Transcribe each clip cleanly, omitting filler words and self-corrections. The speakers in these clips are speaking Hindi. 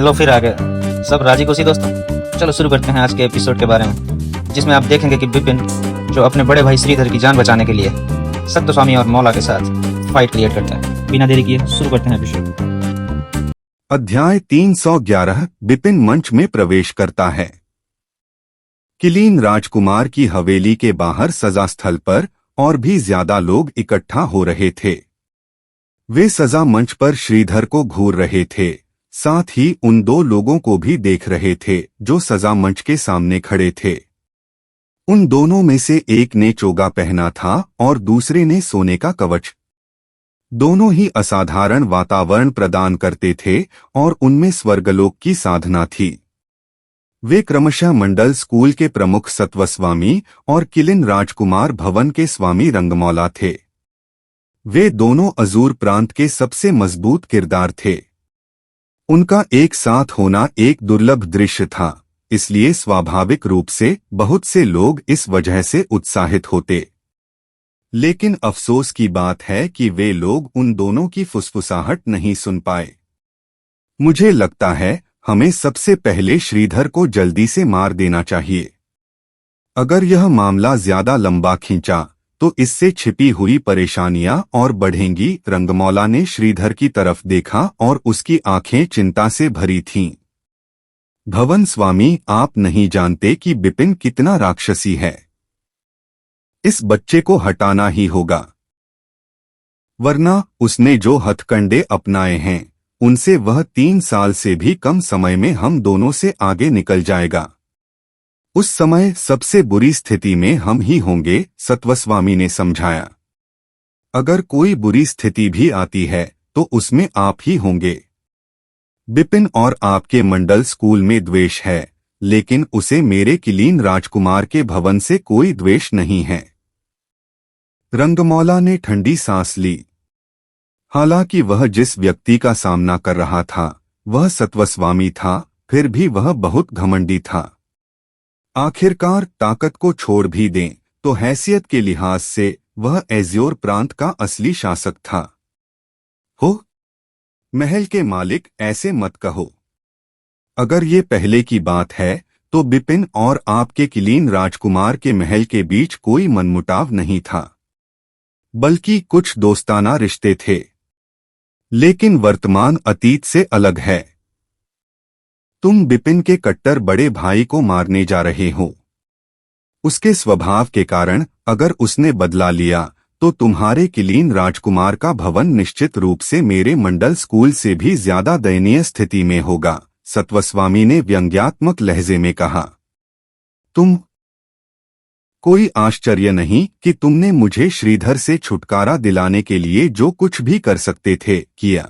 लो फिर आ गए सब राजी खुशी दोस्तों। चलो शुरू करते हैं आज के एपिसोड के बारे में, जिसमें आप देखेंगे कि बिपिन जो अपने बड़े भाई श्रीधर की जान बचाने के लिए सत्यस्वामी और मौला के साथ फाइट क्रिएट करता है। बिना देरी किए शुरू करते हैं एपिसोड। अध्याय 311 बिपिन मंच में प्रवेश करता है। किलीन राजकुमार की हवेली के बाहर सजा स्थल पर और भी ज्यादा लोग इकट्ठा हो रहे थे। वे सजा मंच पर श्रीधर को घूर रहे थे, साथ ही उन दो लोगों को भी देख रहे थे जो सजा मंच के सामने खड़े थे। उन दोनों में से एक ने चोगा पहना था और दूसरे ने सोने का कवच। दोनों ही असाधारण वातावरण प्रदान करते थे और उनमें स्वर्गलोक की साधना थी। वे क्रमशः मंडल स्कूल के प्रमुख सत्वस्वामी और किलिन राजकुमार भवन के स्वामी रंगमौला थे। वे दोनों अजूर प्रांत के सबसे मजबूत किरदार थे। उनका एक साथ होना एक दुर्लभ दृश्य था, इसलिए स्वाभाविक रूप से बहुत से लोग इस वजह से उत्साहित होते। लेकिन अफसोस की बात है कि वे लोग उन दोनों की फुसफुसाहट नहीं सुन पाए। मुझे लगता है हमें सबसे पहले श्रीधर को जल्दी से मार देना चाहिए। अगर यह मामला ज्यादा लंबा खींचा तो इससे छिपी हुई परेशानियां और बढ़ेंगी। रंगमौला ने श्रीधर की तरफ देखा और उसकी आंखें चिंता से भरी थीं। भवन स्वामी, आप नहीं जानते कि बिपिन कितना राक्षसी है। इस बच्चे को हटाना ही होगा, वरना उसने जो हथकंडे अपनाए हैं उनसे वह 3 साल से भी कम समय में हम दोनों से आगे निकल जाएगा। उस समय सबसे बुरी स्थिति में हम ही होंगे, सत्वस्वामी ने समझाया। अगर कोई बुरी स्थिति भी आती है तो उसमें आप ही होंगे। बिपिन और आपके मंडल स्कूल में द्वेष है, लेकिन उसे मेरे किलीन राजकुमार के भवन से कोई द्वेष नहीं है। रंगमौला ने ठंडी सांस ली। हालांकि वह जिस व्यक्ति का सामना कर रहा था वह सत्वस्वामी था, फिर भी वह बहुत घमंडी था। आखिरकार ताकत को छोड़ भी दें तो हैसियत के लिहाज से वह एज्योर प्रांत का असली शासक था। हो महल के मालिक, ऐसे मत कहो। अगर ये पहले की बात है तो बिपिन और आपके किलीन राजकुमार के महल के बीच कोई मनमुटाव नहीं था, बल्कि कुछ दोस्ताना रिश्ते थे। लेकिन वर्तमान अतीत से अलग है। तुम बिपिन के कट्टर बड़े भाई को मारने जा रहे हो। उसके स्वभाव के कारण अगर उसने बदला लिया तो तुम्हारे किलीन राजकुमार का भवन निश्चित रूप से मेरे मंडल स्कूल से भी ज्यादा दयनीय स्थिति में होगा, सत्वस्वामी ने व्यंग्यात्मक लहजे में कहा। तुम कोई आश्चर्य नहीं कि तुमने मुझे श्रीधर से छुटकारा दिलाने के लिए जो कुछ भी कर सकते थे किया।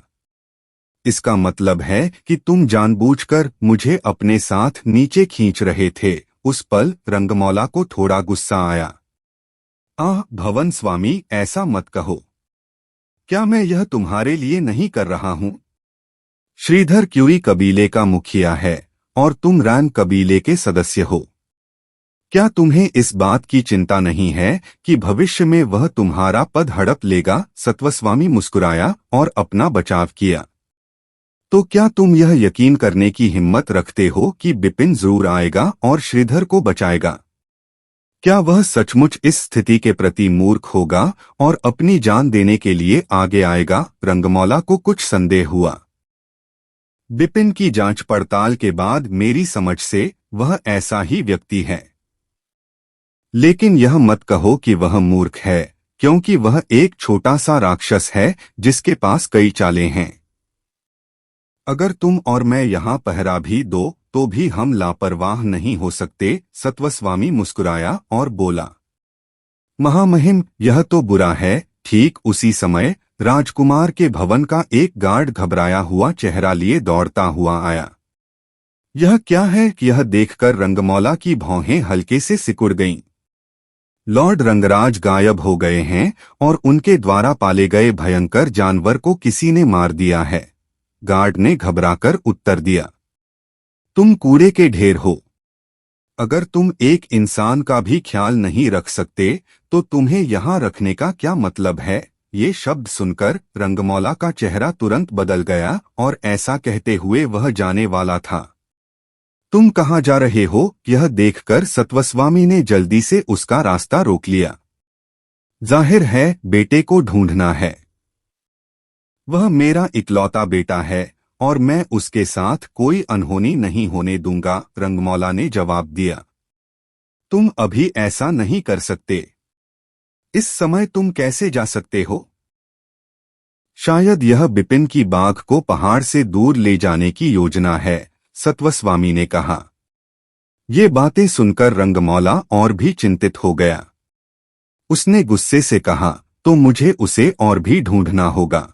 इसका मतलब है कि तुम जानबूझकर मुझे अपने साथ नीचे खींच रहे थे। उस पल रंगमौला को थोड़ा गुस्सा आया। भवन स्वामी, ऐसा मत कहो। क्या मैं यह तुम्हारे लिए नहीं कर रहा हूं? श्रीधर क्यूई कबीले का मुखिया है और तुम रैन कबीले के सदस्य हो। क्या तुम्हें इस बात की चिंता नहीं है कि भविष्य में वह तुम्हारा पद हड़प लेगा? सत्वस्वामी मुस्कुराया और अपना बचाव किया। तो क्या तुम यह यकीन करने की हिम्मत रखते हो कि बिपिन जरूर आएगा और श्रीधर को बचाएगा? क्या वह सचमुच इस स्थिति के प्रति मूर्ख होगा और अपनी जान देने के लिए आगे आएगा? रंगमौला को कुछ संदेह हुआ। बिपिन की जांच पड़ताल के बाद मेरी समझ से वह ऐसा ही व्यक्ति है। लेकिन यह मत कहो कि वह मूर्ख है, क्योंकि वह एक छोटा सा राक्षस है जिसके पास कई चालें हैं। अगर तुम और मैं यहाँ पहरा भी दो तो भी हम लापरवाह नहीं हो सकते, सत्वस्वामी मुस्कुराया और बोला। महामहिम, यह तो बुरा है। ठीक उसी समय राजकुमार के भवन का एक गार्ड घबराया हुआ चेहरा लिए दौड़ता हुआ आया। यह क्या है? यह देखकर रंगमौला की भौहें हल्के से सिकुड़ गईं। लॉर्ड रंगराज गायब हो गए हैं और उनके द्वारा पाले गए भयंकर जानवर को किसी ने मार दिया है, गार्ड ने घबराकर उत्तर दिया। तुम कूड़े के ढेर हो। अगर तुम एक इंसान का भी ख्याल नहीं रख सकते तो तुम्हें यहाँ रखने का क्या मतलब है? ये शब्द सुनकर रंगमौला का चेहरा तुरंत बदल गया और ऐसा कहते हुए वह जाने वाला था। तुम कहाँ जा रहे हो? यह देखकर सत्वस्वामी ने जल्दी से उसका रास्ता रोक लिया। जाहिर है बेटे को ढूंढना है। वह मेरा इकलौता बेटा है और मैं उसके साथ कोई अनहोनी नहीं होने दूंगा, रंगमौला ने जवाब दिया। तुम अभी ऐसा नहीं कर सकते। इस समय तुम कैसे जा सकते हो? शायद यह बिपिन की बाघ को पहाड़ से दूर ले जाने की योजना है, सत्वस्वामी ने कहा। ये बातें सुनकर रंगमौला और भी चिंतित हो गया। उसने गुस्से से कहा, तो मुझे उसे और भी ढूंढना होगा।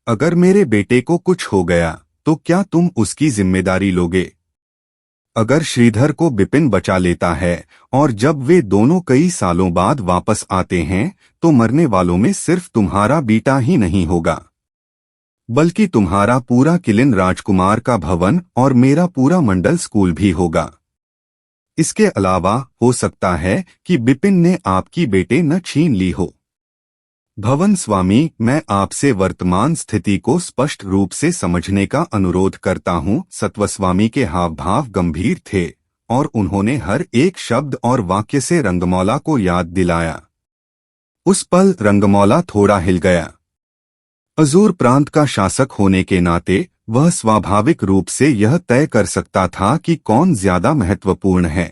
अगर मेरे बेटे को कुछ हो गया तो क्या तुम उसकी जिम्मेदारी लोगे? अगर श्रीधर को बिपिन बचा लेता है और जब वे दोनों कई सालों बाद वापस आते हैं तो मरने वालों में सिर्फ तुम्हारा बेटा ही नहीं होगा, बल्कि तुम्हारा पूरा किलिन राजकुमार का भवन और मेरा पूरा मंडल स्कूल भी होगा। इसके अलावा हो सकता है कि बिपिन ने आपकी बेटे न छीन ली हो। भवन स्वामी, मैं आपसे वर्तमान स्थिति को स्पष्ट रूप से समझने का अनुरोध करता हूँ। सत्वस्वामी के हाव भाव गंभीर थे और उन्होंने हर एक शब्द और वाक्य से रंगमौला को याद दिलाया। उस पल रंगमौला थोड़ा हिल गया। अजूर प्रांत का शासक होने के नाते वह स्वाभाविक रूप से यह तय कर सकता था कि कौन ज्यादा महत्वपूर्ण है।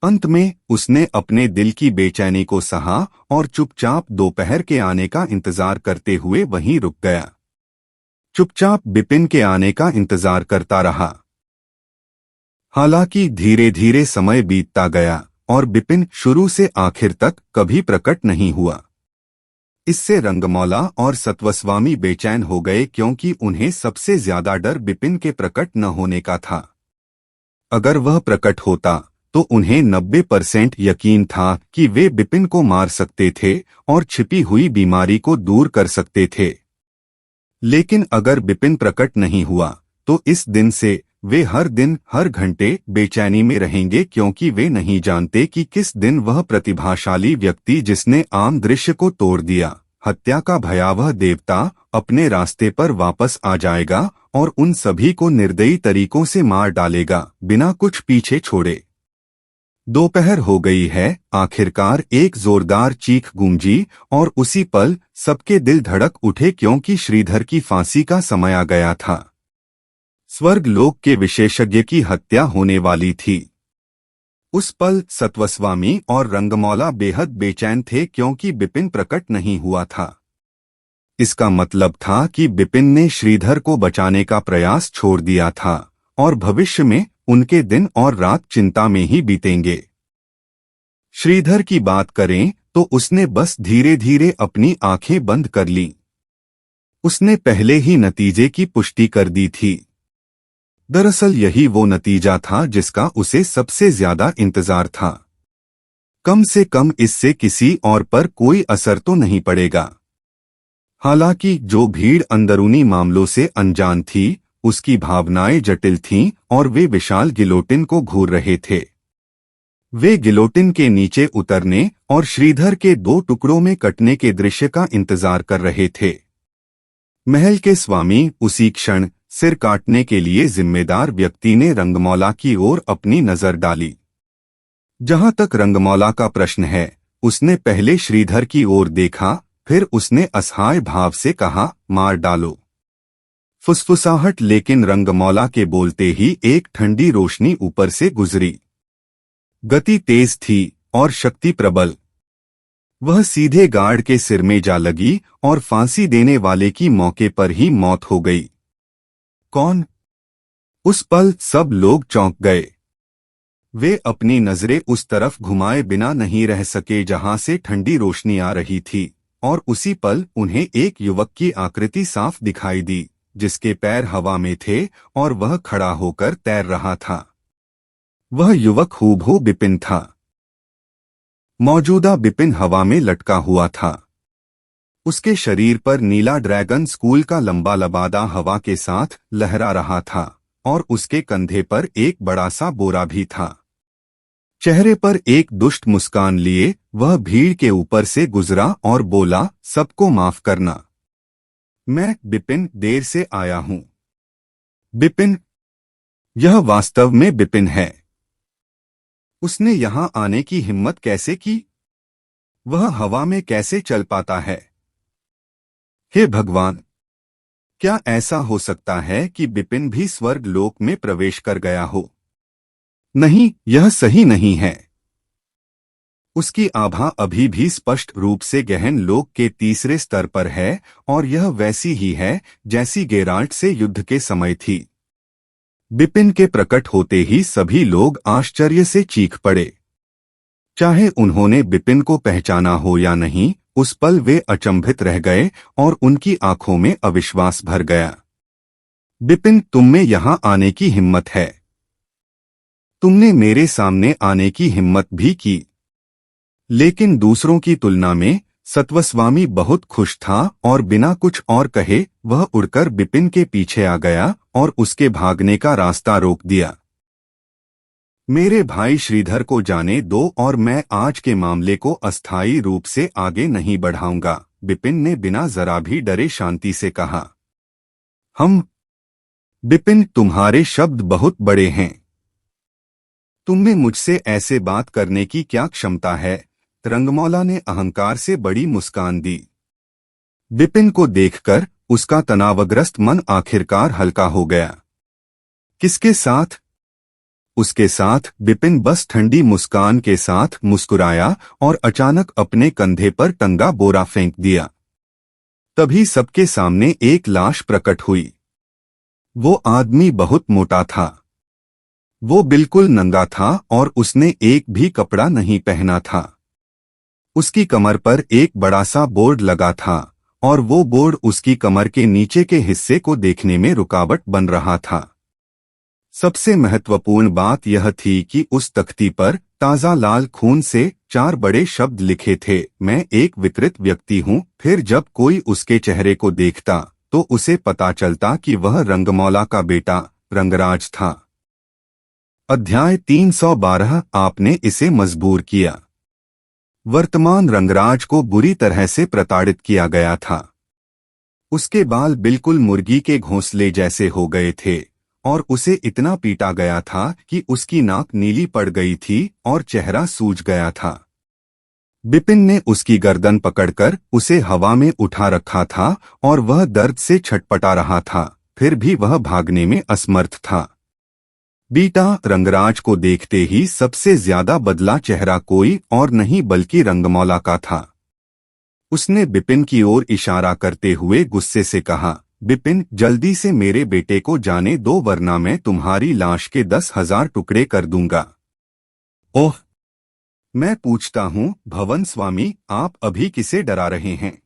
अंत में उसने अपने दिल की बेचैनी को सहा और चुपचाप दोपहर के आने का इंतजार करते हुए वहीं रुक गया। चुपचाप बिपिन के आने का इंतजार करता रहा। हालांकि धीरे धीरे समय बीतता गया और बिपिन शुरू से आखिर तक कभी प्रकट नहीं हुआ। इससे रंगमौला और सत्वस्वामी बेचैन हो गए, क्योंकि उन्हें सबसे ज्यादा डर बिपिन के प्रकट न होने का था। अगर वह प्रकट होता तो उन्हें 90% यकीन था कि वे बिपिन को मार सकते थे और छिपी हुई बीमारी को दूर कर सकते थे। लेकिन अगर बिपिन प्रकट नहीं हुआ तो इस दिन से वे हर दिन हर घंटे बेचैनी में रहेंगे, क्योंकि वे नहीं जानते कि किस दिन वह प्रतिभाशाली व्यक्ति जिसने आम दृश्य को तोड़ दिया, हत्या का भयावह देवता, अपने रास्ते पर वापस आ जाएगा और उन सभी को निर्दयी तरीकों से मार डालेगा, बिना कुछ पीछे छोड़े। दोपहर हो गई है। आखिरकार एक जोरदार चीख गूंजी और उसी पल सबके दिल धड़क उठे, क्योंकि श्रीधर की फांसी का समय आ गया था। स्वर्ग लोक के विशेषज्ञ की हत्या होने वाली थी। उस पल सत्वस्वामी और रंगमौला बेहद बेचैन थे, क्योंकि बिपिन प्रकट नहीं हुआ था। इसका मतलब था कि बिपिन ने श्रीधर को बचाने का प्रयास छोड़ दिया था और भविष्य में उनके दिन और रात चिंता में ही बीतेंगे। श्रीधर की बात करें तो उसने बस धीरे धीरे अपनी आंखें बंद कर लीं। उसने पहले ही नतीजे की पुष्टि कर दी थी। दरअसल यही वो नतीजा था जिसका उसे सबसे ज्यादा इंतजार था। कम से कम इससे किसी और पर कोई असर तो नहीं पड़ेगा। हालांकि जो भीड़ अंदरूनी मामलों से अनजान थी, उसकी भावनाएं जटिल थीं और वे विशाल गिलोटिन को घूर रहे थे। वे गिलोटिन के नीचे उतरने और श्रीधर के 2 टुकड़ों में कटने के दृश्य का इंतजार कर रहे थे। महल के स्वामी उसी क्षण सिर काटने के लिए जिम्मेदार व्यक्ति ने रंगमौला की ओर अपनी नजर डाली। जहां तक रंगमौला का प्रश्न है, उसने पहले श्रीधर की ओर देखा, फिर उसने असहाय भाव से कहा, मार डालो। फुसफुसाहट, लेकिन रंगमौला के बोलते ही एक ठंडी रोशनी ऊपर से गुजरी। गति तेज थी और शक्ति प्रबल। वह सीधे गार्ड के सिर में जा लगी और फांसी देने वाले की मौके पर ही मौत हो गई। कौन? उस पल सब लोग चौंक गए। वे अपनी नजरें उस तरफ घुमाए बिना नहीं रह सके जहां से ठंडी रोशनी आ रही थी, और उसी पल उन्हें एक युवक की आकृति साफ दिखाई दी, जिसके पैर हवा में थे और वह खड़ा होकर तैर रहा था। वह युवक हूबहू बिपिन था। मौजूदा बिपिन हवा में लटका हुआ था। उसके शरीर पर नीला ड्रैगन स्कूल का लंबा लबादा हवा के साथ लहरा रहा था और उसके कंधे पर एक बड़ा सा बोरा भी था। चेहरे पर एक दुष्ट मुस्कान लिए वह भीड़ के ऊपर से गुजरा और बोला, सबको माफ करना, मैं बिपिन देर से आया हूं। बिपिन? यह वास्तव में बिपिन है। उसने यहां आने की हिम्मत कैसे की? वह हवा में कैसे चल पाता है? हे भगवान, क्या ऐसा हो सकता है कि बिपिन भी स्वर्ग लोक में प्रवेश कर गया हो? नहीं, यह सही नहीं है। उसकी आभा अभी भी स्पष्ट रूप से गहन लोक के तीसरे स्तर पर है और यह वैसी ही है जैसी गेराल्ट से युद्ध के समय थी। बिपिन के प्रकट होते ही सभी लोग आश्चर्य से चीख पड़े। चाहे उन्होंने बिपिन को पहचाना हो या नहीं, उस पल वे अचंभित रह गए और उनकी आंखों में अविश्वास भर गया। बिपिन, तुम में यहां आने की हिम्मत है? तुमने मेरे सामने आने की हिम्मत भी की। लेकिन दूसरों की तुलना में सत्वस्वामी बहुत खुश था और बिना कुछ और कहे वह उड़कर बिपिन के पीछे आ गया और उसके भागने का रास्ता रोक दिया। मेरे भाई श्रीधर को जाने दो और मैं आज के मामले को अस्थायी रूप से आगे नहीं बढ़ाऊंगा, बिपिन ने बिना जरा भी डरे शांति से कहा। बिपिन, तुम्हारे शब्द बहुत बड़े हैं। तुमने मुझसे ऐसे बात करने की क्या क्षमता है? रंगमौला ने अहंकार से बड़ी मुस्कान दी। बिपिन को देखकर उसका तनावग्रस्त मन आखिरकार हल्का हो गया। किसके साथ? उसके साथ। बिपिन बस ठंडी मुस्कान के साथ मुस्कुराया और अचानक अपने कंधे पर टंगा बोरा फेंक दिया। तभी सबके सामने एक लाश प्रकट हुई। वो आदमी बहुत मोटा था। वो बिल्कुल नंगा था और उसने एक भी कपड़ा नहीं पहना था। उसकी कमर पर एक बड़ा सा बोर्ड लगा था और वो बोर्ड उसकी कमर के नीचे के हिस्से को देखने में रुकावट बन रहा था। सबसे महत्वपूर्ण बात यह थी कि उस तख्ती पर ताजा लाल खून से 4 बड़े शब्द लिखे थे, मैं एक विकृत व्यक्ति हूं। फिर जब कोई उसके चेहरे को देखता तो उसे पता चलता कि वह रंगमौला का बेटा रंगराज था। अध्याय 312। आपने इसे मजबूर किया। वर्तमान रंगराज को बुरी तरह से प्रताड़ित किया गया था। उसके बाल बिल्कुल मुर्गी के घोंसले जैसे हो गए थे और उसे इतना पीटा गया था कि उसकी नाक नीली पड़ गई थी और चेहरा सूज गया था। बिपिन ने उसकी गर्दन पकड़कर उसे हवा में उठा रखा था और वह दर्द से छटपटा रहा था, फिर भी वह भागने में असमर्थ था। बीटा रंगराज को देखते ही सबसे ज्यादा बदला चेहरा कोई और नहीं बल्कि रंगमौला का था। उसने बिपिन की ओर इशारा करते हुए गुस्से से कहा, बिपिन, जल्दी से मेरे बेटे को जाने दो वरना मैं तुम्हारी लाश के 10,000 टुकड़े कर दूंगा। ओह, मैं पूछता हूँ भवन स्वामी, आप अभी किसे डरा रहे हैं?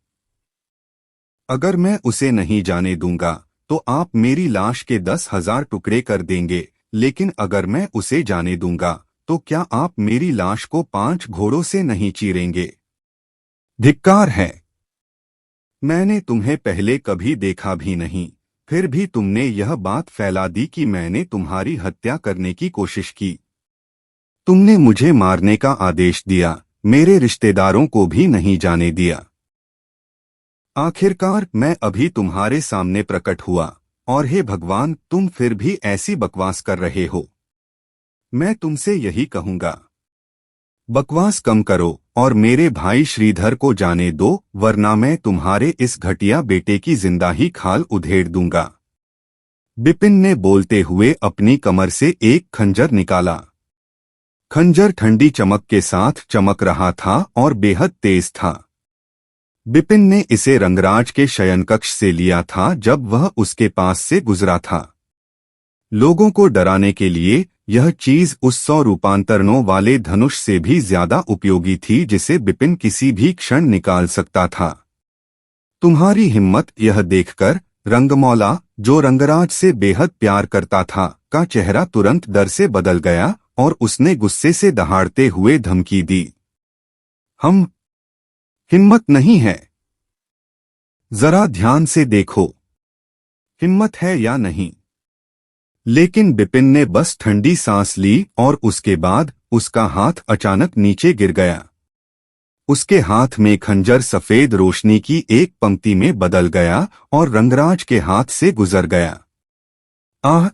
अगर मैं उसे नहीं जाने दूंगा तो आप मेरी लाश के 10,000 टुकड़े कर देंगे, लेकिन अगर मैं उसे जाने दूंगा तो क्या आप मेरी लाश को 5 घोड़ों से नहीं चीरेंगे? धिक्कार है। मैंने तुम्हें पहले कभी देखा भी नहीं, फिर भी तुमने यह बात फैला दी कि मैंने तुम्हारी हत्या करने की कोशिश की। तुमने मुझे मारने का आदेश दिया, मेरे रिश्तेदारों को भी नहीं जाने दिया। आखिरकार मैं अभी तुम्हारे सामने प्रकट हुआ और हे भगवान, तुम फिर भी ऐसी बकवास कर रहे हो। मैं तुमसे यही कहूंगा, बकवास कम करो और मेरे भाई श्रीधर को जाने दो वरना मैं तुम्हारे इस घटिया बेटे की जिंदा ही खाल उधेड़ दूंगा। बिपिन ने बोलते हुए अपनी कमर से एक खंजर निकाला। खंजर ठंडी चमक के साथ चमक रहा था और बेहद तेज था। बिपिन ने इसे रंगराज के शयनकक्ष से लिया था जब वह उसके पास से गुजरा था। लोगों को डराने के लिए यह चीज उस 100 रूपांतरणों वाले धनुष से भी ज्यादा उपयोगी थी जिसे बिपिन किसी भी क्षण निकाल सकता था। तुम्हारी हिम्मत, यह देखकर रंगमौला, जो रंगराज से बेहद प्यार करता था, का चेहरा तुरंत डर से बदल गया और उसने गुस्से से दहाड़ते हुए धमकी दी, हिम्मत नहीं है? जरा ध्यान से देखो, हिम्मत है या नहीं? लेकिन बिपिन ने बस ठंडी सांस ली और उसके बाद उसका हाथ अचानक नीचे गिर गया। उसके हाथ में खंजर सफेद रोशनी की एक पंक्ति में बदल गया और रंगराज के हाथ से गुजर गया। आह!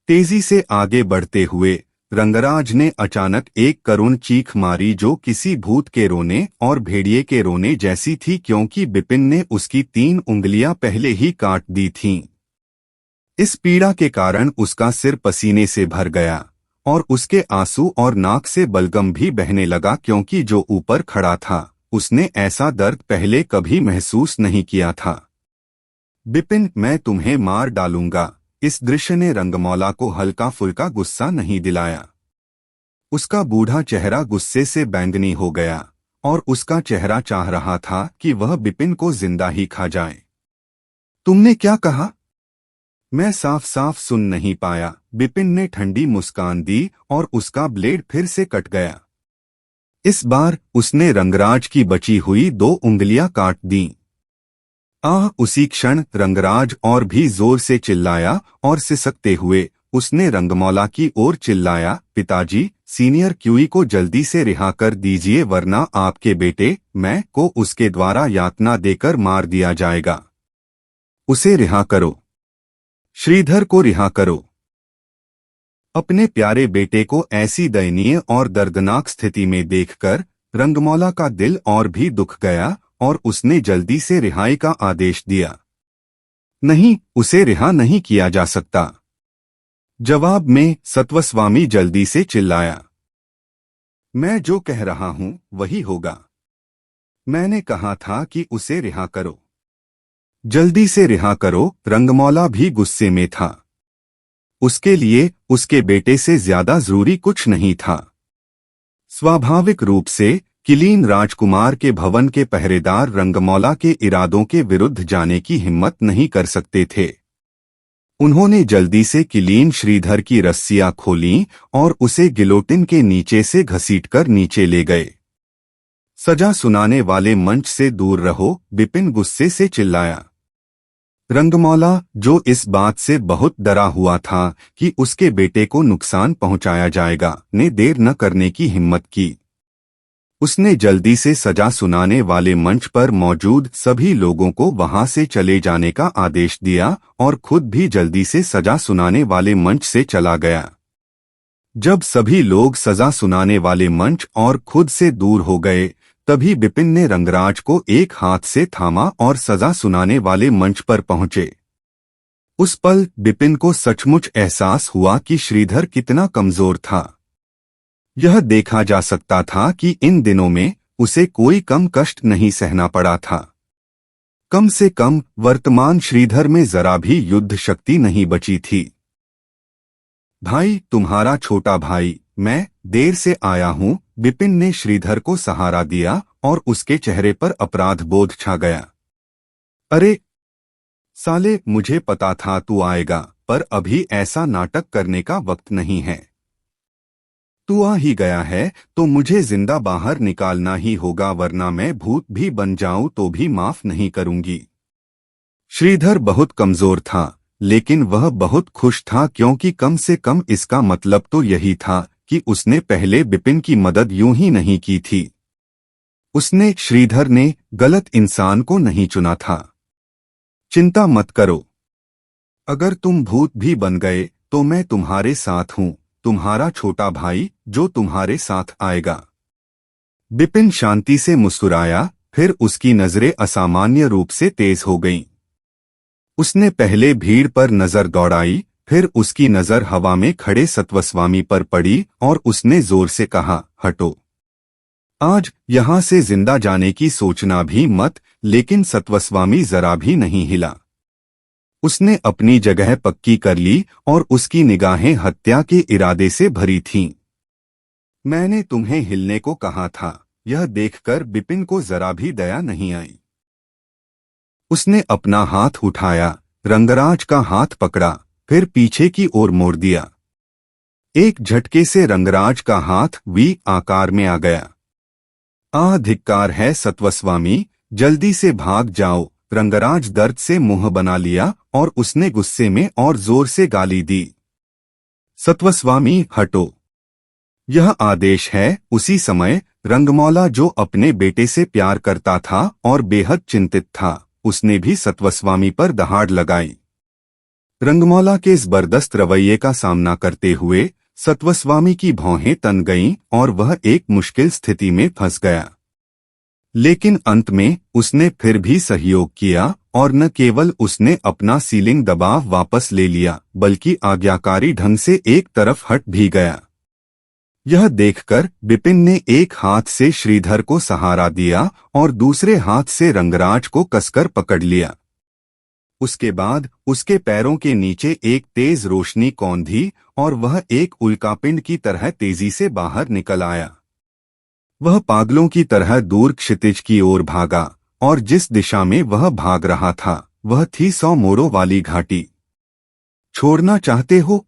तेजी से आगे बढ़ते हुए रंगराज ने अचानक एक करुण चीख मारी जो किसी भूत के रोने और भेड़िए के रोने जैसी थी, क्योंकि बिपिन ने उसकी 3 उंगलियां पहले ही काट दी थीं। इस पीड़ा के कारण उसका सिर पसीने से भर गया और उसके आंसू और नाक से बलगम भी बहने लगा, क्योंकि जो ऊपर खड़ा था उसने ऐसा दर्द पहले कभी महसूस नहीं किया था। बिपिन, मैं तुम्हें मार डालूंगा। इस दृश्य ने रंगमौला को हल्का फुल्का गुस्सा नहीं दिलाया। उसका बूढ़ा चेहरा गुस्से से बैंगनी हो गया और उसका चेहरा चाह रहा था कि वह बिपिन को जिंदा ही खा जाए। तुमने क्या कहा? मैं साफ साफ सुन नहीं पाया। बिपिन ने ठंडी मुस्कान दी और उसका ब्लेड फिर से कट गया। इस बार उसने रंगराज की बची हुई 2 उंगलियां काट दीं। आह! उसी क्षण रंगराज और भी जोर से चिल्लाया और सिसकते हुए उसने रंगमौला की ओर चिल्लाया, पिताजी, सीनियर क्यूई को जल्दी से रिहा कर दीजिए, वरना आपके बेटे मैं को उसके द्वारा यातना देकर मार दिया जाएगा। उसे रिहा करो। श्रीधर को रिहा करो। अपने प्यारे बेटे को ऐसी दयनीय और दर्दनाक स्थिति में देखकर रंगमौला का दिल और भी दुख गया और उसने जल्दी से रिहाई का आदेश दिया। नहीं, उसे रिहा नहीं किया जा सकता। जवाब में सत्वस्वामी जल्दी से चिल्लाया, मैं जो कह रहा हूं वही होगा। मैंने कहा था कि उसे रिहा करो। जल्दी से रिहा करो। रंगमौला भी गुस्से में था। उसके लिए उसके बेटे से ज्यादा जरूरी कुछ नहीं था। स्वाभाविक रूप से किलीन राजकुमार के भवन के पहरेदार रंगमौला के इरादों के विरुद्ध जाने की हिम्मत नहीं कर सकते थे। उन्होंने जल्दी से किलीन श्रीधर की रस्सियां खोलीं और उसे गिलोटिन के नीचे से घसीटकर नीचे ले गए। सजा सुनाने वाले मंच से दूर रहो, बिपिन गुस्से से चिल्लाया। रंगमौला, जो इस बात से बहुत डरा हुआ था कि उसके बेटे को नुकसान पहुंचाया जाएगा, ने देर न करने की हिम्मत की। उसने जल्दी से सजा सुनाने वाले मंच पर मौजूद सभी लोगों को वहां से चले जाने का आदेश दिया और खुद भी जल्दी से सजा सुनाने वाले मंच से चला गया। जब सभी लोग सजा सुनाने वाले मंच और खुद से दूर हो गए, तभी बिपिन ने रंगराज को एक हाथ से थामा और सजा सुनाने वाले मंच पर पहुंचे। उस पल बिपिन को सचमुच एहसास हुआ कि श्रीधर कितना कमजोर था। यह देखा जा सकता था कि इन दिनों में उसे कोई कम कष्ट नहीं सहना पड़ा था। कम से कम वर्तमान श्रीधर में जरा भी युद्ध शक्ति नहीं बची थी। भाई, तुम्हारा छोटा भाई, मैं देर से आया हूं। बिपिन ने श्रीधर को सहारा दिया और उसके चेहरे पर अपराध बोध छा गया। अरे साले, मुझे पता था तू आएगा, पर अभी ऐसा नाटक करने का वक्त नहीं है। तू आ ही गया है तो मुझे जिंदा बाहर निकालना ही होगा, वरना मैं भूत भी बन जाऊं तो भी माफ नहीं करूंगी। श्रीधर बहुत कमजोर था, लेकिन वह बहुत खुश था, क्योंकि कम से कम इसका मतलब तो यही था कि उसने पहले बिपिन की मदद यूं ही नहीं की थी। उसने श्रीधर ने गलत इंसान को नहीं चुना था। चिंता मत करो, अगर तुम भूत भी बन गए तो मैं तुम्हारे साथ हूं, तुम्हारा छोटा भाई जो तुम्हारे साथ आएगा। बिपिन शांति से मुस्कुराया, फिर उसकी नजरें असामान्य रूप से तेज हो गईं। उसने पहले भीड़ पर नजर दौड़ाई, फिर उसकी नजर हवा में खड़े सत्वस्वामी पर पड़ी और उसने जोर से कहा, हटो। आज यहां से जिंदा जाने की सोचना भी मत। लेकिन सत्वस्वामी जरा भी नहीं हिला। उसने अपनी जगह पक्की कर ली और उसकी निगाहें हत्या के इरादे से भरी थीं। मैंने तुम्हें हिलने को कहा था। यह देखकर बिपिन को जरा भी दया नहीं आई। उसने अपना हाथ उठाया, रंगराज का हाथ पकड़ा, फिर पीछे की ओर मोड़ दिया। एक झटके से रंगराज का हाथ वी आकार में आ गया। धिक्कार है सत्वस्वामी, जल्दी से भाग जाओ। रंगराज दर्द से मुंह बना लिया और उसने गुस्से में और जोर से गाली दी। सत्वस्वामी हटो, यह आदेश है। उसी समय रंगमौला, जो अपने बेटे से प्यार करता था और बेहद चिंतित था, उसने भी सत्वस्वामी पर दहाड़ लगाई। रंगमौला के इस बर्दस्त रवैये का सामना करते हुए सत्वस्वामी की भौहें तन गईं और वह एक मुश्किल स्थिति में फंस गया। लेकिन अंत में उसने फिर भी सहयोग किया और न केवल उसने अपना सीलिंग दबाव वापस ले लिया, बल्कि आज्ञाकारी ढंग से एक तरफ हट भी गया। यह देखकर बिपिन ने एक हाथ से श्रीधर को सहारा दिया और दूसरे हाथ से रंगराज को कसकर पकड़ लिया। उसके बाद उसके पैरों के नीचे एक तेज रोशनी कौंधी और वह एक उल्कापिंड की तरह तेजी से बाहर निकल आया। वह पागलों की तरह दूर क्षितिज की ओर भागा और जिस दिशा में वह भाग रहा था वह थी 100 मोरों वाली घाटी। छोड़ना चाहते हो?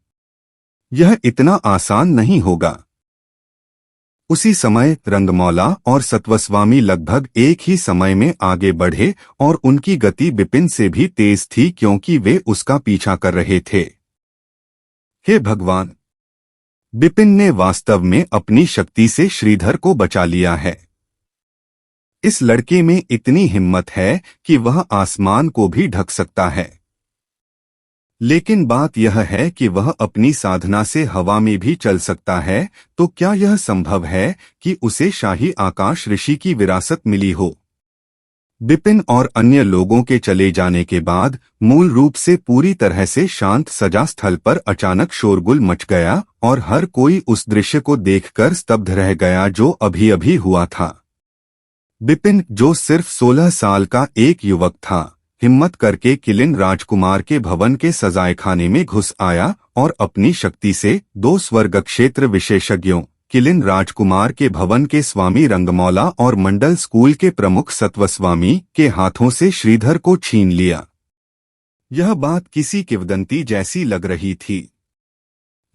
यह इतना आसान नहीं होगा। उसी समय रंगमौला और सत्वस्वामी लगभग एक ही समय में आगे बढ़े और उनकी गति बिपिन से भी तेज थी, क्योंकि वे उसका पीछा कर रहे थे। हे भगवान! बिपिन ने वास्तव में अपनी शक्ति से श्रीधर को बचा लिया है। इस लड़के में इतनी हिम्मत है कि वह आसमान को भी ढक सकता है। लेकिन बात यह है कि वह अपनी साधना से हवा में भी चल सकता है, तो क्या यह संभव है कि उसे शाही आकाश ऋषि की विरासत मिली हो? बिपिन और अन्य लोगों के चले जाने के बाद मूल रूप से पूरी तरह से शांत सजा स्थल पर अचानक शोरगुल मच गया और हर कोई उस दृश्य को देखकर स्तब्ध रह गया जो अभी अभी हुआ था। बिपिन, जो सिर्फ 16 साल का एक युवक था, हिम्मत करके किलिन राजकुमार के भवन के सजाएखाने में घुस आया और अपनी शक्ति से 2 स्वर्ग क्षेत्र विशेषज्ञों, किलिन राजकुमार के भवन के स्वामी रंगमौला और मंडल स्कूल के प्रमुख सत्वस्वामी के हाथों से श्रीधर को छीन लिया। यह बात किसी किंवदंती जैसी लग रही थी।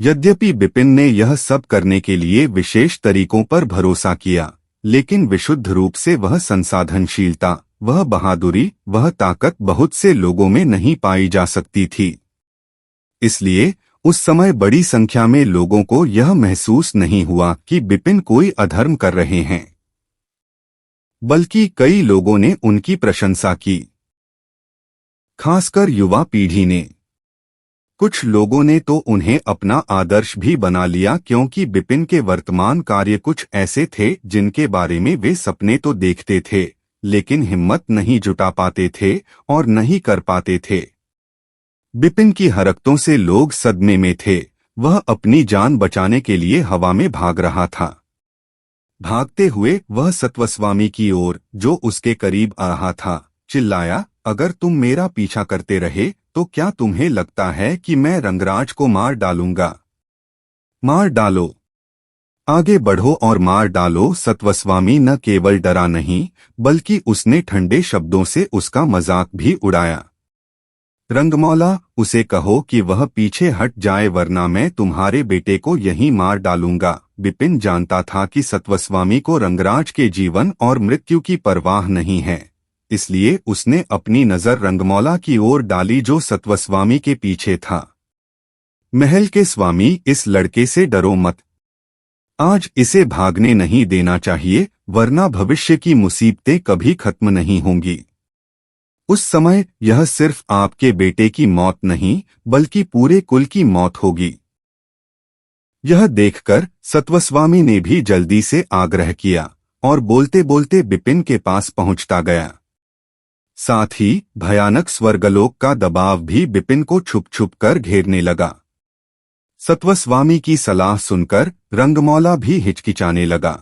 यद्यपि बिपिन ने यह सब करने के लिए विशेष तरीकों पर भरोसा किया, लेकिन विशुद्ध रूप से वह संसाधनशीलता, वह बहादुरी, वह ताकत बहुत से लोगों में नहीं पाई जा सकती थी। इसलिए उस समय बड़ी संख्या में लोगों को यह महसूस नहीं हुआ कि बिपिन कोई अधर्म कर रहे हैं, बल्कि कई लोगों ने उनकी प्रशंसा की, खासकर युवा पीढ़ी ने। कुछ लोगों ने तो उन्हें अपना आदर्श भी बना लिया, क्योंकि बिपिन के वर्तमान कार्य कुछ ऐसे थे जिनके बारे में वे सपने तो देखते थे, लेकिन हिम्मत नहीं जुटा पाते थे और नहीं कर पाते थे। बिपिन की हरकतों से लोग सदमे में थे। वह अपनी जान बचाने के लिए हवा में भाग रहा था। भागते हुए वह सत्वस्वामी की ओर, जो उसके करीब आ रहा था, चिल्लाया, अगर तुम मेरा पीछा करते रहे तो क्या तुम्हें लगता है कि मैं रंगराज को मार डालूंगा? मार डालो, आगे बढ़ो और मार डालो। सत्वस्वामी न केवल डरा नहीं, बल्कि उसने ठंडे शब्दों से उसका मजाक भी उड़ाया। रंगमौला, उसे कहो कि वह पीछे हट जाए, वरना मैं तुम्हारे बेटे को यहीं मार डालूंगा। बिपिन जानता था कि सत्वस्वामी को रंगराज के जीवन और मृत्यु की परवाह नहीं है, इसलिए उसने अपनी नजर रंगमौला की ओर डाली, जो सत्वस्वामी के पीछे था। महल के स्वामी, इस लड़के से डरो मत। आज इसे भागने नहीं देना चाहिए, वरना भविष्य की मुसीबतें कभी खत्म नहीं होंगी। उस समय यह सिर्फ आपके बेटे की मौत नहीं, बल्कि पूरे कुल की मौत होगी। यह देखकर सत्वस्वामी ने भी जल्दी से आग्रह किया और बोलते बोलते बिपिन के पास पहुंचता गया। साथ ही भयानक स्वर्गलोक का दबाव भी बिपिन को छुप छुप कर घेरने लगा। सत्वस्वामी की सलाह सुनकर रंगमौला भी हिचकिचाने लगा।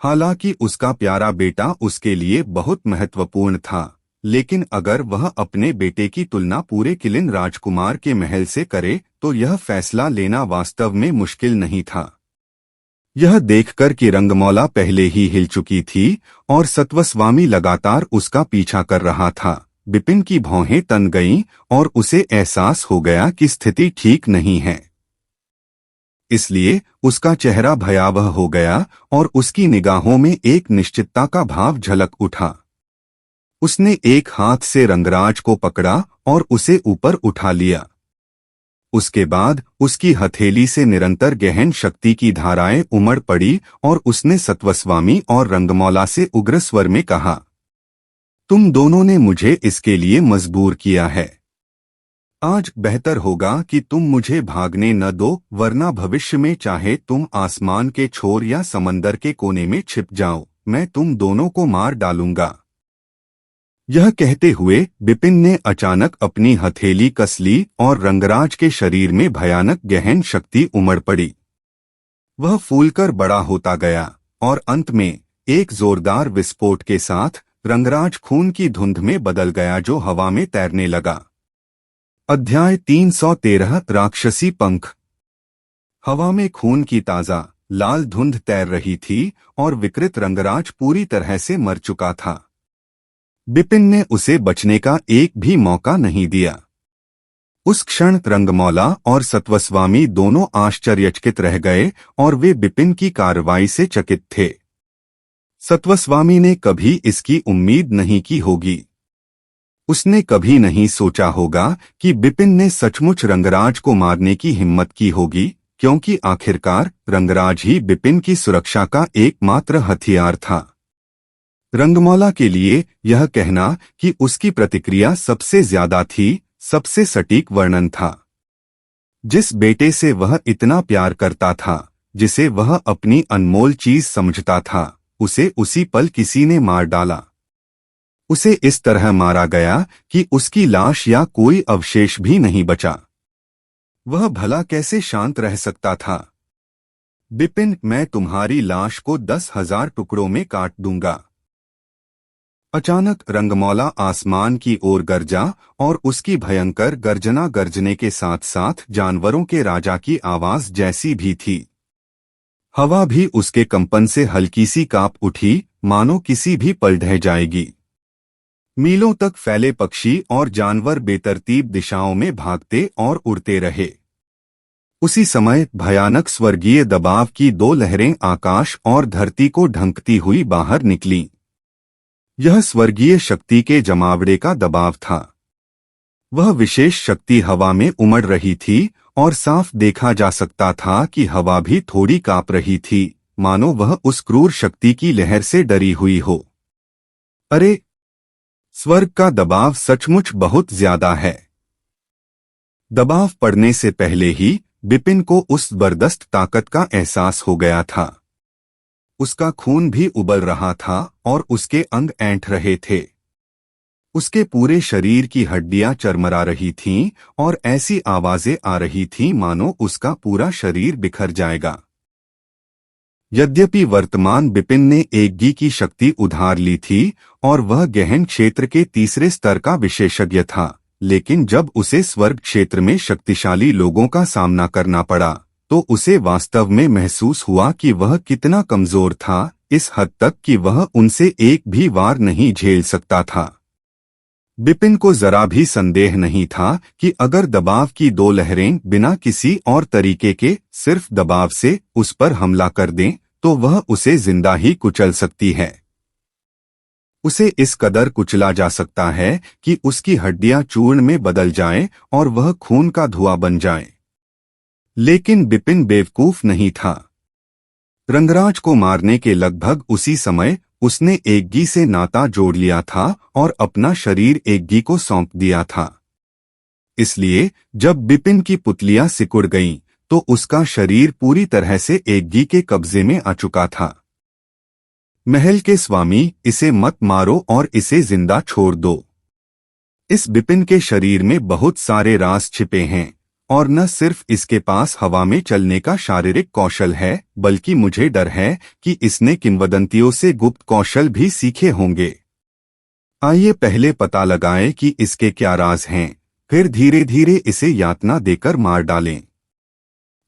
हालांकि उसका प्यारा बेटा उसके लिए बहुत महत्वपूर्ण था, लेकिन अगर वह अपने बेटे की तुलना पूरे किलिन राजकुमार के महल से करे तो यह फैसला लेना वास्तव में मुश्किल नहीं था। यह देखकर कि रंगमौला पहले ही हिल चुकी थी और सत्वस्वामी लगातार उसका पीछा कर रहा था, बिपिन की भौहें तन गईं और उसे एहसास हो गया कि स्थिति ठीक नहीं है। इसलिए उसका चेहरा भयावह हो गया और उसकी निगाहों में एक निश्चितता का भाव झलक उठा। उसने एक हाथ से रंगराज को पकड़ा और उसे ऊपर उठा लिया। उसके बाद उसकी हथेली से निरंतर गहन शक्ति की धाराएं उमड़ पड़ी और उसने सत्वस्वामी और रंगमौला से उग्र स्वर में कहा, तुम दोनों ने मुझे इसके लिए मजबूर किया है। आज बेहतर होगा कि तुम मुझे भागने न दो, वरना भविष्य में चाहे तुम आसमान के छोर या समंदर के कोने में छिप जाओ, मैं तुम दोनों को मार डालूंगा। यह कहते हुए बिपिन ने अचानक अपनी हथेली कस ली और रंगराज के शरीर में भयानक गहन शक्ति उमड़ पड़ी। वह फूलकर बड़ा होता गया और अंत में एक जोरदार विस्फोट के साथ रंगराज खून की धुंध में बदल गया जो हवा में तैरने लगा। अध्याय 313 राक्षसी पंख। हवा में खून की ताजा लाल धुंध तैर रही थी और विकृत रंगराज पूरी तरह से मर चुका था। बिपिन ने उसे बचने का एक भी मौका नहीं दिया। उस क्षण रंगमौला और सत्वस्वामी दोनों आश्चर्यचकित रह गए और वे बिपिन की कार्रवाई से चकित थे। सत्वस्वामी ने कभी इसकी उम्मीद नहीं की होगी। उसने कभी नहीं सोचा होगा कि बिपिन ने सचमुच रंगराज को मारने की हिम्मत की होगी, क्योंकि आखिरकार रंगराज ही बिपिन की सुरक्षा का एकमात्र हथियार था। रंगमौला के लिए यह कहना कि उसकी प्रतिक्रिया सबसे ज्यादा थी, सबसे सटीक वर्णन था। जिस बेटे से वह इतना प्यार करता था, जिसे वह अपनी अनमोल चीज समझता था, उसे उसी पल किसी ने मार डाला। उसे इस तरह मारा गया कि उसकी लाश या कोई अवशेष भी नहीं बचा। वह भला कैसे शांत रह सकता था? बिपिन, मैं तुम्हारी लाश को 10,000 टुकड़ों में काट दूंगा। अचानक रंगमौला आसमान की ओर गरजा और उसकी भयंकर गर्जना गर्जने के साथ साथ जानवरों के राजा की आवाज जैसी भी थी। हवा भी उसके कंपन से हल्की सी कांप उठी, मानो किसी भी पल ढह जाएगी। मीलों तक फैले पक्षी और जानवर बेतरतीब दिशाओं में भागते और उड़ते रहे। उसी समय भयानक स्वर्गीय दबाव की 2 लहरें आकाश और धरती को ढंकती हुई बाहर निकलीं। यह स्वर्गीय शक्ति के जमावड़े का दबाव था। वह विशेष शक्ति हवा में उमड़ रही थी और साफ देखा जा सकता था कि हवा भी थोड़ी कांप रही थी, मानो वह उस क्रूर शक्ति की लहर से डरी हुई हो। अरे, स्वर्ग का दबाव सचमुच बहुत ज्यादा है। दबाव पड़ने से पहले ही बिपिन को उस जबरदस्त ताकत का एहसास हो गया था। उसका खून भी उबल रहा था और उसके अंग ऐंठ रहे थे। उसके पूरे शरीर की हड्डियां चरमरा रही थीं और ऐसी आवाजें आ रही थीं मानो उसका पूरा शरीर बिखर जाएगा। यद्यपि वर्तमान बिपिन ने एकगी की शक्ति उधार ली थी और वह गहन क्षेत्र के तीसरे स्तर का विशेषज्ञ था, लेकिन जब उसे स्वर्ग क्षेत्र में शक्तिशाली लोगों का सामना करना पड़ा तो उसे वास्तव में महसूस हुआ कि वह कितना कमजोर था, इस हद तक कि वह उनसे एक भी वार नहीं झेल सकता था। बिपिन को जरा भी संदेह नहीं था कि अगर दबाव की 2 लहरें बिना किसी और तरीके के सिर्फ दबाव से उस पर हमला कर दें तो वह उसे जिंदा ही कुचल सकती है। उसे इस कदर कुचला जा सकता है कि उसकी हड्डियां चूर्ण में बदल जाएं और वह खून का धुआं बन जाए। लेकिन बिपिन बेवकूफ नहीं था। रंगराज को मारने के लगभग उसी समय उसने एकगी से नाता जोड़ लिया था और अपना शरीर एकगी को सौंप दिया था। इसलिए जब बिपिन की पुतलियां सिकुड़ गईं, तो उसका शरीर पूरी तरह से एकगी के कब्जे में आ चुका था। महल के स्वामी, इसे मत मारो और इसे जिंदा छोड़ दो। इस बिपिन के शरीर में बहुत सारे राज छिपे हैं और न सिर्फ इसके पास हवा में चलने का शारीरिक कौशल है, बल्कि मुझे डर है कि इसने किंवदंतियों से गुप्त कौशल भी सीखे होंगे। आइए पहले पता लगाएं कि इसके क्या राज हैं, फिर धीरे धीरे इसे यातना देकर मार डालें।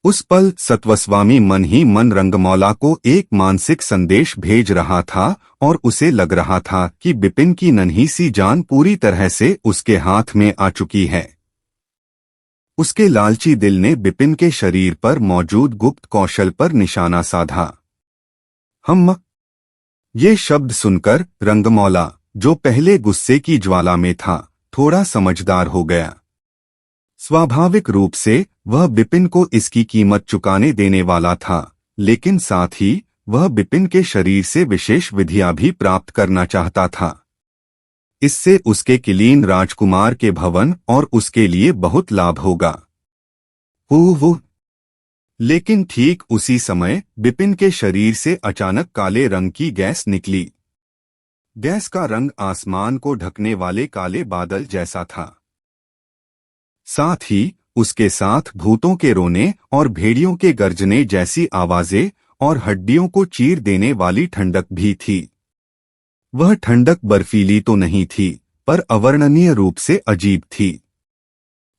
उस पल सत्वस्वामी मन ही मन रंगमौला को एक मानसिक संदेश भेज रहा था और उसे लग रहा था कि बिपिन की नन्ही सी जान पूरी तरह से उसके हाथ में आ चुकी है। उसके लालची दिल ने बिपिन के शरीर पर मौजूद गुप्त कौशल पर निशाना साधा। हम ये शब्द सुनकर रंगमौला जो पहले गुस्से की ज्वाला में था, थोड़ा समझदार हो गया। स्वाभाविक रूप से वह बिपिन को इसकी कीमत चुकाने देने वाला था, लेकिन साथ ही वह बिपिन के शरीर से विशेष विधियां भी प्राप्त करना चाहता था। इससे उसके कुलीन राजकुमार के भवन और उसके लिए बहुत लाभ होगा। वो लेकिन ठीक उसी समय बिपिन के शरीर से अचानक काले रंग की गैस निकली। गैस का रंग आसमान को ढकने वाले काले बादल जैसा था। साथ ही उसके साथ भूतों के रोने और भेड़ियों के गर्जने जैसी आवाजें और हड्डियों को चीर देने वाली ठंडक भी थी। वह ठंडक बर्फीली तो नहीं थी, पर अवर्णनीय रूप से अजीब थी।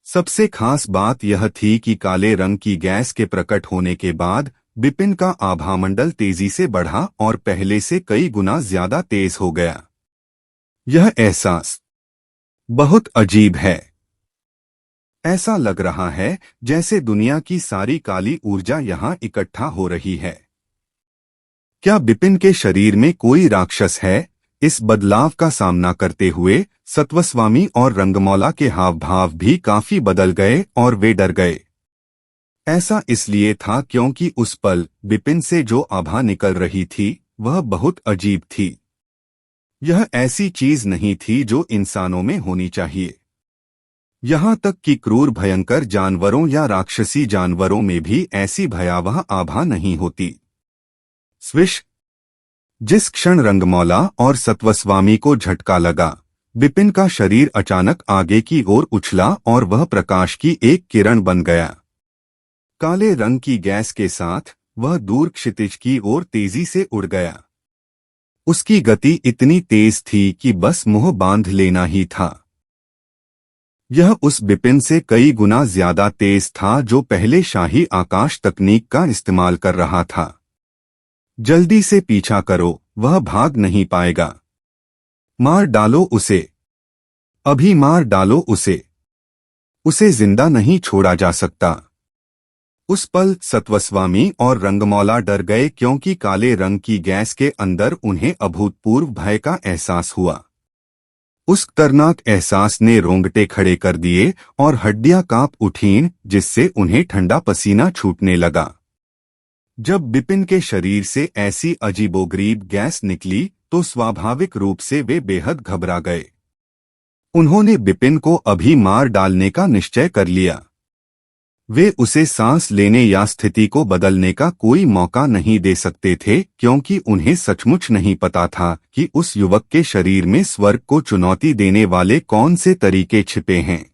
सबसे खास बात यह थी कि काले रंग की गैस के प्रकट होने के बाद बिपिन का आभामंडल तेजी से बढ़ा और पहले से कई गुना ज्यादा तेज हो गया। यह एहसास बहुत अजीब है। ऐसा लग रहा है जैसे दुनिया की सारी काली ऊर्जा यहां इकट्ठा हो रही है। क्या बिपिन के शरीर में कोई राक्षस है? इस बदलाव का सामना करते हुए सत्वस्वामी और रंगमौला के हाव भाव भी काफी बदल गए और वे डर गए। ऐसा इसलिए था क्योंकि उस पल बिपिन से जो आभा निकल रही थी वह बहुत अजीब थी। यह ऐसी चीज नहीं थी जो इंसानों में होनी चाहिए। यहां तक कि क्रूर भयंकर जानवरों या राक्षसी जानवरों में भी ऐसी भयावह आभा नहीं होती। स्विश! जिस क्षण रंगमौला और सत्वस्वामी को झटका लगा, बिपिन का शरीर अचानक आगे की ओर उछला और वह प्रकाश की एक किरण बन गया। काले रंग की गैस के साथ वह दूर क्षितिज की ओर तेजी से उड़ गया। उसकी गति इतनी तेज थी कि बस मुंह बांध लेना ही था। यह उस बिपिन से कई गुना ज्यादा तेज था जो पहले शाही आकाश तकनीक का इस्तेमाल कर रहा था। जल्दी से पीछा करो, वह भाग नहीं पाएगा। मार डालो उसे, अभी मार डालो उसे। उसे जिंदा नहीं छोड़ा जा सकता। उस पल सत्वस्वामी और रंगमौला डर गए क्योंकि काले रंग की गैस के अंदर उन्हें अभूतपूर्व भय का एहसास हुआ। उस खतरनाक एहसास ने रोंगटे खड़े कर दिए और हड्डियां कांप उठीं, जिससे उन्हें ठंडा पसीना छूटने लगा। जब बिपिन के शरीर से ऐसी अजीबोगरीब गैस निकली तो स्वाभाविक रूप से वे बेहद घबरा गए। उन्होंने बिपिन को अभी मार डालने का निश्चय कर लिया। वे उसे सांस लेने या स्थिति को बदलने का कोई मौका नहीं दे सकते थे क्योंकि उन्हें सचमुच नहीं पता था कि उस युवक के शरीर में स्वर्ग को चुनौती देने वाले कौन से तरीके छिपे हैं।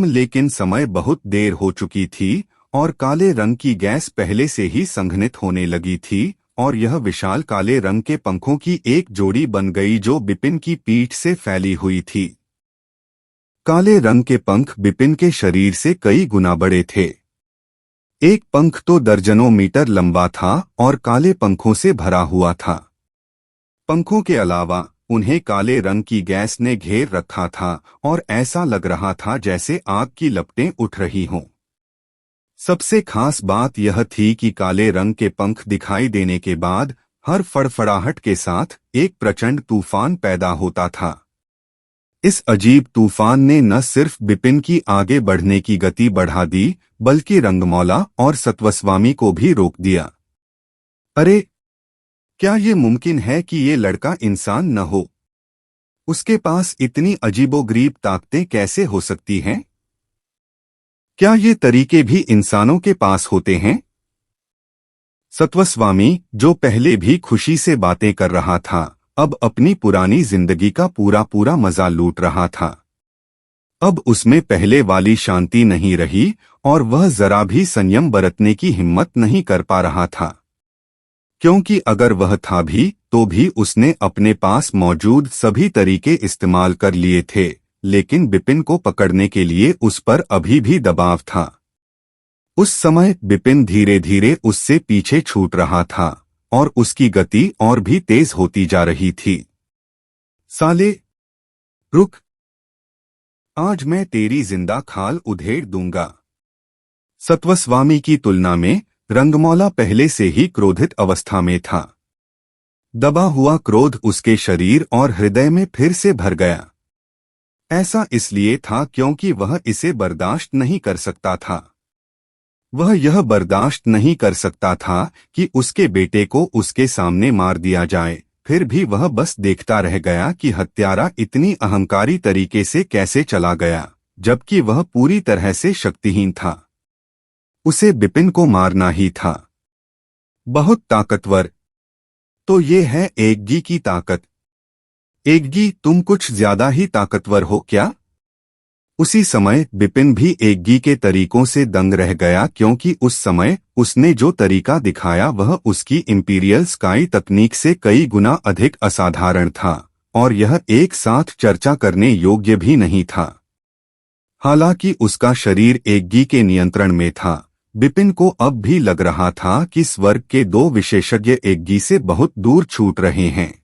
लेकिन समय बहुत देर हो चुकी थी और काले रंग की गैस पहले से ही संघनित होने लगी थी और यह विशाल काले रंग के पंखों की एक जोड़ी बन गई जो बिपिन की पीठ से फैली हुई थी। काले रंग के पंख बिपिन के शरीर से कई गुना बड़े थे। एक पंख तो दर्जनों मीटर लंबा था और काले पंखों से भरा हुआ था। पंखों के अलावा उन्हें काले रंग की गैस ने घेर रखा था और ऐसा लग रहा था जैसे आग की लपटें उठ रही हों। सबसे खास बात यह थी कि काले रंग के पंख दिखाई देने के बाद हर फड़फड़ाहट के साथ एक प्रचंड तूफान पैदा होता था। इस अजीब तूफान ने न सिर्फ बिपिन की आगे बढ़ने की गति बढ़ा दी बल्कि रंगमौला और सत्वस्वामी को भी रोक दिया। अरे, क्या ये मुमकिन है कि ये लड़का इंसान न हो? उसके पास इतनी अजीबोगरीब ताकतें कैसे हो सकती हैं? क्या ये तरीके भी इंसानों के पास होते हैं? सत्वस्वामी, जो पहले भी खुशी से बातें कर रहा था, अब अपनी पुरानी जिंदगी का पूरा मजा लूट रहा था। अब उसमें पहले वाली शांति नहीं रही और वह जरा भी संयम बरतने की हिम्मत नहीं कर पा रहा था, क्योंकि अगर वह था भी तो भी उसने अपने पास मौजूद सभी तरीके इस्तेमाल कर लिए थे, लेकिन बिपिन को पकड़ने के लिए उस पर अभी भी दबाव था। उस समय बिपिन धीरे धीरे उससे पीछे छूट रहा था और उसकी गति और भी तेज होती जा रही थी। साले, रुक! आज मैं तेरी जिंदा खाल उधेड़ दूंगा। सत्वस्वामी की तुलना में रंगमौला पहले से ही क्रोधित अवस्था में था। दबा हुआ क्रोध उसके शरीर और हृदय में फिर से भर गया। ऐसा इसलिए था क्योंकि वह इसे बर्दाश्त नहीं कर सकता था। वह यह बर्दाश्त नहीं कर सकता था कि उसके बेटे को उसके सामने मार दिया जाए। फिर भी वह बस देखता रह गया कि हत्यारा इतनी अहंकारी तरीके से कैसे चला गया, जबकि वह पूरी तरह से शक्तिहीन था। उसे बिपिन को मारना ही था। बहुत ताकतवर। तो ये है एकगी की ताकत। एकगी, तुम कुछ ज्यादा ही ताकतवर हो क्या? उसी समय बिपिन भी एकगी के तरीकों से दंग रह गया, क्योंकि उस समय उसने जो तरीका दिखाया वह उसकी इंपीरियल स्काई तकनीक से कई गुना अधिक असाधारण था, और यह एक साथ चर्चा करने योग्य भी नहीं था। हालांकि उसका शरीर एकगी के नियंत्रण में था, बिपिन को अब भी लग रहा था कि स्वर्ग के दो विशेषज्ञ एकगी से बहुत दूर छूट रहे हैं।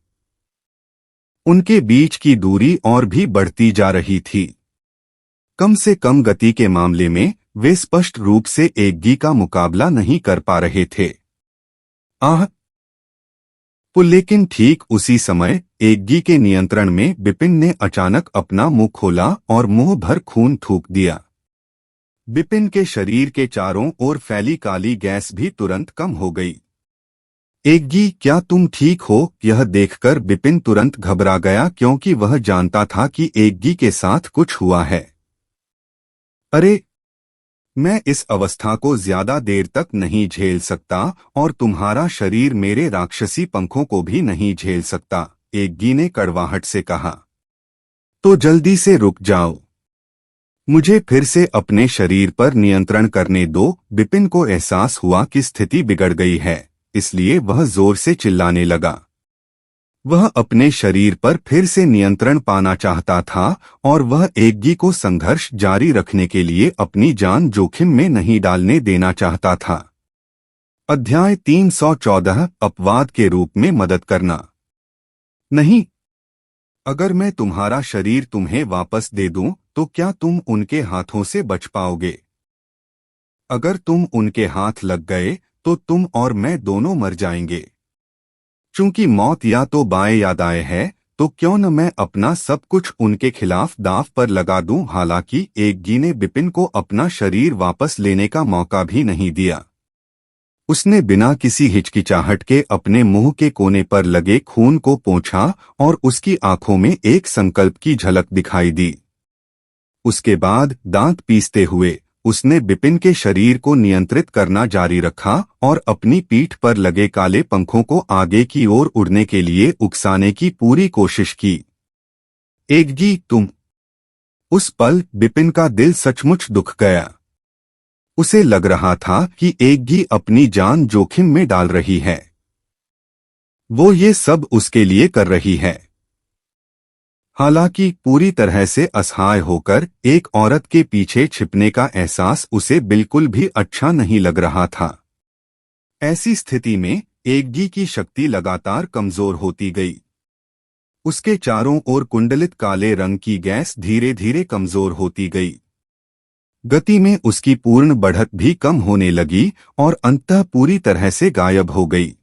उनके बीच की दूरी और भी बढ़ती जा रही थी। कम से कम गति के मामले में वे स्पष्ट रूप से एकगी का मुकाबला नहीं कर पा रहे थे। लेकिन ठीक उसी समय एकगी के नियंत्रण में बिपिन ने अचानक अपना मुंह खोला और मुंह भर खून थूक दिया। बिपिन के शरीर के चारों ओर फैली काली गैस भी तुरंत कम हो गई। एकगी, क्या तुम ठीक हो? यह देखकर बिपिन तुरंत घबरा गया, क्योंकि वह जानता था कि एकगी के साथ कुछ हुआ है। अरे, मैं इस अवस्था को ज्यादा देर तक नहीं झेल सकता, और तुम्हारा शरीर मेरे राक्षसी पंखों को भी नहीं झेल सकता, एकगी ने कड़वाहट से कहा। तो जल्दी से रुक जाओ, मुझे फिर से अपने शरीर पर नियंत्रण करने दो। बिपिन को एहसास हुआ कि स्थिति बिगड़ गई है, इसलिए वह जोर से चिल्लाने लगा। वह अपने शरीर पर फिर से नियंत्रण पाना चाहता था, और वह एकगी को संघर्ष जारी रखने के लिए अपनी जान जोखिम में नहीं डालने देना चाहता था। अध्याय 314 अपवाद के रूप में मदद करना। नहीं, अगर मैं तुम्हारा शरीर तुम्हें वापस दे दूं, तो क्या तुम उनके हाथों से बच पाओगे? अगर तुम उनके हाथ लग गए तो तुम और मैं दोनों मर जाएंगे। चूंकि मौत या तो बाएं या दाएं है, तो क्यों न मैं अपना सब कुछ उनके खिलाफ दांव पर लगा दूं। हालांकि एकगी ने बिपिन को अपना शरीर वापस लेने का मौका भी नहीं दिया। उसने बिना किसी हिचकिचाहट के अपने मुंह के कोने पर लगे खून को पोंछा, और उसकी आंखों में एक संकल्प की झलक दिखाई दी। उसके बाद दांत पीसते हुए उसने बिपिन के शरीर को नियंत्रित करना जारी रखा और अपनी पीठ पर लगे काले पंखों को आगे की ओर उड़ने के लिए उकसाने की पूरी कोशिश की। एकगी, तुम! उस पल बिपिन का दिल सचमुच दुख गया। उसे लग रहा था कि एकगी अपनी जान जोखिम में डाल रही है। वो ये सब उसके लिए कर रही है। हालांकि पूरी तरह से असहाय होकर एक औरत के पीछे छिपने का एहसास उसे बिल्कुल भी अच्छा नहीं लग रहा था। ऐसी स्थिति में एकगी की शक्ति लगातार कमजोर होती गई। उसके चारों ओर कुंडलित काले रंग की गैस धीरे धीरे कमजोर होती गई। गति में उसकी पूर्ण बढ़त भी कम होने लगी और अंततः पूरी तरह से गायब हो गई।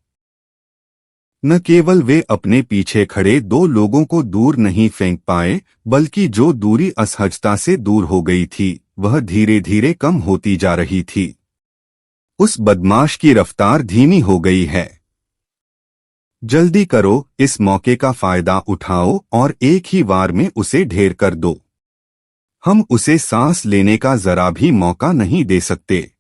न केवल वे अपने पीछे खड़े दो लोगों को दूर नहीं फेंक पाए, बल्कि जो दूरी असहजता से दूर हो गई थी वह धीरे धीरे कम होती जा रही थी। उस बदमाश की रफ्तार धीमी हो गई है। जल्दी करो, इस मौके का फायदा उठाओ और एक ही वार में उसे ढेर कर दो। हम उसे सांस लेने का जरा भी मौका नहीं दे सकते।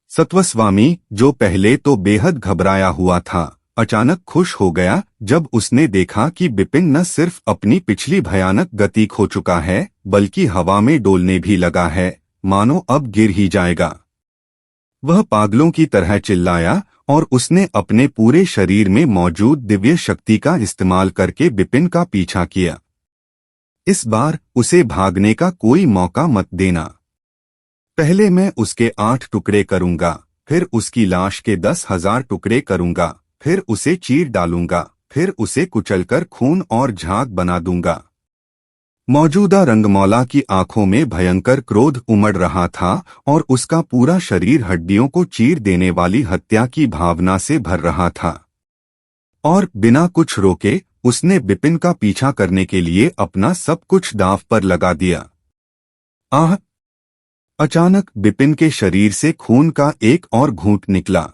सत्वस्वामी, जो पहले तो बेहद घबराया हुआ था, अचानक खुश हो गया जब उसने देखा कि बिपिन न सिर्फ अपनी पिछली भयानक गति खो चुका है, बल्कि हवा में डोलने भी लगा है, मानो अब गिर ही जाएगा। वह पागलों की तरह चिल्लाया और उसने अपने पूरे शरीर में मौजूद दिव्य शक्ति का इस्तेमाल करके बिपिन का पीछा किया। इस बार उसे भागने का कोई मौका मत देना। पहले मैं उसके 8 टुकड़े करूंगा, फिर उसकी लाश के 10,000 टुकड़े करूंगा, फिर उसे चीर डालूंगा, फिर उसे कुचलकर खून और झाग बना दूंगा। मौजूदा रंगमौला की आंखों में भयंकर क्रोध उमड़ रहा था और उसका पूरा शरीर हड्डियों को चीर देने वाली हत्या की भावना से भर रहा था। और बिना कुछ रोके उसने बिपिन का पीछा करने के लिए अपना सब कुछ दांव पर लगा दिया। आह! अचानक बिपिन के शरीर से खून का एक और घूंट निकला।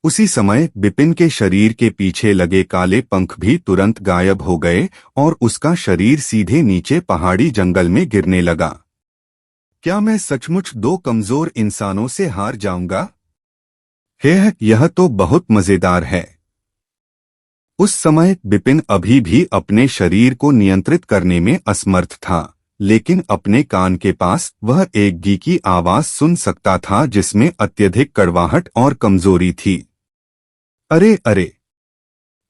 उसी समय बिपिन के शरीर के पीछे लगे काले पंख भी तुरंत गायब हो गए और उसका शरीर सीधे नीचे पहाड़ी जंगल में गिरने लगा। क्या मैं सचमुच दो कमजोर इंसानों से हार जाऊंगा? यह तो बहुत मजेदार है। उस समय बिपिन अभी भी अपने शरीर को नियंत्रित करने में असमर्थ था, लेकिन अपने कान के पास वह एक गी की आवाज सुन सकता था जिसमें अत्यधिक कड़वाहट और कमजोरी थी। अरे अरे!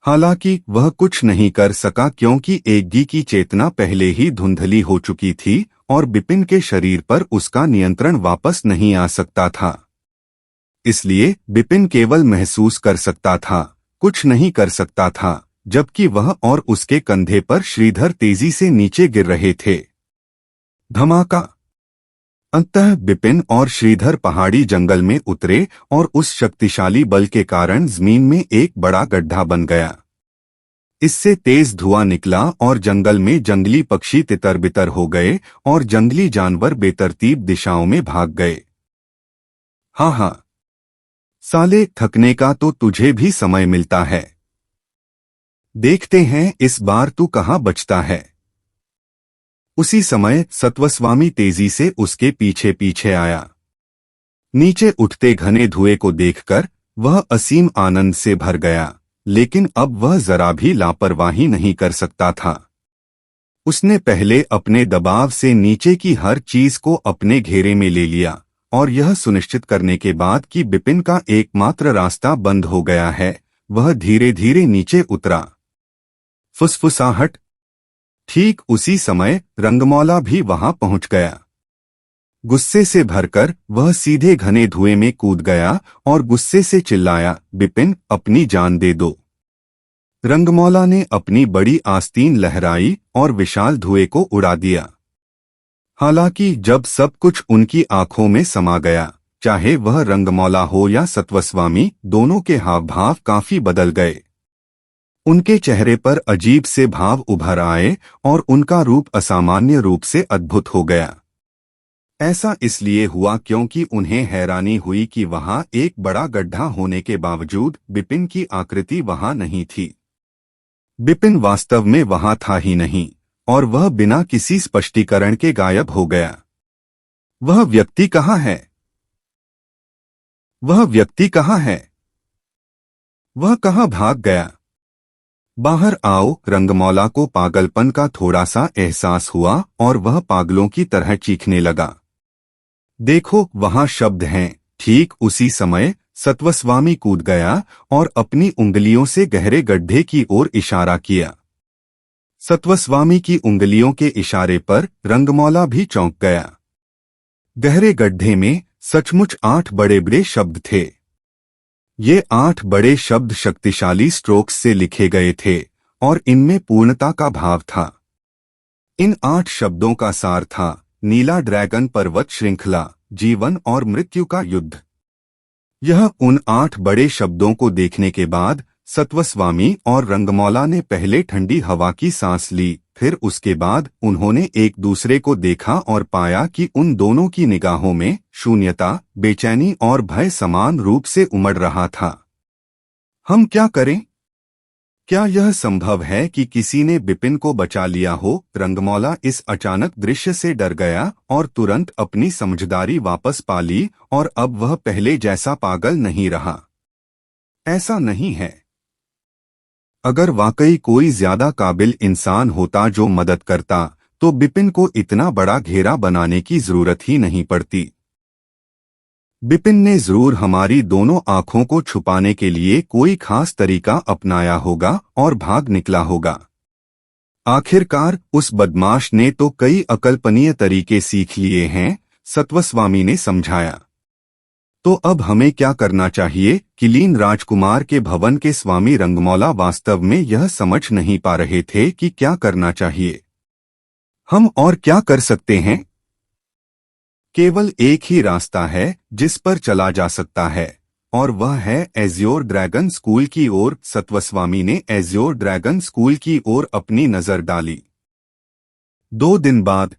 हालांकि वह कुछ नहीं कर सका क्योंकि एग्गी की चेतना पहले ही धुंधली हो चुकी थी और बिपिन के शरीर पर उसका नियंत्रण वापस नहीं आ सकता था। इसलिए बिपिन केवल महसूस कर सकता था, कुछ नहीं कर सकता था, जबकि वह और उसके कंधे पर श्रीधर तेजी से नीचे गिर रहे थे। धमाका! अंततः बिपिन और श्रीधर पहाड़ी जंगल में उतरे और उस शक्तिशाली बल के कारण जमीन में एक बड़ा गड्ढा बन गया। इससे तेज धुआं निकला और जंगल में जंगली पक्षी तितर बितर हो गए और जंगली जानवर बेतरतीब दिशाओं में भाग गए। हाँ, साले, थकने का तो तुझे भी समय मिलता है। देखते हैं इस बार तू कहाँ बचता है। उसी समय सत्वस्वामी तेजी से उसके पीछे पीछे आया। नीचे उठते घने धुएं को देखकर वह असीम आनंद से भर गया, लेकिन अब वह जरा भी लापरवाही नहीं कर सकता था। उसने पहले अपने दबाव से नीचे की हर चीज को अपने घेरे में ले लिया और यह सुनिश्चित करने के बाद कि बिपिन का एकमात्र रास्ता बंद हो गया है, वह धीरे धीरे नीचे उतरा। फुसफुसाहट। ठीक उसी समय रंगमौला भी वहां पहुंच गया। गुस्से से भरकर वह सीधे घने धुएं में कूद गया और गुस्से से चिल्लाया, बिपिन, अपनी जान दे दो। रंगमौला ने अपनी बड़ी आस्तीन लहराई और विशाल धुएं को उड़ा दिया। हालांकि जब सब कुछ उनकी आंखों में समा गया, चाहे वह रंगमौला हो या सत्वस्वामी, दोनों के हाव भाव काफी बदल गए। उनके चेहरे पर अजीब से भाव उभर आए और उनका रूप असामान्य रूप से अद्भुत हो गया। ऐसा इसलिए हुआ क्योंकि उन्हें हैरानी हुई कि वहां एक बड़ा गड्ढा होने के बावजूद बिपिन की आकृति वहां नहीं थी। बिपिन वास्तव में वहां था ही नहीं और वह बिना किसी स्पष्टीकरण के गायब हो गया। वह व्यक्ति कहाँ है? वह व्यक्ति कहाँ है? वह कहाँ भाग गया? बाहर आओ! रंगमौला को पागलपन का थोड़ा सा एहसास हुआ और वह पागलों की तरह चीखने लगा। देखो, वहां शब्द हैं। ठीक उसी समय सत्वस्वामी कूद गया और अपनी उंगलियों से गहरे गड्ढे की ओर इशारा किया। सत्वस्वामी की उंगलियों के इशारे पर रंगमौला भी चौंक गया। गहरे गड्ढे में सचमुच 8 बड़े बड़े शब्द थे। ये 8 बड़े शब्द शक्तिशाली स्ट्रोक्स से लिखे गए थे और इनमें पूर्णता का भाव था। इन 8 शब्दों का सार था नीला ड्रैगन पर्वत श्रृंखला, जीवन और मृत्यु का युद्ध। यह उन 8 बड़े शब्दों को देखने के बाद सत्वस्वामी और रंगमौला ने पहले ठंडी हवा की सांस ली, फिर उसके बाद उन्होंने एक दूसरे को देखा और पाया कि उन दोनों की निगाहों में शून्यता, बेचैनी और भय समान रूप से उमड़ रहा था। हम क्या करें? क्या यह संभव है कि किसी ने बिपिन को बचा लिया हो? रंगमौला इस अचानक दृश्य से डर गया और तुरंत अपनी समझदारी वापस पा ली और अब वह पहले जैसा पागल नहीं रहा। ऐसा नहीं है। अगर वाकई कोई ज्यादा काबिल इंसान होता जो मदद करता, तो बिपिन को इतना बड़ा घेरा बनाने की जरूरत ही नहीं पड़ती। बिपिन ने जरूर हमारी दोनों आंखों को छुपाने के लिए कोई खास तरीका अपनाया होगा और भाग निकला होगा। आखिरकार उस बदमाश ने तो कई अकल्पनीय तरीके सीख लिए हैं, सत्वस्वामी ने समझाया। तो अब हमें क्या करना चाहिए? किलीन राजकुमार के भवन के स्वामी रंगमौला वास्तव में यह समझ नहीं पा रहे थे कि क्या करना चाहिए। हम और क्या कर सकते हैं? केवल एक ही रास्ता है जिस पर चला जा सकता है, और वह है एज्योर ड्रैगन स्कूल की ओर। सत्वस्वामी ने एज्योर ड्रैगन स्कूल की ओर अपनी नजर डाली। 2 दिन बाद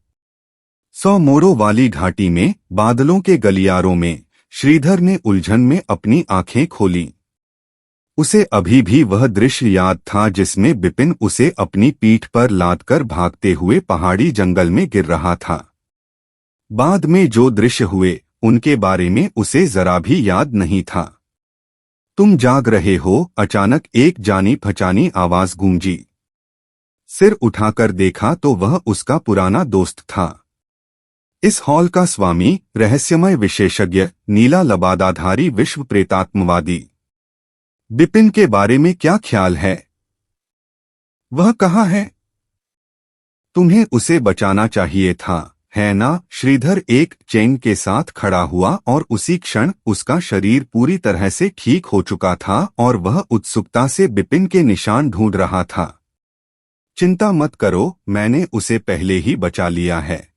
100 मोरों वाली घाटी में बादलों के गलियारों में श्रीधर ने उलझन में अपनी आंखें खोली। उसे अभी भी वह दृश्य याद था जिसमें बिपिन उसे अपनी पीठ पर लादकर भागते हुए पहाड़ी जंगल में गिर रहा था। बाद में जो दृश्य हुए उनके बारे में उसे जरा भी याद नहीं था। तुम जाग रहे हो? अचानक एक जानी पहचानी आवाज गूंजी। सिर उठाकर देखा तो वह उसका पुराना दोस्त था। इस हॉल का स्वामी, रहस्यमय विशेषज्ञ, नीला लबादाधारी विश्व प्रेतात्मवादी। बिपिन के बारे में क्या ख्याल है? वह कहाँ है? तुम्हें उसे बचाना चाहिए था, है ना? श्रीधर एक चेंग के साथ खड़ा हुआ और उसी क्षण उसका शरीर पूरी तरह से ठीक हो चुका था और वह उत्सुकता से बिपिन के निशान ढूंढ रहा था। चिंता मत करो, मैंने उसे पहले ही बचा लिया है,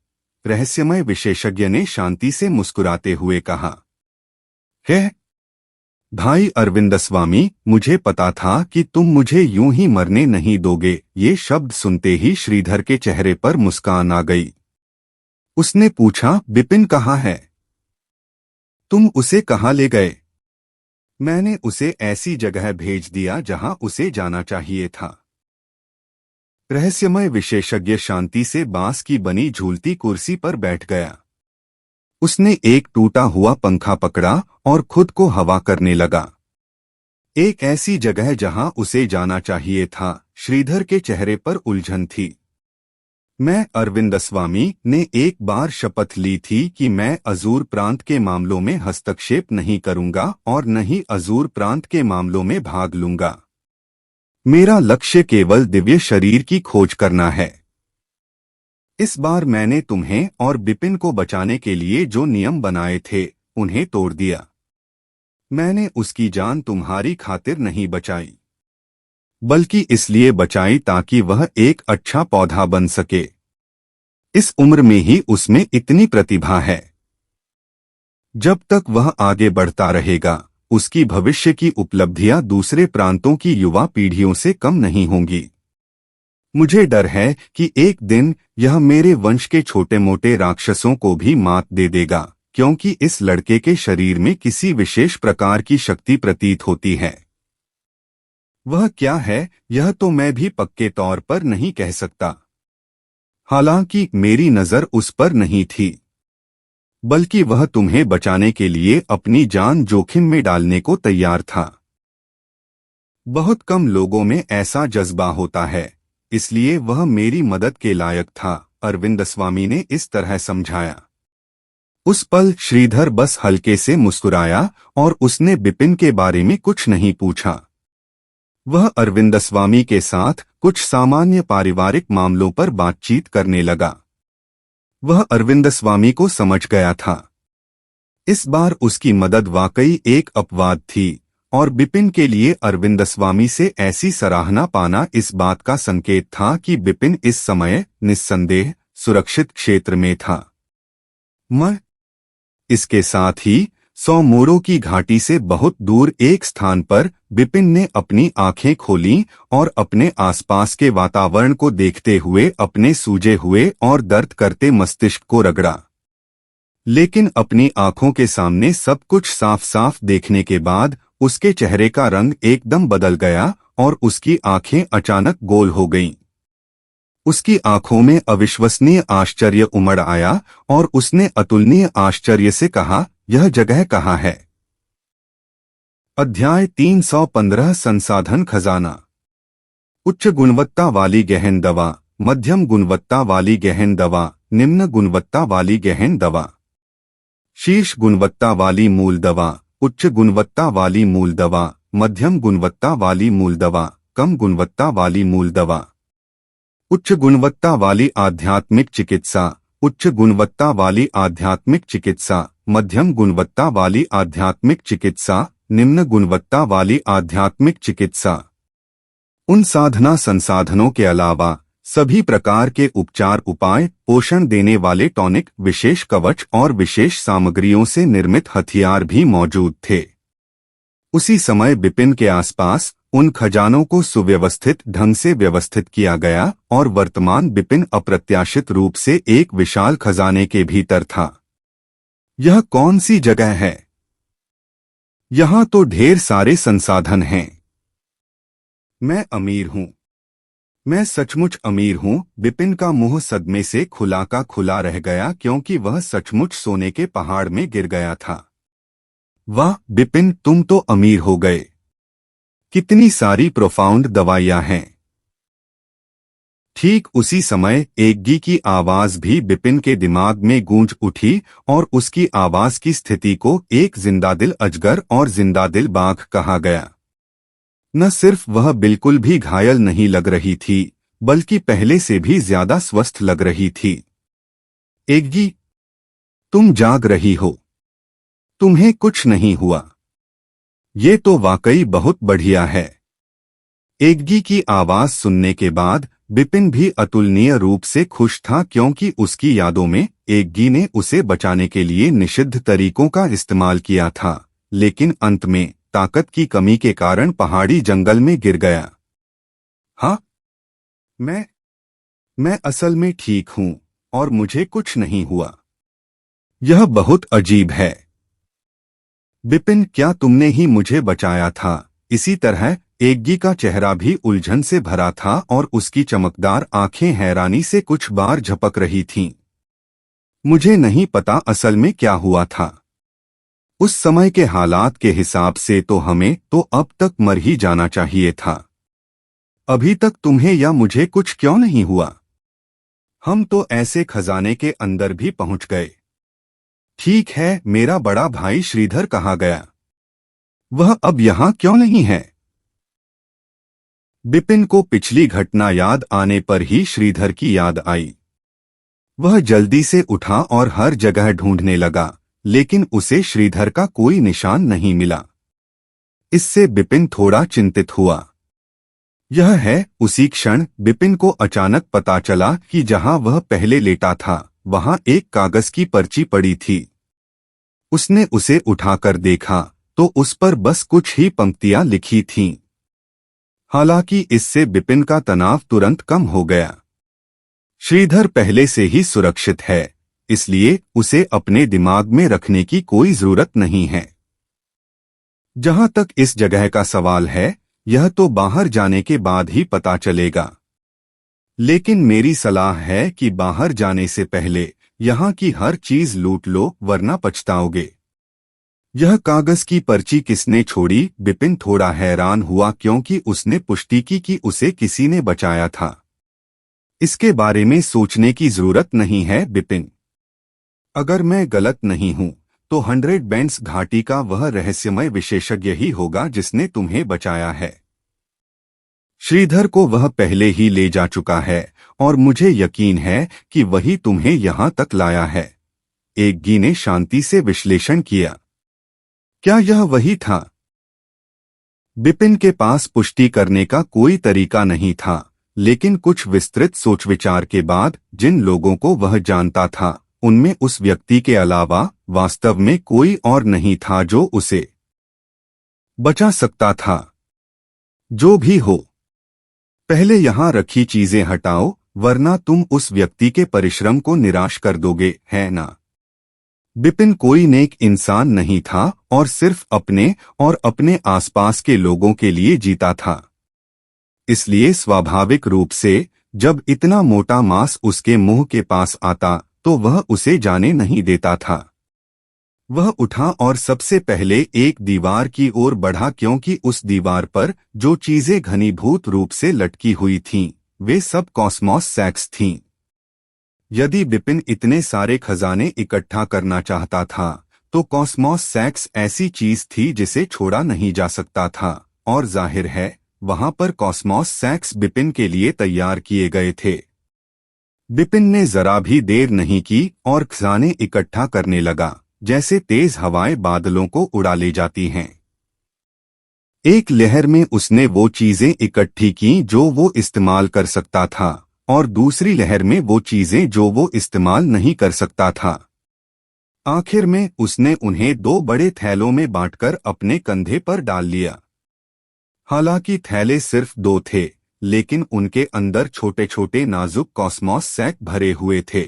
रहस्यमय विशेषज्ञ ने शांति से मुस्कुराते हुए कहा। है भाई अरविंदस्वामी, मुझे पता था कि तुम मुझे यूं ही मरने नहीं दोगे। ये शब्द सुनते ही श्रीधर के चेहरे पर मुस्कान आ गई। उसने पूछा, बिपिन कहाँ है? तुम उसे कहाँ ले गए? मैंने उसे ऐसी जगह भेज दिया जहां उसे जाना चाहिए था। रहस्यमय विशेषज्ञ शांति से बांस की बनी झूलती कुर्सी पर बैठ गया। उसने एक टूटा हुआ पंखा पकड़ा और खुद को हवा करने लगा। एक ऐसी जगह जहां उसे जाना चाहिए था। श्रीधर के चेहरे पर उलझन थी। मैं, अरविंदस्वामी ने एक बार शपथ ली थी कि मैं अजूर प्रांत के मामलों में हस्तक्षेप नहीं करूंगा और न ही अजूर प्रांत के मामलों में भाग लूंगा। मेरा लक्ष्य केवल दिव्य शरीर की खोज करना है। इस बार मैंने तुम्हें और बिपिन को बचाने के लिए जो नियम बनाए थे उन्हें तोड़ दिया। मैंने उसकी जान तुम्हारी खातिर नहीं बचाई, बल्कि इसलिए बचाई ताकि वह एक अच्छा पौधा बन सके। इस उम्र में ही उसमें इतनी प्रतिभा है। जब तक वह आगे बढ़ता रहेगा, उसकी भविष्य की उपलब्धियां दूसरे प्रांतों की युवा पीढ़ियों से कम नहीं होंगी। मुझे डर है कि एक दिन यह मेरे वंश के छोटे मोटे राक्षसों को भी मात दे देगा, क्योंकि इस लड़के के शरीर में किसी विशेष प्रकार की शक्ति प्रतीत होती है। वह क्या है, यह तो मैं भी पक्के तौर पर नहीं कह सकता। हालांकि मेरी नजर उस पर नहीं थी, बल्कि वह तुम्हें बचाने के लिए अपनी जान जोखिम में डालने को तैयार था। बहुत कम लोगों में ऐसा जज्बा होता है, इसलिए वह मेरी मदद के लायक था, अरविंदस्वामी ने इस तरह समझाया। उस पल श्रीधर बस हल्के से मुस्कुराया और उसने बिपिन के बारे में कुछ नहीं पूछा। वह अरविंदस्वामी के साथ कुछ सामान्य पारिवारिक मामलों पर बातचीत करने लगा। वह अरविंदस्वामी को समझ गया था। इस बार उसकी मदद वाकई एक अपवाद थी और बिपिन के लिए अरविंदस्वामी से ऐसी सराहना पाना इस बात का संकेत था कि बिपिन इस समय निस्संदेह सुरक्षित क्षेत्र में था। इसके साथ ही 100 मोरों की घाटी से बहुत दूर एक स्थान पर बिपिन ने अपनी आंखें खोलीं और अपने आसपास के वातावरण को देखते हुए अपने सूजे हुए और दर्द करते मस्तिष्क को रगड़ा। लेकिन अपनी आंखों के सामने सब कुछ साफ साफ देखने के बाद उसके चेहरे का रंग एकदम बदल गया और उसकी आंखें अचानक गोल हो गईं। उसकी आंखों में अविश्वसनीय आश्चर्य उमड़ आया और उसने अतुलनीय आश्चर्य से कहा, यह जगह कहाँ है? अध्याय 315 संसाधन खजाना। उच्च गुणवत्ता वाली गहन दवा, मध्यम गुणवत्ता वाली गहन दवा, निम्न गुणवत्ता वाली गहन दवा। शीर्ष गुणवत्ता वाली मूल दवा, उच्च गुणवत्ता वाली मूल दवा, मध्यम गुणवत्ता वाली मूल दवा, कम गुणवत्ता वाली मूल दवा। उच्च गुणवत्ता वाली आध्यात्मिक चिकित्सा, उच्च गुणवत्ता वाली आध्यात्मिक चिकित्सा, मध्यम गुणवत्ता वाली आध्यात्मिक चिकित्सा, निम्न गुणवत्ता वाली आध्यात्मिक चिकित्सा। उन साधना संसाधनों के अलावा सभी प्रकार के उपचार उपाय, पोषण देने वाले टॉनिक, विशेष कवच और विशेष सामग्रियों से निर्मित हथियार भी मौजूद थे। उसी समय बिपिन के आसपास उन खजानों को सुव्यवस्थित ढंग से व्यवस्थित किया गया और वर्तमान बिपिन अप्रत्याशित रूप से एक विशाल खजाने के भीतर था। यह कौन सी जगह है? यहाँ तो ढेर सारे संसाधन हैं। मैं अमीर हूँ। मैं सचमुच अमीर हूँ। बिपिन का मुंह सदमे से खुला का खुला रह गया क्योंकि वह सचमुच सोने के पहाड़ में गिर गया था। वाह बिपिन, तुम तो अमीर हो गए। कितनी सारी प्रोफाउंड दवाइयां हैं। ठीक उसी समय एकगी की आवाज भी बिपिन के दिमाग में गूंज उठी और उसकी आवाज की स्थिति को एक जिंदादिल अजगर और जिंदादिल बाघ कहा गया। न सिर्फ वह बिल्कुल भी घायल नहीं लग रही थी बल्कि पहले से भी ज्यादा स्वस्थ लग रही थी। एकगी, तुम जाग रही हो। तुम्हें कुछ नहीं हुआ। ये तो वाकई बहुत बढ़िया है। एकगी की आवाज सुनने के बाद बिपिन भी अतुलनीय रूप से खुश था क्योंकि उसकी यादों में एकगी ने उसे बचाने के लिए निषिद्ध तरीकों का इस्तेमाल किया था, लेकिन अंत में ताकत की कमी के कारण पहाड़ी जंगल में गिर गया। हाँ, मैं असल में ठीक हूं और मुझे कुछ नहीं हुआ। यह बहुत अजीब है। बिपिन, क्या तुमने ही मुझे बचाया था? इसी तरह एकगी का चेहरा भी उलझन से भरा था और उसकी चमकदार आंखें हैरानी से कुछ बार झपक रही थीं। मुझे नहीं पता असल में क्या हुआ था। उस समय के हालात के हिसाब से तो हमें तो अब तक मर ही जाना चाहिए था। अभी तक तुम्हें या मुझे कुछ क्यों नहीं हुआ? हम तो ऐसे खजाने के अंदर भी पहुंच गए। ठीक है, मेरा बड़ा भाई श्रीधर कहाँ गया? वह अब यहाँ क्यों नहीं है? बिपिन को पिछली घटना याद आने पर ही श्रीधर की याद आई। वह जल्दी से उठा और हर जगह ढूंढने लगा, लेकिन उसे श्रीधर का कोई निशान नहीं मिला। इससे बिपिन थोड़ा चिंतित हुआ। यह है उसी क्षण बिपिन को अचानक पता चला कि जहां वह पहले लेटा था वहां एक कागज की पर्ची पड़ी थी। उसने उसे उठाकर देखा तो उस पर बस कुछ ही पंक्तियां लिखी थीं। हालांकि इससे बिपिन का तनाव तुरंत कम हो गया। श्रीधर पहले से ही सुरक्षित है, इसलिए उसे अपने दिमाग में रखने की कोई जरूरत नहीं है। जहां तक इस जगह का सवाल है, यह तो बाहर जाने के बाद ही पता चलेगा। लेकिन मेरी सलाह है कि बाहर जाने से पहले यहाँ की हर चीज लूट लो, वरना पछताओगे। यह कागज की पर्ची किसने छोड़ी? बिपिन थोड़ा हैरान हुआ क्योंकि उसने पुष्टि की कि उसे किसी ने बचाया था। इसके बारे में सोचने की जरूरत नहीं है बिपिन। अगर मैं गलत नहीं हूं तो 100 बेंड्स घाटी का वह रहस्यमय विशेषज्ञ ही होगा जिसने तुम्हें बचाया है। श्रीधर को वह पहले ही ले जा चुका है और मुझे यकीन है कि वही तुम्हें यहां तक लाया है। एकगी ने शांति से विश्लेषण किया। क्या यह वही था? बिपिन के पास पुष्टि करने का कोई तरीका नहीं था, लेकिन कुछ विस्तृत सोच विचार के बाद जिन लोगों को वह जानता था उनमें उस व्यक्ति के अलावा वास्तव में कोई और नहीं था जो उसे बचा सकता था। जो भी हो, पहले यहां रखी चीजें हटाओ, वरना तुम उस व्यक्ति के परिश्रम को निराश कर दोगे, है ना? बिपिन कोई नेक इंसान नहीं था और सिर्फ अपने और अपने आसपास के लोगों के लिए जीता था। इसलिए स्वाभाविक रूप से जब इतना मोटा मांस उसके मुंह के पास आता तो वह उसे जाने नहीं देता था। वह उठा और सबसे पहले एक दीवार की ओर बढ़ा क्योंकि उस दीवार पर जो चीजें घनीभूत रूप से लटकी हुई थीं, वे सब कॉस्मॉस सैक्स थीं। यदि बिपिन इतने सारे खजाने इकट्ठा करना चाहता था तो कॉस्मॉस सैक्स ऐसी चीज थी जिसे छोड़ा नहीं जा सकता था, और जाहिर है वहां पर कॉस्मॉस सैक्स बिपिन के लिए तैयार किए गए थे। बिपिन ने जरा भी देर नहीं की और खजाने इकट्ठा करने लगा जैसे तेज हवाएं बादलों को उड़ा ले जाती हैं। एक लहर में उसने वो चीजें इकट्ठी की जो वो इस्तेमाल कर सकता था और दूसरी लहर में वो चीजें जो वो इस्तेमाल नहीं कर सकता था। आखिर में उसने उन्हें 2 बड़े थैलों में बांटकर अपने कंधे पर डाल लिया। हालांकि थैले सिर्फ 2 थे, लेकिन उनके अंदर छोटे छोटे नाजुक कॉस्मॉस सैक भरे हुए थे।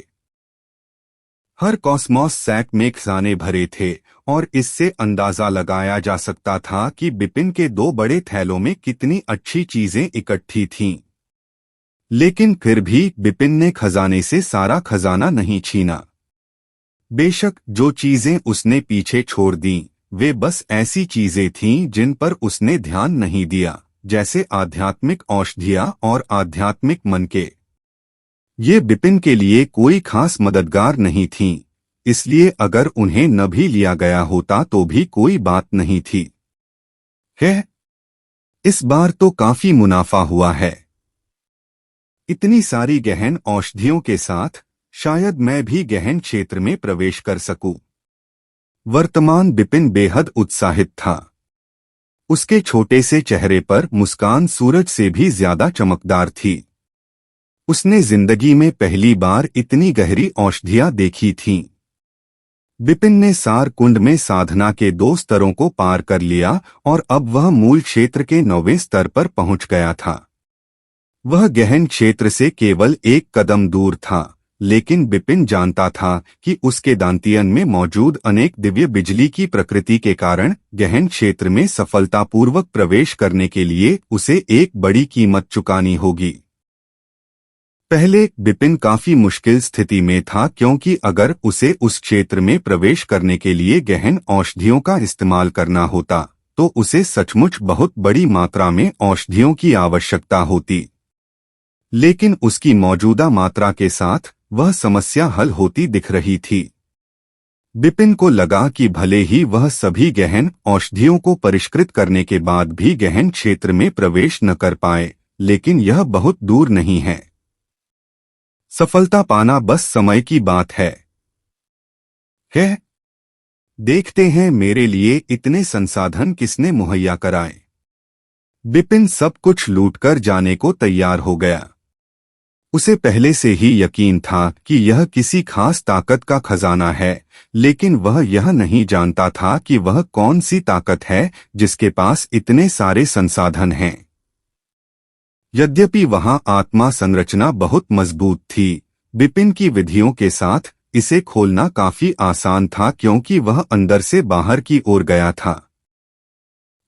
हर कॉस्मॉस सैक में खजाने भरे थे और इससे अंदाजा लगाया जा सकता था कि बिपिन के 2 बड़े थैलों में कितनी अच्छी चीजें इकट्ठी थीं। लेकिन फिर भी बिपिन ने खजाने से सारा खजाना नहीं छीना। बेशक जो चीजें उसने पीछे छोड़ दीं, वे बस ऐसी चीजें थीं जिन पर उसने ध्यान नहीं दिया, जैसे आध्यात्मिक औषधियां और आध्यात्मिक मनके। ये बिपिन के लिए कोई खास मददगार नहीं थीं, इसलिए अगर उन्हें न भी लिया गया होता तो भी कोई बात नहीं थी। है, इस बार तो काफी मुनाफा हुआ है। इतनी सारी गहन औषधियों के साथ शायद मैं भी गहन क्षेत्र में प्रवेश कर सकूं। वर्तमान बिपिन बेहद उत्साहित था। उसके छोटे से चेहरे पर मुस्कान सूरज से भी ज्यादा चमकदार थी। उसने जिंदगी में पहली बार इतनी गहरी औषधियां देखी थीं। बिपिन ने सार कुंड में साधना के 2 स्तरों को पार कर लिया और अब वह मूल क्षेत्र के 9वें स्तर पर पहुंच गया था। वह गहन क्षेत्र से केवल 1 कदम दूर था, लेकिन बिपिन जानता था कि उसके दांतियन में मौजूद अनेक दिव्य बिजली की प्रकृति के कारण गहन क्षेत्र में सफलतापूर्वक प्रवेश करने के लिए उसे एक बड़ी कीमत चुकानी होगी। पहले बिपिन काफी मुश्किल स्थिति में था, क्योंकि अगर उसे उस क्षेत्र में प्रवेश करने के लिए गहन औषधियों का इस्तेमाल करना होता तो उसे सचमुच बहुत बड़ी मात्रा में औषधियों की आवश्यकता होती। लेकिन उसकी मौजूदा मात्रा के साथ वह समस्या हल होती दिख रही थी। बिपिन को लगा कि भले ही वह सभी गहन औषधियों को परिष्कृत करने के बाद भी गहन क्षेत्र में प्रवेश न कर पाए, लेकिन यह बहुत दूर नहीं है। सफलता पाना बस समय की बात है। देखते हैं मेरे लिए इतने संसाधन किसने मुहैया कराए। बिपिन सब कुछ लूटकर जाने को तैयार हो गया। उसे पहले से ही यकीन था कि यह किसी खास ताकत का खजाना है, लेकिन वह यह नहीं जानता था कि वह कौन सी ताकत है जिसके पास इतने सारे संसाधन हैं। यद्यपि वहां आत्मा संरचना बहुत मजबूत थी, बिपिन की विधियों के साथ इसे खोलना काफी आसान था, क्योंकि वह अंदर से बाहर की ओर गया था।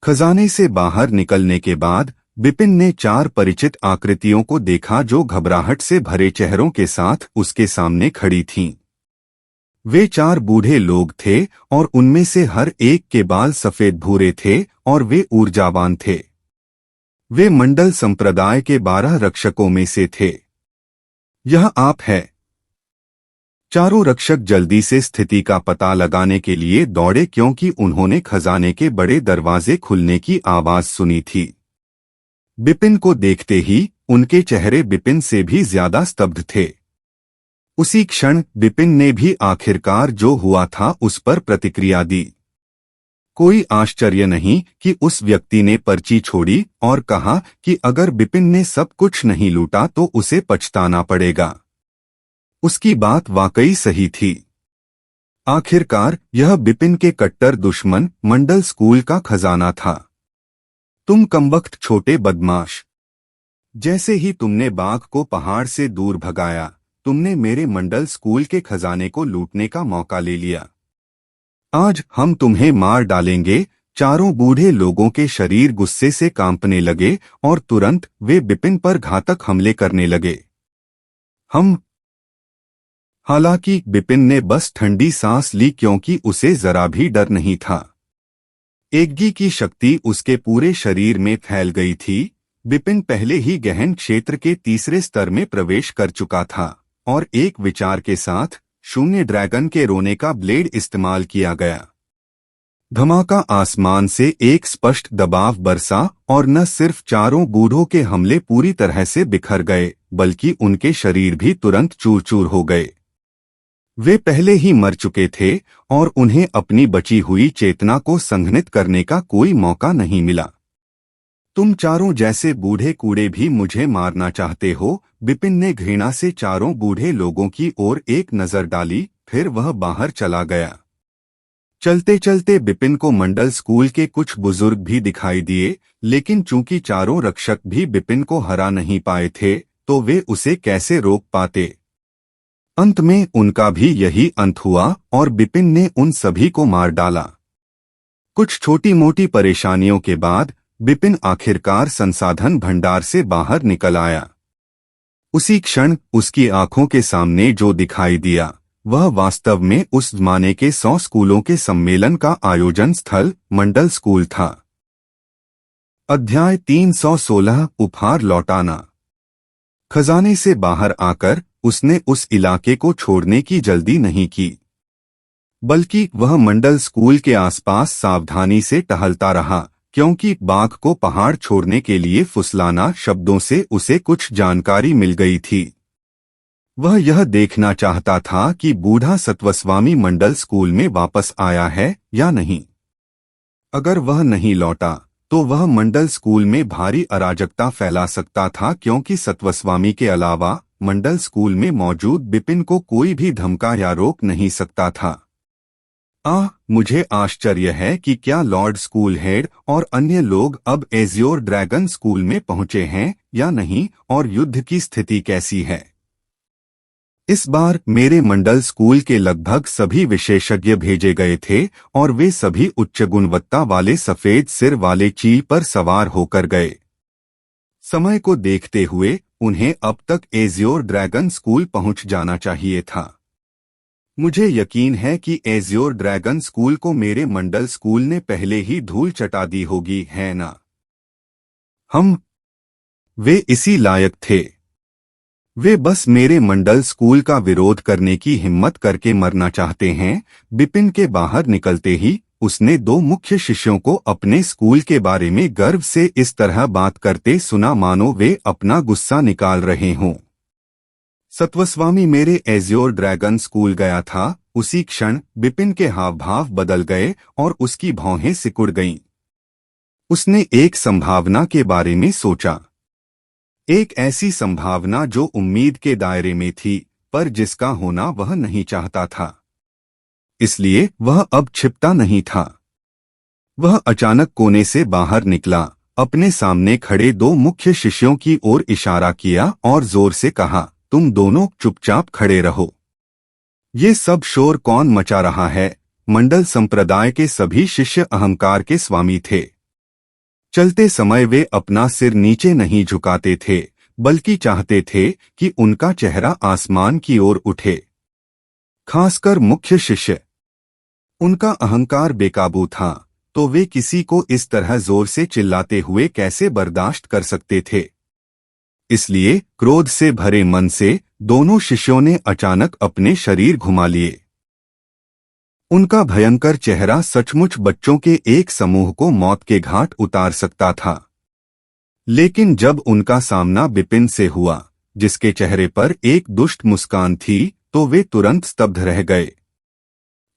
खजाने से बाहर निकलने के बाद बिपिन ने 4 परिचित आकृतियों को देखा जो घबराहट से भरे चेहरों के साथ उसके सामने खड़ी थीं। वे 4 बूढ़े लोग थे और उनमें से हर एक के बाल सफेद भूरे थे और वे ऊर्जावान थे। वे मंडल संप्रदाय के 12 रक्षकों में से थे। यह आप है। चारों रक्षक जल्दी से स्थिति का पता लगाने के लिए दौड़े, क्योंकि उन्होंने खजाने के बड़े दरवाजे खुलने की आवाज सुनी थी। बिपिन को देखते ही उनके चेहरे बिपिन से भी ज्यादा स्तब्ध थे। उसी क्षण बिपिन ने भी आखिरकार जो हुआ था उस पर प्रतिक्रिया दी। कोई आश्चर्य नहीं कि उस व्यक्ति ने पर्ची छोड़ी और कहा कि अगर बिपिन ने सब कुछ नहीं लूटा तो उसे पछताना पड़ेगा। उसकी बात वाकई सही थी। आखिरकार यह बिपिन के कट्टर दुश्मन मंडल स्कूल का खजाना था। तुम कमबख्त छोटे बदमाश, जैसे ही तुमने बाघ को पहाड़ से दूर भगाया, तुमने मेरे मंडल स्कूल के खजाने को लूटने का मौका ले लिया। आज हम तुम्हें मार डालेंगे। चारों बूढ़े लोगों के शरीर गुस्से से कांपने लगे और तुरंत वे बिपिन पर घातक हमले करने लगे। हालांकि बिपिन ने बस ठंडी सांस ली, क्योंकि उसे जरा भी डर नहीं था। एग्गी की शक्ति उसके पूरे शरीर में फैल गई थी। बिपिन पहले ही गहन क्षेत्र के 3रे स्तर में प्रवेश कर चुका था और एक विचार के साथ शून्य ड्रैगन के रोने का ब्लेड इस्तेमाल किया गया। धमाका आसमान से एक स्पष्ट दबाव बरसा और न सिर्फ चारों बूढ़ों के हमले पूरी तरह से बिखर गए, बल्कि उनके शरीर भी तुरंत चूर चूर हो गए। वे पहले ही मर चुके थे और उन्हें अपनी बची हुई चेतना को संघनित करने का कोई मौका नहीं मिला। तुम चारों जैसे बूढ़े कूड़े भी मुझे मारना चाहते हो? बिपिन ने घृणा से चारों बूढ़े लोगों की ओर एक नजर डाली, फिर वह बाहर चला गया। चलते चलते बिपिन को मंडल स्कूल के कुछ बुजुर्ग भी दिखाई दिए, लेकिन चूंकि चारों रक्षक भी बिपिन को हरा नहीं पाए थे, तो वे उसे कैसे रोक पाते। अंत में उनका भी यही अंत हुआ और बिपिन ने उन सभी को मार डाला। कुछ छोटी मोटी परेशानियों के बाद बिपिन आखिरकार संसाधन भंडार से बाहर निकल आया। उसी क्षण उसकी आंखों के सामने जो दिखाई दिया वह वास्तव में उस जमाने के 100 स्कूलों के सम्मेलन का आयोजन स्थल मंडल स्कूल था। अध्याय 316 उपहार लौटाना। खजाने से बाहर आकर उसने उस इलाके को छोड़ने की जल्दी नहीं की, बल्कि वह मंडल स्कूल के आसपास सावधानी से टहलता रहा, क्योंकि बाघ को पहाड़ छोड़ने के लिए फुसलाना शब्दों से उसे कुछ जानकारी मिल गई थी। वह यह देखना चाहता था कि बूढ़ा सत्वस्वामी मंडल स्कूल में वापस आया है या नहीं। अगर वह नहीं लौटा तो वह मंडल स्कूल में भारी अराजकता फैला सकता था, क्योंकि सत्वस्वामी के अलावा मंडल स्कूल में मौजूद बिपिन को कोई भी धमका या रोक नहीं सकता था। मुझे आश्चर्य है कि क्या लॉर्ड स्कूल हेड और अन्य लोग अब एज़्योर ड्रैगन स्कूल में पहुंचे हैं या नहीं, और युद्ध की स्थिति कैसी है। इस बार मेरे मंडल स्कूल के लगभग सभी विशेषज्ञ भेजे गए थे और वे सभी उच्च गुणवत्ता वाले सफेद सिर वाले चील पर सवार होकर गए। समय को देखते हुए उन्हें अब तक एज़्योर ड्रैगन स्कूल पहुंच जाना चाहिए था। मुझे यकीन है कि एज़्योर ड्रैगन स्कूल को मेरे मंडल स्कूल ने पहले ही धूल चटा दी होगी, है ना? वे इसी लायक थे। वे बस मेरे मंडल स्कूल का विरोध करने की हिम्मत करके मरना चाहते हैं। बिपिन के बाहर निकलते ही उसने 2 मुख्य शिष्यों को अपने स्कूल के बारे में गर्व से इस तरह बात करते सुना मानो वे अपना गुस्सा निकाल रहे हों। सत्वस्वामी मेरे एज़्योर ड्रैगन स्कूल गया था। उसी क्षण बिपिन के हाव भाव बदल गए और उसकी भौहें सिकुड़ गईं। उसने एक संभावना के बारे में सोचा, एक ऐसी संभावना जो उम्मीद के दायरे में थी, पर जिसका होना वह नहीं चाहता था। इसलिए वह अब छिपता नहीं था। वह अचानक कोने से बाहर निकला, अपने सामने खड़े 2 मुख्य शिष्यों की ओर इशारा किया और जोर से कहा, तुम दोनों चुपचाप खड़े रहो। ये सब शोर कौन मचा रहा है? मंडल संप्रदाय के सभी शिष्य अहंकार के स्वामी थे। चलते समय वे अपना सिर नीचे नहीं झुकाते थे, बल्कि चाहते थे कि उनका चेहरा आसमान की ओर उठे। खासकर मुख्य शिष्य, उनका अहंकार बेकाबू था, तो वे किसी को इस तरह जोर से चिल्लाते हुए कैसे बर्दाश्त कर सकते थे। इसलिए क्रोध से भरे मन से दोनों शिष्यों ने अचानक अपने शरीर घुमा लिए। उनका भयंकर चेहरा सचमुच बच्चों के एक समूह को मौत के घाट उतार सकता था। लेकिन जब उनका सामना बिपिन से हुआ, जिसके चेहरे पर एक दुष्ट मुस्कान थी, तो वे तुरंत स्तब्ध रह गए।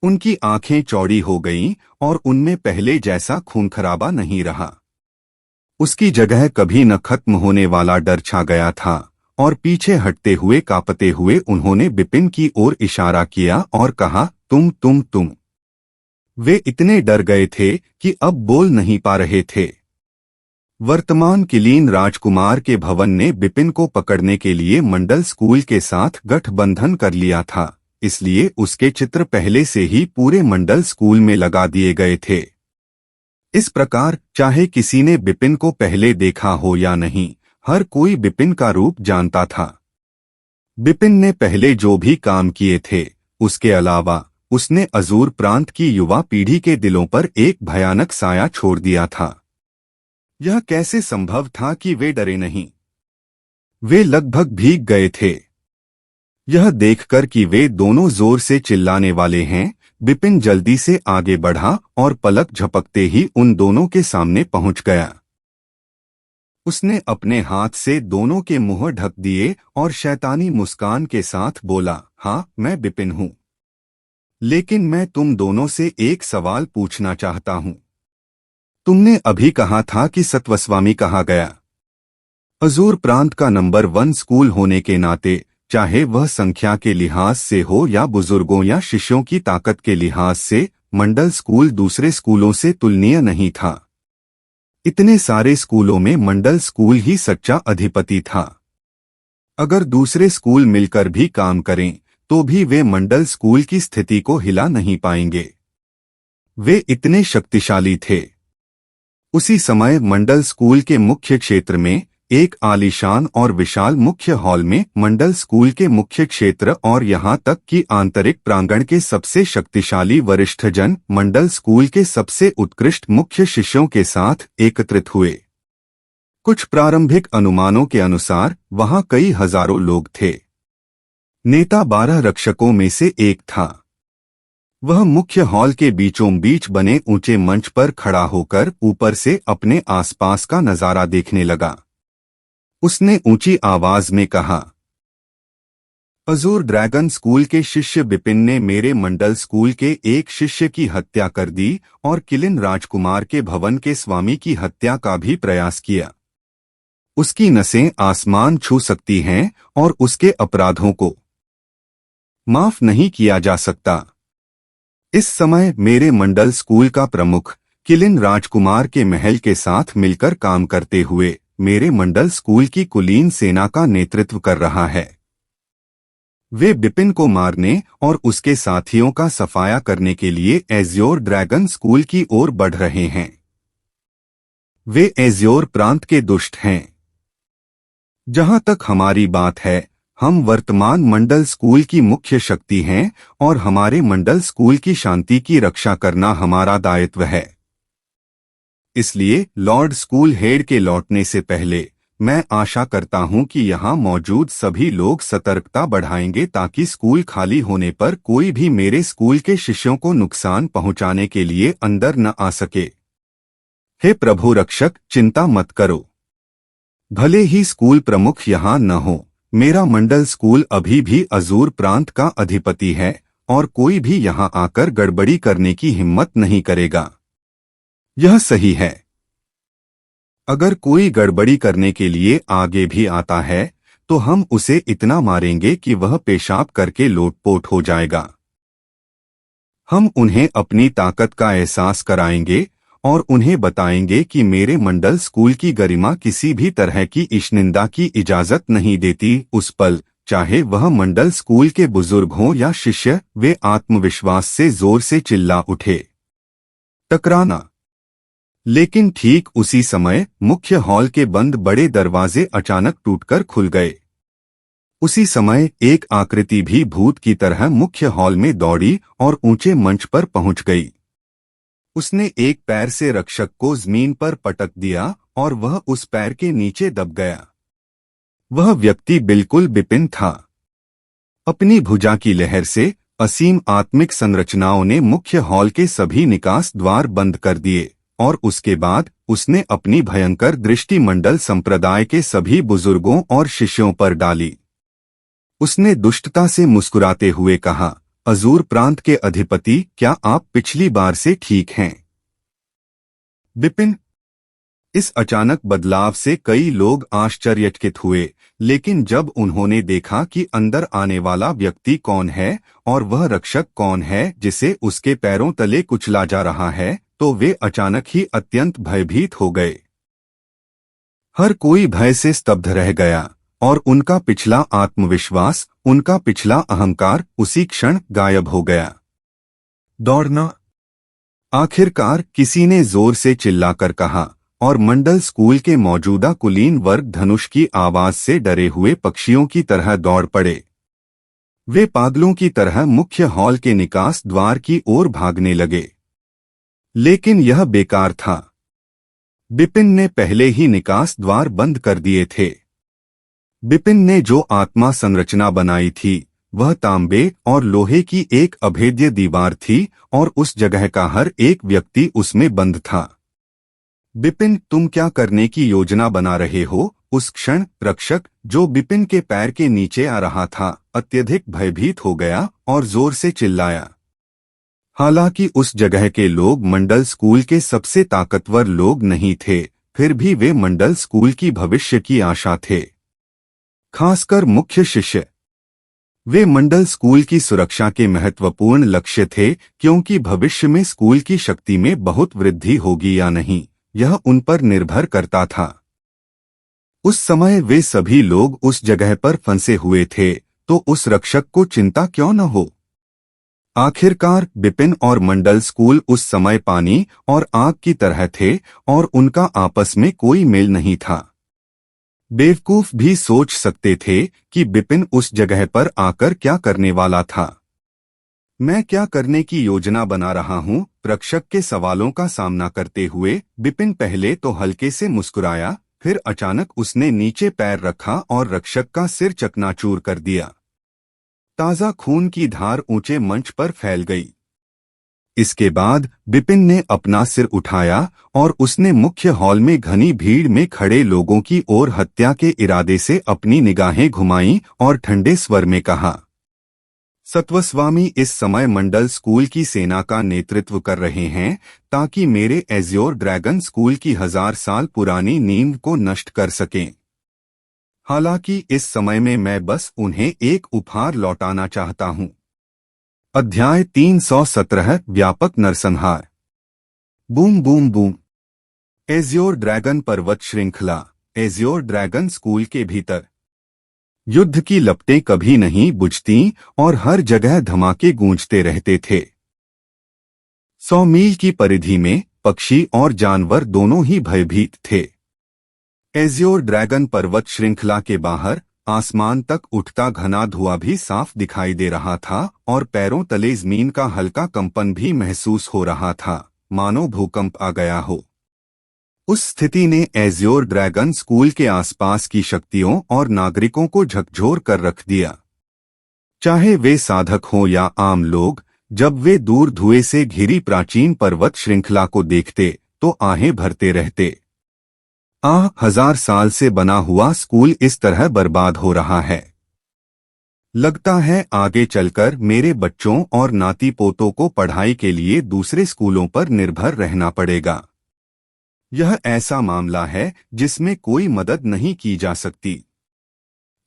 उनकी आंखें चौड़ी हो गईं और उनमें पहले जैसा खूनखराबा नहीं रहा। उसकी जगह कभी न खत्म होने वाला डर छा गया था और पीछे हटते हुए कांपते हुए उन्होंने बिपिन की ओर इशारा किया और कहा, तुम। वे इतने डर गए थे कि अब बोल नहीं पा रहे थे। वर्तमान किलीन राजकुमार के भवन ने बिपिन को पकड़ने के लिए मंडल स्कूल के साथ गठबंधन कर लिया था, इसलिए उसके चित्र पहले से ही पूरे मंडल स्कूल में लगा दिए गए थे। इस प्रकार चाहे किसी ने बिपिन को पहले देखा हो या नहीं, हर कोई बिपिन का रूप जानता था। बिपिन ने पहले जो भी काम किए थे, उसके अलावा उसने अजूर प्रांत की युवा पीढ़ी के दिलों पर एक भयानक साया छोड़ दिया था। यह कैसे संभव था कि वे डरे नहीं? वे लगभग भीग गए थे। यह देखकर कि वे दोनों जोर से चिल्लाने वाले हैं, बिपिन जल्दी से आगे बढ़ा और पलक झपकते ही उन दोनों के सामने पहुंच गया। उसने अपने हाथ से दोनों के मुंह ढक दिए और शैतानी मुस्कान के साथ बोला, हाँ, मैं बिपिन हूं। लेकिन मैं तुम दोनों से एक सवाल पूछना चाहता हूं। तुमने अभी कहा था कि सत्वस्वामी कहा गया। अजूर प्रांत का नंबर 1 स्कूल होने के नाते, चाहे वह संख्या के लिहाज से हो या बुजुर्गों या शिष्यों की ताकत के लिहाज से, मंडल स्कूल दूसरे स्कूलों से तुलनीय नहीं था। इतने सारे स्कूलों में मंडल स्कूल ही सच्चा अधिपति था। अगर दूसरे स्कूल मिलकर भी काम करें तो भी वे मंडल स्कूल की स्थिति को हिला नहीं पाएंगे। वे इतने शक्तिशाली थे। उसी समय मंडल स्कूल के मुख्य क्षेत्र में एक आलीशान और विशाल मुख्य हॉल में मंडल स्कूल के मुख्य क्षेत्र और यहां तक कि आंतरिक प्रांगण के सबसे शक्तिशाली वरिष्ठजन मंडल स्कूल के सबसे उत्कृष्ट मुख्य शिष्यों के साथ एकत्रित हुए। कुछ प्रारंभिक अनुमानों के अनुसार वहां कई हजारों लोग थे। नेता 12 रक्षकों में से एक था। वह मुख्य हॉल के बीचों बीच बने ऊंचे मंच पर खड़ा होकर ऊपर से अपने आसपास का नजारा देखने लगा। उसने ऊंची आवाज में कहा, अजूर ड्रैगन स्कूल के शिष्य बिपिन ने मेरे मंडल स्कूल के एक शिष्य की हत्या कर दी और किलिन राजकुमार के भवन के स्वामी की हत्या का भी प्रयास किया। उसकी नसें आसमान छू सकती हैं और उसके अपराधों को माफ नहीं किया जा सकता। इस समय मेरे मंडल स्कूल का प्रमुख किलिन राजकुमार के महल के साथ मिलकर काम करते हुए मेरे मंडल स्कूल की कुलीन सेना का नेतृत्व कर रहा है। वे बिपिन को मारने और उसके साथियों का सफाया करने के लिए एज्योर ड्रैगन स्कूल की ओर बढ़ रहे हैं। वे एज्योर प्रांत के दुष्ट हैं। जहां तक हमारी बात है, हम वर्तमान मंडल स्कूल की मुख्य शक्ति हैं और हमारे मंडल स्कूल की शांति की रक्षा करना हमारा दायित्व है। इसलिए लॉर्ड स्कूल हेड के लौटने से पहले मैं आशा करता हूं कि यहां मौजूद सभी लोग सतर्कता बढ़ाएंगे ताकि स्कूल खाली होने पर कोई भी मेरे स्कूल के शिष्यों को नुकसान पहुंचाने के लिए अंदर न आ सके। हे प्रभु रक्षक, चिंता मत करो। भले ही स्कूल प्रमुख यहां न हो, मेरा मंडल स्कूल अभी भी अजूर प्रांत का अधिपति है और कोई भी यहां आकर गड़बड़ी करने की हिम्मत नहीं करेगा। यह सही है। अगर कोई गड़बड़ी करने के लिए आगे भी आता है तो हम उसे इतना मारेंगे कि वह पेशाब करके लोटपोट हो जाएगा। हम उन्हें अपनी ताकत का एहसास कराएंगे और उन्हें बताएंगे कि मेरे मंडल स्कूल की गरिमा किसी भी तरह की ईशनिंदा की इजाजत नहीं देती। उस पल, चाहे वह मंडल स्कूल के बुजुर्ग हों या शिष्य, वे आत्मविश्वास से जोर से चिल्ला उठे, टकराना। लेकिन ठीक उसी समय मुख्य हॉल के बंद बड़े दरवाजे अचानक टूटकर खुल गए। उसी समय एक आकृति भी भूत की तरह मुख्य हॉल में दौड़ी और ऊंचे मंच पर पहुंच गई। उसने एक पैर से रक्षक को जमीन पर पटक दिया और वह उस पैर के नीचे दब गया। वह व्यक्ति बिल्कुल बिपिन था। अपनी भुजा की लहर से असीम आत्मिक संरचनाओं ने मुख्य हॉल के सभी निकास द्वार बंद कर दिए और उसके बाद उसने अपनी भयंकर दृष्टि मंडल संप्रदाय के सभी बुजुर्गों और शिष्यों पर डाली। उसने दुष्टता से मुस्कुराते हुए कहा, अजूर प्रांत के अधिपति, क्या आप पिछली बार से ठीक हैं? बिपिन। इस अचानक बदलाव से कई लोग आश्चर्यचकित हुए, लेकिन जब उन्होंने देखा कि अंदर आने वाला व्यक्ति कौन है और वह रक्षक कौन है जिसे उसके पैरों तले कुचला जा रहा है, तो वे अचानक ही अत्यंत भयभीत हो गए। हर कोई भय से स्तब्ध रह गया और उनका पिछला आत्मविश्वास, उनका पिछला अहंकार उसी क्षण गायब हो गया। दौड़ना। आखिरकार किसी ने जोर से चिल्लाकर कहा और मंडल स्कूल के मौजूदा कुलीन वर्ग धनुष की आवाज से डरे हुए पक्षियों की तरह दौड़ पड़े। वे पागलों की तरह मुख्य हॉल के निकास द्वार की ओर भागने लगे। लेकिन यह बेकार था। बिपिन ने पहले ही निकास द्वार बंद कर दिए थे। बिपिन ने जो आत्मा संरचना बनाई थी वह तांबे और लोहे की एक अभेद्य दीवार थी और उस जगह का हर एक व्यक्ति उसमें बंद था। बिपिन, तुम क्या करने की योजना बना रहे हो? उस क्षण रक्षक, जो बिपिन के पैर के नीचे आ रहा था, अत्यधिक भयभीत हो गया और जोर से चिल्लाया। हालांकि उस जगह के लोग मंडल स्कूल के सबसे ताकतवर लोग नहीं थे, फिर भी वे मंडल स्कूल की भविष्य की आशा थे। खासकर मुख्य शिष्य। वे मंडल स्कूल की सुरक्षा के महत्वपूर्ण लक्ष्य थे, क्योंकि भविष्य में स्कूल की शक्ति में बहुत वृद्धि होगी या नहीं, यह उन पर निर्भर करता था। उस समय वे सभी लोग उस जगह पर फंसे हुए थे, तो उस रक्षक को चिंता क्यों न हो। आखिरकार बिपिन और मंडल स्कूल उस समय पानी और आग की तरह थे और उनका आपस में कोई मेल नहीं था। बेवकूफ भी सोच सकते थे कि बिपिन उस जगह पर आकर क्या करने वाला था। मैं क्या करने की योजना बना रहा हूँ, रक्षक के सवालों का सामना करते हुए बिपिन पहले तो हल्के से मुस्कुराया, फिर अचानक उसने नीचे पैर रखा और रक्षक का सिर चकनाचूर कर दिया। ताजा खून की धार ऊंचे मंच पर फैल गई। इसके बाद बिपिन ने अपना सिर उठाया और उसने मुख्य हॉल में घनी भीड़ में खड़े लोगों की ओर हत्या के इरादे से अपनी निगाहें घुमाईं और ठंडे स्वर में कहा, सत्वस्वामी इस समय मंडल स्कूल की सेना का नेतृत्व कर रहे हैं ताकि मेरे एज्योर ड्रैगन स्कूल की 1000 साल पुरानी नींव को नष्ट कर सकें। हालांकि इस समय में मैं बस उन्हें एक उपहार लौटाना चाहता हूं। अध्याय 317 व्यापक नरसंहार। Boom boom boom. Azure dragon पर्वत श्रृंखला, एज्योर ड्रैगन स्कूल के भीतर युद्ध की लपटें कभी नहीं बुझतीं और हर जगह धमाके गूंजते रहते थे। 100 मील की परिधि में पक्षी और जानवर दोनों ही भयभीत थे। एज्योर ड्रैगन पर्वत श्रृंखला के बाहर आसमान तक उठता घना धुआं भी साफ दिखाई दे रहा था और पैरों तले जमीन का हल्का कंपन भी महसूस हो रहा था, मानो भूकंप आ गया हो। उस स्थिति ने एज्योर ड्रैगन स्कूल के आसपास की शक्तियों और नागरिकों को झकझोर कर रख दिया। चाहे वे साधक हों या आम लोग, जब वे दूर धुएं से घिरी प्राचीन पर्वत श्रृंखला को देखते तो आहें भरते रहते। 1000 साल से बना हुआ स्कूल इस तरह बर्बाद हो रहा है। लगता है आगे चलकर मेरे बच्चों और नाती पोतों को पढ़ाई के लिए दूसरे स्कूलों पर निर्भर रहना पड़ेगा। यह ऐसा मामला है जिसमें कोई मदद नहीं की जा सकती।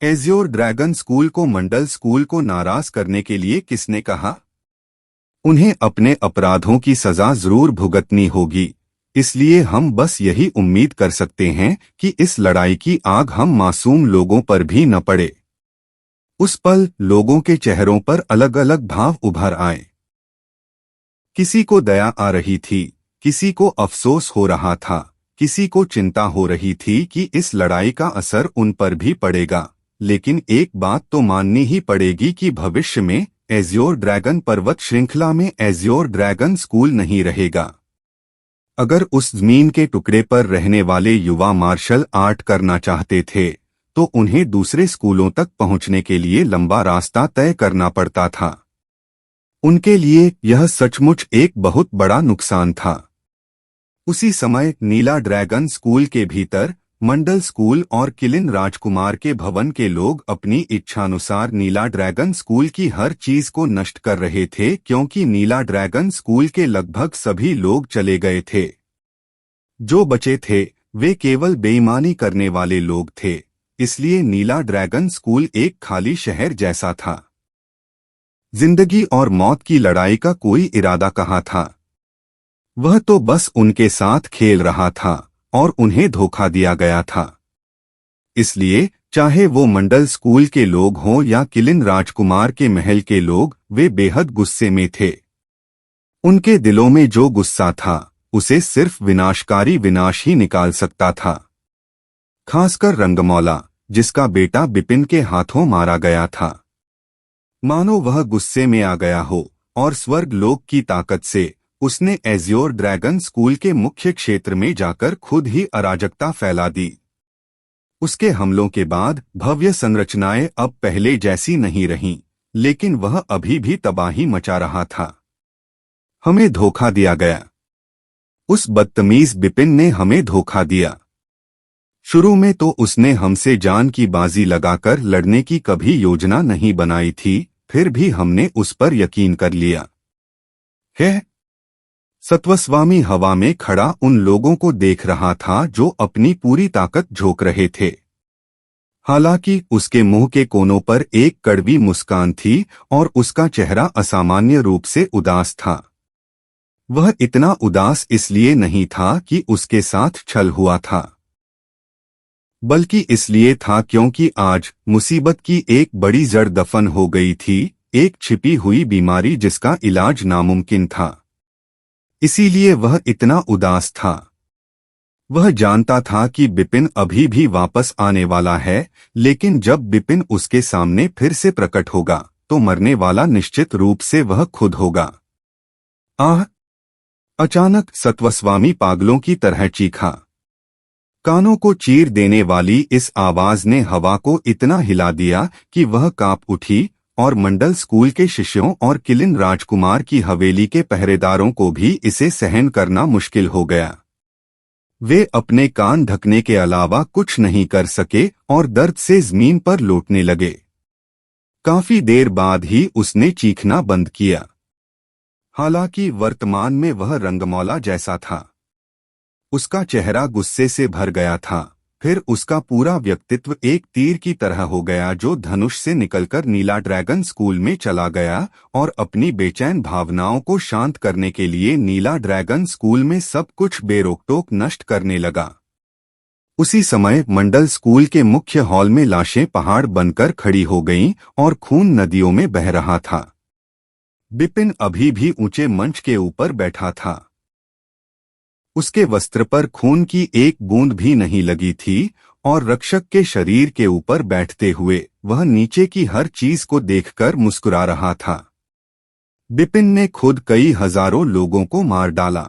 एज्योर ड्रैगन स्कूल को मंडल स्कूल को नाराज करने के लिए किसने कहा? उन्हें अपने अपराधों की सजा जरूर भुगतनी होगी, इसलिए हम बस यही उम्मीद कर सकते हैं कि इस लड़ाई की आग हम मासूम लोगों पर भी न पड़े। उस पल लोगों के चेहरों पर अलग अलग भाव उभर आए। किसी को दया आ रही थी, किसी को अफसोस हो रहा था, किसी को चिंता हो रही थी कि इस लड़ाई का असर उन पर भी पड़ेगा। लेकिन एक बात तो माननी ही पड़ेगी कि भविष्य में एज्योर ड्रैगन पर्वत श्रृंखला में एज्योर ड्रैगन स्कूल नहीं रहेगा। अगर उस जमीन के टुकड़े पर रहने वाले युवा मार्शल आर्ट करना चाहते थे तो उन्हें दूसरे स्कूलों तक पहुंचने के लिए लंबा रास्ता तय करना पड़ता था। उनके लिए यह सचमुच एक बहुत बड़ा नुकसान था। उसी समय नीला ड्रैगन स्कूल के भीतर मंडल स्कूल और किलिन राजकुमार के भवन के लोग अपनी इच्छानुसार नीला ड्रैगन स्कूल की हर चीज को नष्ट कर रहे थे, क्योंकि नीला ड्रैगन स्कूल के लगभग सभी लोग चले गए थे। जो बचे थे वे केवल बेईमानी करने वाले लोग थे, इसलिए नीला ड्रैगन स्कूल एक खाली शहर जैसा था। जिंदगी और मौत की लड़ाई का कोई इरादा कहाँ था? वह तो बस उनके साथ खेल रहा था और उन्हें धोखा दिया गया था। इसलिए चाहे वो मंडल स्कूल के लोग हों या किलिन राजकुमार के महल के लोग, वे बेहद गुस्से में थे। उनके दिलों में जो गुस्सा था उसे सिर्फ विनाशकारी विनाश ही निकाल सकता था। खासकर रंगमौला, जिसका बेटा बिपिन के हाथों मारा गया था। मानो वह गुस्से में आ गया हो और स्वर्ग लोक की ताकत से उसने एज्योर ड्रैगन स्कूल के मुख्य क्षेत्र में जाकर खुद ही अराजकता फैला दी। उसके हमलों के बाद भव्य संरचनाएं अब पहले जैसी नहीं रहीं, लेकिन वह अभी भी तबाही मचा रहा था। हमें धोखा दिया गया। उस बदतमीज बिपिन ने हमें धोखा दिया। शुरू में तो उसने हमसे जान की बाजी लगाकर लड़ने की कभी योजना नहीं बनाई थी, फिर भी हमने उस पर यकीन कर लिया है। सत्वस्वामी हवा में खड़ा उन लोगों को देख रहा था जो अपनी पूरी ताकत झोंक रहे थे। हालांकि उसके मुंह के कोनों पर एक कड़वी मुस्कान थी और उसका चेहरा असामान्य रूप से उदास था। वह इतना उदास इसलिए नहीं था कि उसके साथ छल हुआ था, बल्कि इसलिए था क्योंकि आज मुसीबत की एक बड़ी जड़ दफन हो गई थी, एक छिपी हुई बीमारी जिसका इलाज नामुमकिन था। इसीलिए वह इतना उदास था। वह जानता था कि बिपिन अभी भी वापस आने वाला है, लेकिन जब बिपिन उसके सामने फिर से प्रकट होगा तो मरने वाला निश्चित रूप से वह खुद होगा। आह! अचानक सत्वस्वामी पागलों की तरह चीखा। कानों को चीर देने वाली इस आवाज ने हवा को इतना हिला दिया कि वह कांप उठी और मंडल स्कूल के शिष्यों और किलिन राजकुमार की हवेली के पहरेदारों को भी इसे सहन करना मुश्किल हो गया। वे अपने कान ढकने के अलावा कुछ नहीं कर सके और दर्द से जमीन पर लौटने लगे। काफी देर बाद ही उसने चीखना बंद किया। हालांकि वर्तमान में वह रंगमौला जैसा था। उसका चेहरा गुस्से से भर गया था, फिर उसका पूरा व्यक्तित्व एक तीर की तरह हो गया जो धनुष से निकलकर नीला ड्रैगन स्कूल में चला गया और अपनी बेचैन भावनाओं को शांत करने के लिए नीला ड्रैगन स्कूल में सब कुछ बेरोकटोक नष्ट करने लगा। उसी समय मंडल स्कूल के मुख्य हॉल में लाशें पहाड़ बनकर खड़ी हो गईं और खून नदियों में बह रहा था। बिपिन अभी भी ऊंचे मंच के ऊपर बैठा था। उसके वस्त्र पर खून की एक बूंद भी नहीं लगी थी और रक्षक के शरीर के ऊपर बैठते हुए वह नीचे की हर चीज को देखकर मुस्कुरा रहा था। बिपिन ने खुद कई हजारों लोगों को मार डाला।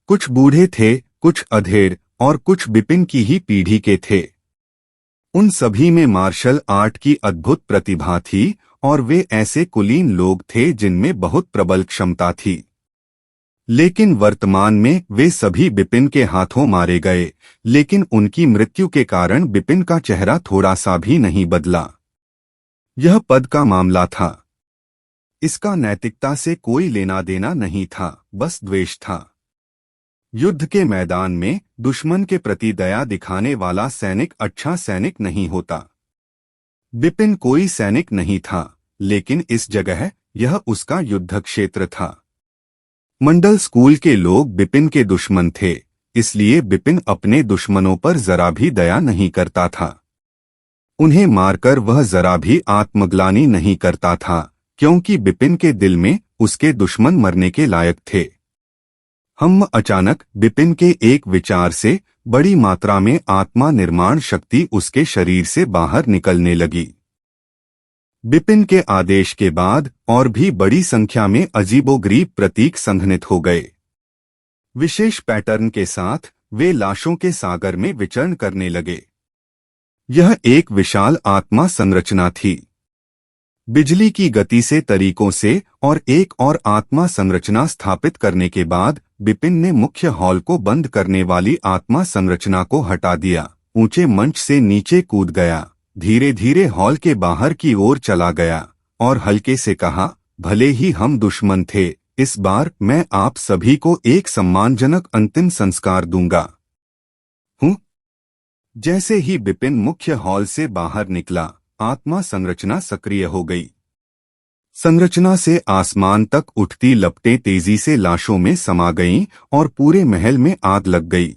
कुछ बूढ़े थे, कुछ अधेड़ और कुछ बिपिन की ही पीढ़ी के थे। उन सभी में मार्शल आर्ट की अद्भुत प्रतिभा थी और वे ऐसे कुलीन लोग थे जिनमें बहुत प्रबल क्षमता थी। लेकिन वर्तमान में वे सभी बिपिन के हाथों मारे गए, लेकिन उनकी मृत्यु के कारण बिपिन का चेहरा थोड़ा सा भी नहीं बदला। यह पद का मामला था। इसका नैतिकता से कोई लेना देना नहीं था, बस द्वेष था। युद्ध के मैदान में दुश्मन के प्रति दया दिखाने वाला सैनिक अच्छा सैनिक नहीं होता। बिपिन कोई सैनिक नहीं था, लेकिन इस जगह यह उसका युद्ध क्षेत्र था। मंडल स्कूल के लोग बिपिन के दुश्मन थे, इसलिए बिपिन अपने दुश्मनों पर जरा भी दया नहीं करता था। उन्हें मारकर वह जरा भी आत्मग्लानि नहीं करता था, क्योंकि बिपिन के दिल में उसके दुश्मन मरने के लायक थे। अचानक बिपिन के एक विचार से बड़ी मात्रा में आत्मा निर्माण शक्ति उसके शरीर से बाहर निकलने लगी। बिपिन के आदेश के बाद और भी बड़ी संख्या में अजीबोगरीब प्रतीक संघनित हो गए। विशेष पैटर्न के साथ वे लाशों के सागर में विचरण करने लगे। यह एक विशाल आत्मा संरचना थी। बिजली की गति से तरीकों से और एक और आत्मा संरचना स्थापित करने के बाद बिपिन ने मुख्य हॉल को बंद करने वाली आत्मा संरचना को हटा दिया, ऊंचे मंच से नीचे कूद गया, धीरे धीरे हॉल के बाहर की ओर चला गया और हल्के से कहा, भले ही हम दुश्मन थे, इस बार मैं आप सभी को एक सम्मानजनक अंतिम संस्कार दूंगा। जैसे ही बिपिन मुख्य हॉल से बाहर निकला, आत्मा संरचना सक्रिय हो गई। संरचना से आसमान तक उठती लपटें तेजी से लाशों में समा गईं और पूरे महल में आग लग गई।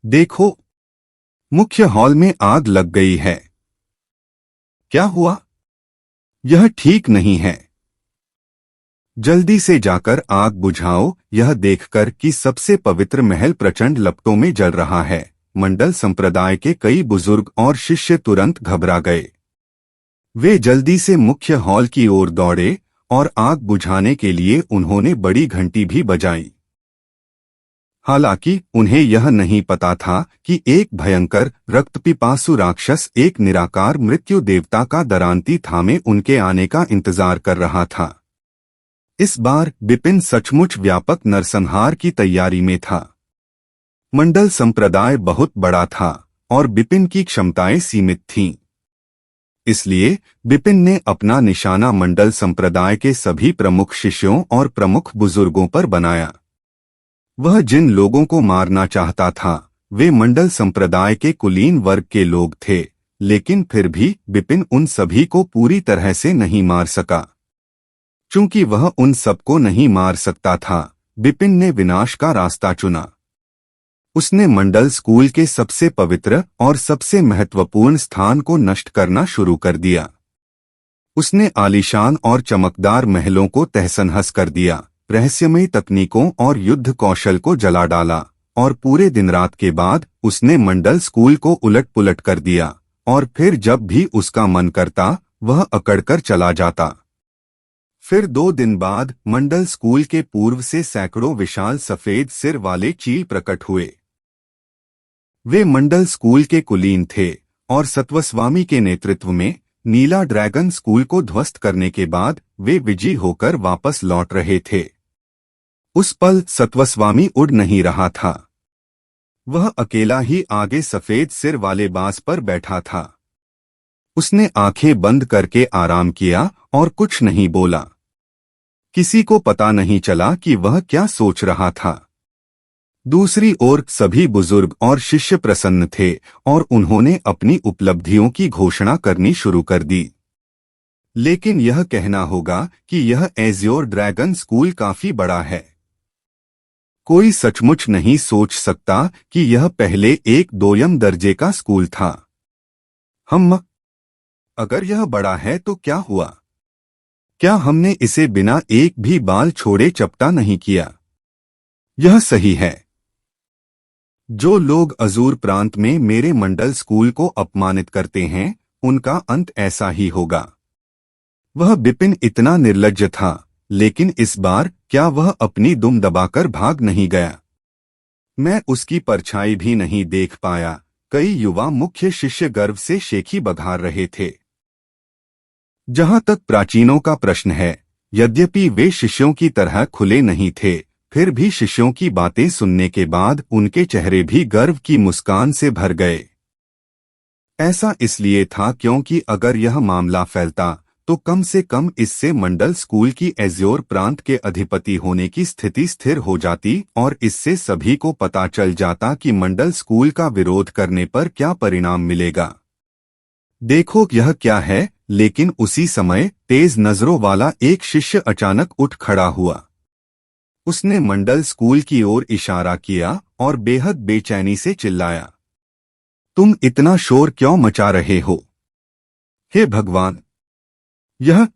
देखो, मुख्य हॉल में आग लग गई है। क्या हुआ? यह ठीक नहीं है। जल्दी से जाकर आग बुझाओ। यह देखकर कि सबसे पवित्र महल प्रचंड लपटों में जल रहा है, मंडल संप्रदाय के कई बुजुर्ग और शिष्य तुरंत घबरा गए। वे जल्दी से मुख्य हॉल की ओर दौड़े और आग बुझाने के लिए उन्होंने बड़ी घंटी भी बजाई। हालांकि उन्हें यह नहीं पता था कि एक भयंकर रक्तपिपासु राक्षस एक निराकार मृत्यु देवता का दरांती थामे उनके आने का इंतजार कर रहा था। इस बार बिपिन सचमुच व्यापक नरसंहार की तैयारी में था। मंडल संप्रदाय बहुत बड़ा था और बिपिन की क्षमताएं सीमित थीं। इसलिए बिपिन ने अपना निशाना मंडल संप्रदाय के सभी प्रमुख शिष्यों और प्रमुख बुजुर्गों पर बनाया। वह जिन लोगों को मारना चाहता था वे मंडल संप्रदाय के कुलीन वर्ग के लोग थे, लेकिन फिर भी बिपिन उन सभी को पूरी तरह से नहीं मार सका। चूंकि वह उन सबको नहीं मार सकता था, बिपिन ने विनाश का रास्ता चुना। उसने मंडल स्कूल के सबसे पवित्र और सबसे महत्वपूर्ण स्थान को नष्ट करना शुरू कर दिया। उसने आलीशान और चमकदार महलों को तहस-नहस कर दिया, रहस्यमयी तकनीकों और युद्ध कौशल को जला डाला, और पूरे दिन रात के बाद उसने मंडल स्कूल को उलट-पुलट कर दिया, और फिर जब भी उसका मन करता वह अकड़कर चला जाता। फिर 2 दिन बाद मंडल स्कूल के पूर्व से सैकड़ों विशाल सफेद सिर वाले चील प्रकट हुए। वे मंडल स्कूल के कुलीन थे और सत्वस्वामी के नेतृत्व में नीला ड्रैगन स्कूल को ध्वस्त करने के बाद वे विजयी होकर वापस लौट रहे थे। उस पल सत्वस्वामी उड़ नहीं रहा था। वह अकेला ही आगे सफेद सिर वाले बांस पर बैठा था। उसने आंखें बंद करके आराम किया और कुछ नहीं बोला। किसी को पता नहीं चला कि वह क्या सोच रहा था। दूसरी ओर सभी बुजुर्ग और शिष्य प्रसन्न थे और उन्होंने अपनी उपलब्धियों की घोषणा करनी शुरू कर दी। लेकिन यह कहना होगा कि यह एज़्योर ड्रैगन स्कूल काफी बड़ा है। कोई सचमुच नहीं सोच सकता कि यह पहले एक दोयम दर्जे का स्कूल था। अगर यह बड़ा है तो क्या हुआ? क्या हमने इसे बिना एक भी बाल छोड़े चपटा नहीं किया? यह सही है। जो लोग अजूर प्रांत में मेरे मंडल स्कूल को अपमानित करते हैं, उनका अंत ऐसा ही होगा। वह बिपिन इतना निर्लज्ज था, लेकिन इस बार क्या वह अपनी दुम दबाकर भाग नहीं गया? मैं उसकी परछाई भी नहीं देख पाया। कई युवा मुख्य शिष्य गर्व से शेखी बघार रहे थे। जहां तक प्राचीनों का प्रश्न है, यद्यपि वे शिष्यों की तरह खुले नहीं थे, फिर भी शिष्यों की बातें सुनने के बाद उनके चेहरे भी गर्व की मुस्कान से भर गए। ऐसा इसलिए था क्योंकि अगर यह मामला फैलता तो कम से कम इससे मंडल स्कूल की एज़्योर प्रांत के अधिपति होने की स्थिति स्थिर हो जाती और इससे सभी को पता चल जाता कि मंडल स्कूल का विरोध करने पर क्या परिणाम मिलेगा। देखो यह क्या है। लेकिन उसी समय तेज नजरों वाला एक शिष्य अचानक उठ खड़ा हुआ। उसने मंडल स्कूल की ओर इशारा किया और बेहद बेचैनी से चिल्लाया, तुम इतना शोर क्यों मचा रहे हो? हे भगवान! यह।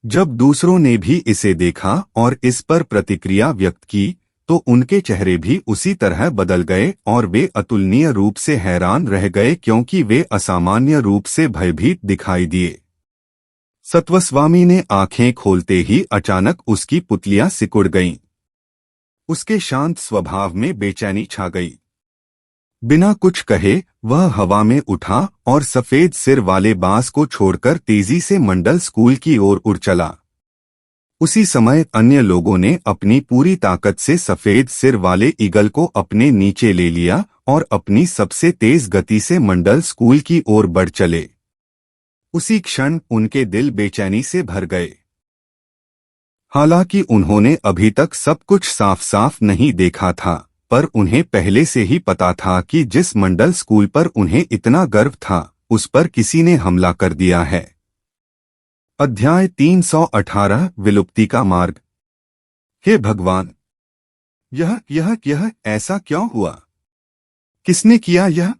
जब दूसरों ने भी इसे देखा और इस पर प्रतिक्रिया व्यक्त की, तो उनके चेहरे भी उसी तरह बदल गए और वे अतुलनीय रूप से हैरान रह गए क्योंकि वे असामान्य रूप से भयभीत दिखाई दिए। सत्वस्वामी ने आंखें खोलते ही अचानक उसकी पुतलियां सिकुड़ गईं। उसके शांत स्वभाव में बेचैनी छा गई। बिना कुछ कहे वह हवा में उठा और सफेद सिर वाले बांस को छोड़कर तेजी से मंडल स्कूल की ओर उड़ चला। उसी समय अन्य लोगों ने अपनी पूरी ताकत से सफेद सिर वाले ईगल को अपने नीचे ले लिया और अपनी सबसे तेज गति से मंडल स्कूल की ओर बढ़ चले। उसी क्षण उनके दिल बेचैनी से भर गए। हालांकि उन्होंने अभी तक सब कुछ साफ साफ नहीं देखा था, पर उन्हें पहले से ही पता था कि जिस मंडल स्कूल पर उन्हें इतना गर्व था, उस पर किसी ने हमला कर दिया है। अध्याय 318 विलुप्ति का मार्ग। हे भगवान! यह ऐसा क्यों हुआ? किसने किया यह?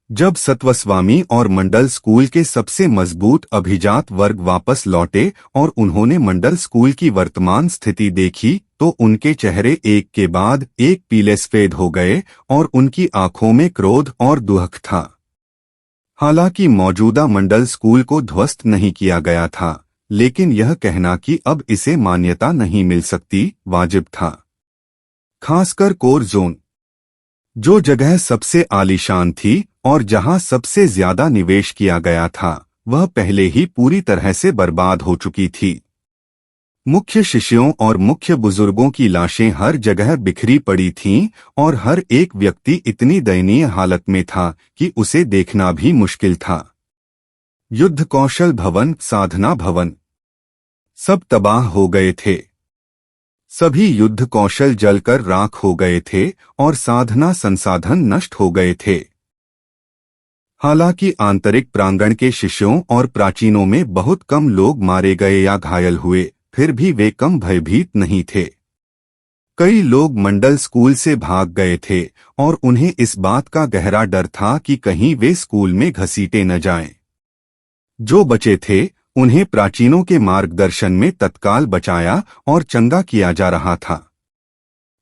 जब सत्वस्वामी और मंडल स्कूल के सबसे मजबूत अभिजात वर्ग वापस लौटे और उन्होंने मंडल स्कूल की वर्तमान स्थिति देखी, तो उनके चेहरे एक के बाद एक पीले सफेद हो गए और उनकी आंखों में क्रोध और दुख था। हालांकि मौजूदा मंडल स्कूल को ध्वस्त नहीं किया गया था, लेकिन यह कहना कि अब इसे मान्यता नहीं मिल सकती वाजिब था। खासकर कोर जोन, जो जगह सबसे आलीशान थी और जहां सबसे ज्यादा निवेश किया गया था, वह पहले ही पूरी तरह से बर्बाद हो चुकी थी। मुख्य शिष्यों और मुख्य बुजुर्गों की लाशें हर जगह बिखरी पड़ी थीं और हर एक व्यक्ति इतनी दयनीय हालत में था कि उसे देखना भी मुश्किल था। युद्ध कौशल भवन, साधना भवन, सब तबाह हो गए थे। सभी युद्ध कौशल जलकर राख हो गए थे और साधना संसाधन नष्ट हो गए थे। हालांकि आंतरिक प्रांगण के शिष्यों और प्राचीनों में बहुत कम लोग मारे गए या घायल हुए, फिर भी वे कम भयभीत नहीं थे। कई लोग मंडल स्कूल से भाग गए थे और उन्हें इस बात का गहरा डर था कि कहीं वे स्कूल में घसीटे न जाएं। जो बचे थे उन्हें प्राचीनों के मार्गदर्शन में तत्काल बचाया और चंगा किया जा रहा था।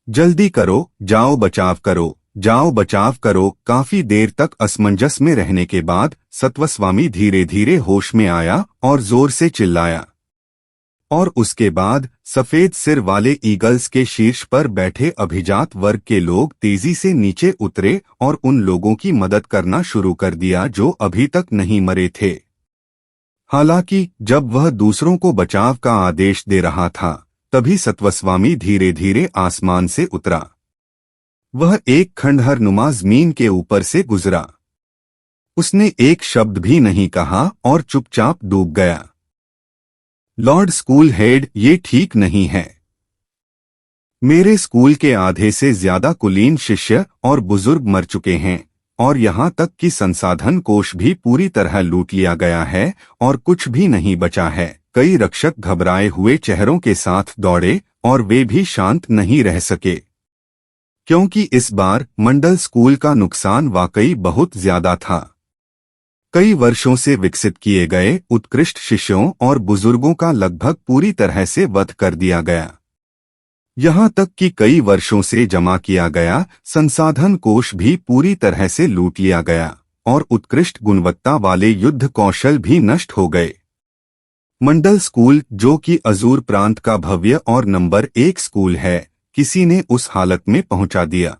जल्दी करो, जाओ बचाव करो, जाओ बचाव करो। काफी देर तक असमंजस में रहने के बाद सत्वस्वामी धीरे धीरे होश में आया और जोर से चिल्लाया। और उसके बाद सफेद सिर वाले ईगल्स के शीर्ष पर बैठे अभिजात वर्ग के लोग तेजी से नीचे उतरे और उन लोगों की मदद करना शुरू कर दिया जो अभी तक नहीं मरे थे। हालांकि जब वह दूसरों को बचाव का आदेश दे रहा था, तभी सत्वस्वामी धीरे धीरे आसमान से उतरा। वह एक खंडहर नुमा जमीन के ऊपर से गुजरा। उसने एक शब्द भी नहीं कहा और चुपचाप डूब गया। लॉर्ड स्कूल हेड, ये ठीक नहीं है। मेरे स्कूल के आधे से ज्यादा कुलीन शिष्य और बुजुर्ग मर चुके हैं और यहाँ तक कि संसाधन कोष भी पूरी तरह लूट लिया गया है और कुछ भी नहीं बचा है। कई रक्षक घबराए हुए चेहरों के साथ दौड़े और वे भी शांत नहीं रह सके, क्योंकि इस बार मंडल स्कूल का नुकसान वाकई बहुत ज्यादा था। कई वर्षों से विकसित किए गए उत्कृष्ट शिष्यों और बुजुर्गों का लगभग पूरी तरह से वध कर दिया गया। यहाँ तक कि कई वर्षों से जमा किया गया संसाधन कोष भी पूरी तरह से लूट लिया गया और उत्कृष्ट गुणवत्ता वाले युद्ध कौशल भी नष्ट हो गए। मंडल स्कूल, जो कि अजूर प्रांत का भव्य और नंबर 1 स्कूल है, किसी ने उस हालत में पहुंचा दिया।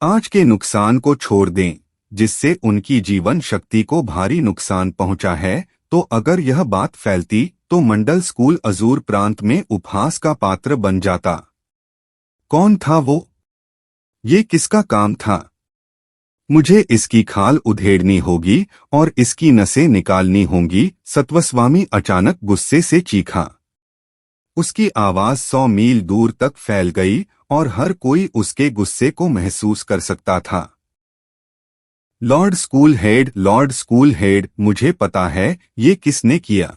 आज के नुकसान को छोड़ दें, जिससे उनकी जीवन शक्ति को भारी नुकसान पहुंचा है, तो अगर यह बात फैलती तो मंडल स्कूल अजूर प्रांत में उपहास का पात्र बन जाता। कौन था वो? ये किसका काम था? मुझे इसकी खाल उधेड़नी होगी और इसकी नसें निकालनी होंगी। सत्वस्वामी अचानक गुस्से से चीखा। उसकी आवाज 100 मील दूर तक फैल गई और हर कोई उसके गुस्से को महसूस कर सकता था। Lord school head, Lord school head, मुझे पता है ये किसने किया।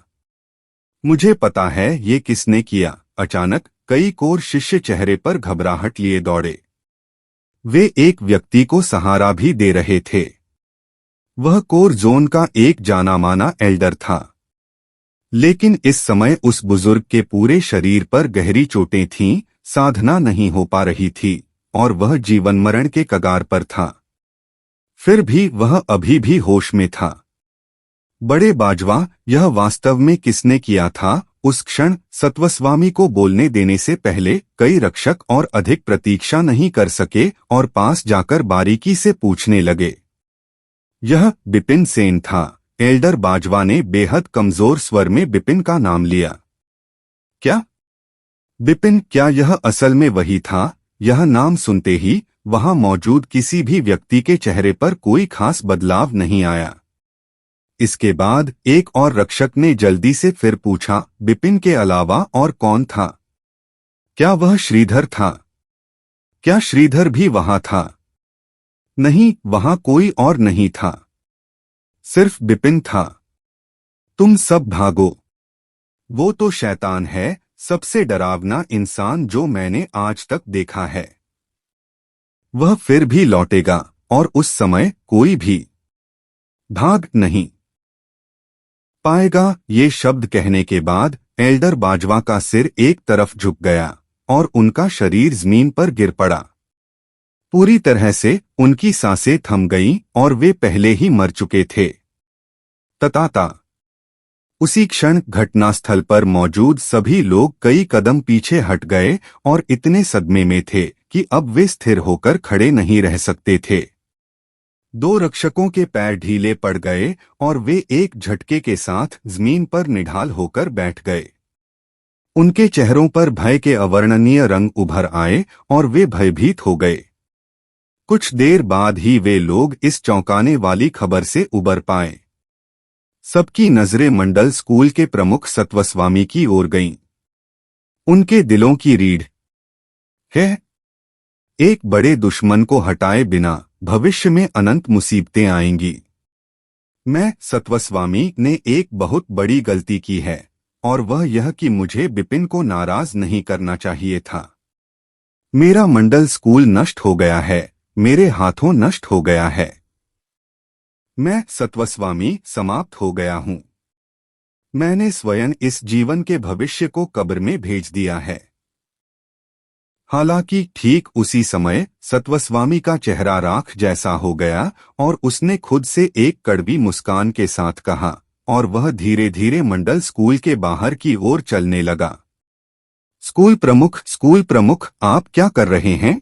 मुझे पता है ये किसने किया। अचानक कई कोर शिष्य चेहरे पर घबराहट लिए दौड़े। वे एक व्यक्ति को सहारा भी दे रहे थे। वह कोर जोन का एक जाना माना एल्डर था, लेकिन इस समय उस बुजुर्ग के पूरे शरीर पर गहरी चोटें थीं, साधना नहीं हो पा रही थी और वह जीवन मरण के कगार पर था। फिर भी वह अभी भी होश में था। बड़े बाजवा, यह वास्तव में किसने किया था? उस क्षण सत्वस्वामी को बोलने देने से पहले कई रक्षक और अधिक प्रतीक्षा नहीं कर सके और पास जाकर बारीकी से पूछने लगे। यह बिपिन सेन था। एल्डर बाजवा ने बेहद कमजोर स्वर में बिपिन का नाम लिया। क्या बिपिन? क्या यह असल में वही था? यह नाम सुनते ही वहां मौजूद किसी भी व्यक्ति के चेहरे पर कोई खास बदलाव नहीं आया। इसके बाद एक और रक्षक ने जल्दी से फिर पूछा, बिपिन के अलावा और कौन था? क्या वह श्रीधर था? क्या श्रीधर भी वहां था? नहीं, वहां कोई और नहीं था, सिर्फ बिपिन था। तुम सब भागो। वो तो शैतान है, सबसे डरावना इंसान जो मैंने आज तक देखा है। वह फिर भी लौटेगा और उस समय कोई भी भाग नहीं पाएगा। ये शब्द कहने के बाद एल्डर बाजवा का सिर एक तरफ झुक गया और उनका शरीर जमीन पर गिर पड़ा। पूरी तरह से उनकी सांसें थम गईं और वे पहले ही मर चुके थे। तताता उसी क्षण घटनास्थल पर मौजूद सभी लोग कई कदम पीछे हट गए और इतने सदमे में थे कि अब वे स्थिर होकर खड़े नहीं रह सकते थे। 2 रक्षकों के पैर ढीले पड़ गए और वे एक झटके के साथ जमीन पर निढाल होकर बैठ गए। उनके चेहरों पर भय के अवर्णनीय रंग उभर आए और वे भयभीत हो गए। कुछ देर बाद ही वे लोग इस चौंकाने वाली खबर से उबर पाए। सबकी नजरें मंडल स्कूल के प्रमुख सत्वस्वामी की ओर गईं। उनके दिलों की रीढ़ है, एक बड़े दुश्मन को हटाए बिना भविष्य में अनंत मुसीबतें आएंगी। मैं सत्वस्वामी ने एक बहुत बड़ी गलती की है और वह यह कि मुझे बिपिन को नाराज नहीं करना चाहिए था। मेरा मंडल स्कूल नष्ट हो गया है, मेरे हाथों नष्ट हो गया है। मैं सत्वस्वामी समाप्त हो गया हूं। मैंने स्वयं इस जीवन के भविष्य को कब्र में भेज दिया है। हालांकि ठीक उसी समय सत्वस्वामी का चेहरा राख जैसा हो गया और उसने खुद से एक कड़वी मुस्कान के साथ कहा और वह धीरे धीरे मंडल स्कूल के बाहर की ओर चलने लगा। स्कूल प्रमुख, आप क्या कर रहे हैं?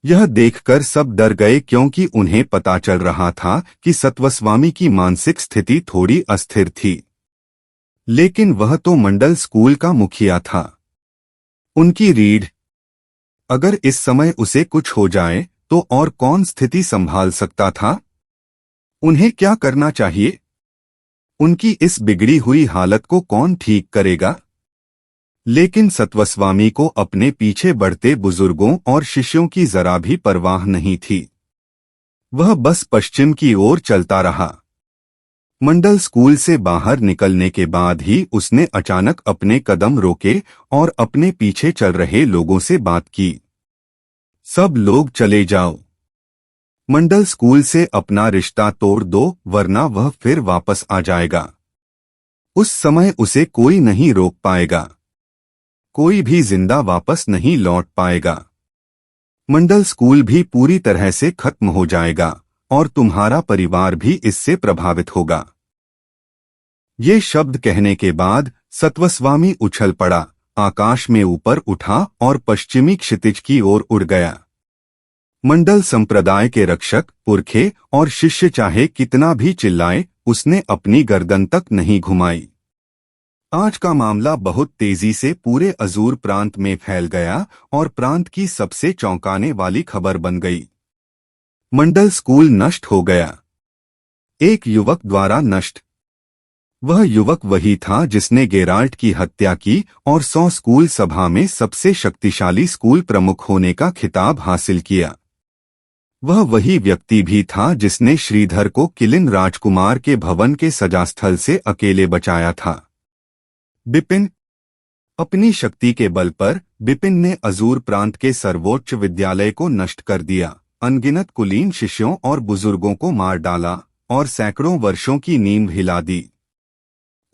यह देखकर सब डर गए क्योंकि उन्हें पता चल रहा था कि सत्वस्वामी की मानसिक स्थिति थोड़ी अस्थिर थी। लेकिन वह तो मंडल स्कूल का मुखिया था। उनकी रीढ़, अगर इस समय उसे कुछ हो जाए तो और कौन स्थिति संभाल सकता था? उन्हें क्या करना चाहिए? उनकी इस बिगड़ी हुई हालत को कौन ठीक करेगा? लेकिन सत्वस्वामी को अपने पीछे बढ़ते बुजुर्गों और शिष्यों की जरा भी परवाह नहीं थी। वह बस पश्चिम की ओर चलता रहा। मंडल स्कूल से बाहर निकलने के बाद ही उसने अचानक अपने कदम रोके और अपने पीछे चल रहे लोगों से बात की। सब लोग चले जाओ। मंडल स्कूल से अपना रिश्ता तोड़ दो वरना वह फिर वापस आ जाएगा। उस समय उसे कोई नहीं रोक पाएगा। कोई भी जिंदा वापस नहीं लौट पाएगा। मंडल स्कूल भी पूरी तरह से खत्म हो जाएगा और तुम्हारा परिवार भी इससे प्रभावित होगा। ये शब्द कहने के बाद सत्वस्वामी उछल पड़ा, आकाश में ऊपर उठा और पश्चिमी क्षितिज की ओर उड़ गया। मंडल संप्रदाय के रक्षक, पुरखे और शिष्य चाहे कितना भी चिल्लाए, उसने अपनी गर्दन तक नहीं घुमाई। आज का मामला बहुत तेजी से पूरे अजूर प्रांत में फैल गया और प्रांत की सबसे चौंकाने वाली खबर बन गई। मंडल स्कूल नष्ट हो गया। एक युवक द्वारा नष्ट। वह युवक वही था जिसने गेराल्ट की हत्या की और 100 स्कूल सभा में सबसे शक्तिशाली स्कूल प्रमुख होने का खिताब हासिल किया। वह वही व्यक्ति भी था जिसने श्रीधर को किलिन राजकुमार के भवन के सजास्थल से अकेले बचाया था। बिपिन। अपनी शक्ति के बल पर बिपिन ने अजूर प्रांत के सर्वोच्च विद्यालय को नष्ट कर दिया, अनगिनत कुलीन शिष्यों और बुजुर्गों को मार डाला और सैकड़ों वर्षों की नींव हिला दी।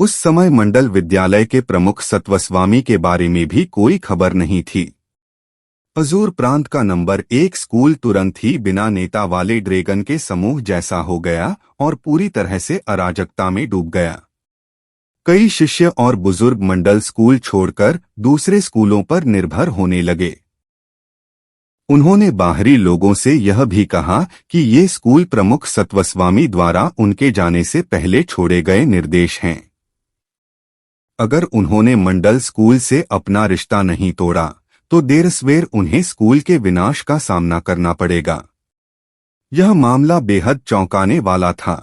उस समय मंडल विद्यालय के प्रमुख सत्वस्वामी के बारे में भी कोई खबर नहीं थी। अजूर प्रांत का नंबर 1 स्कूल तुरंत ही बिना नेता वाले ड्रैगन के समूह जैसा हो गया और पूरी तरह से अराजकता में डूब गया। कई शिष्य और बुजुर्ग मंडल स्कूल छोड़कर दूसरे स्कूलों पर निर्भर होने लगे। उन्होंने बाहरी लोगों से यह भी कहा कि ये स्कूल प्रमुख सत्वस्वामी द्वारा उनके जाने से पहले छोड़े गए निर्देश हैं। अगर उन्होंने मंडल स्कूल से अपना रिश्ता नहीं तोड़ा तो देर सवेर उन्हें स्कूल के विनाश का सामना करना पड़ेगा। यह मामला बेहद चौंकाने वाला था।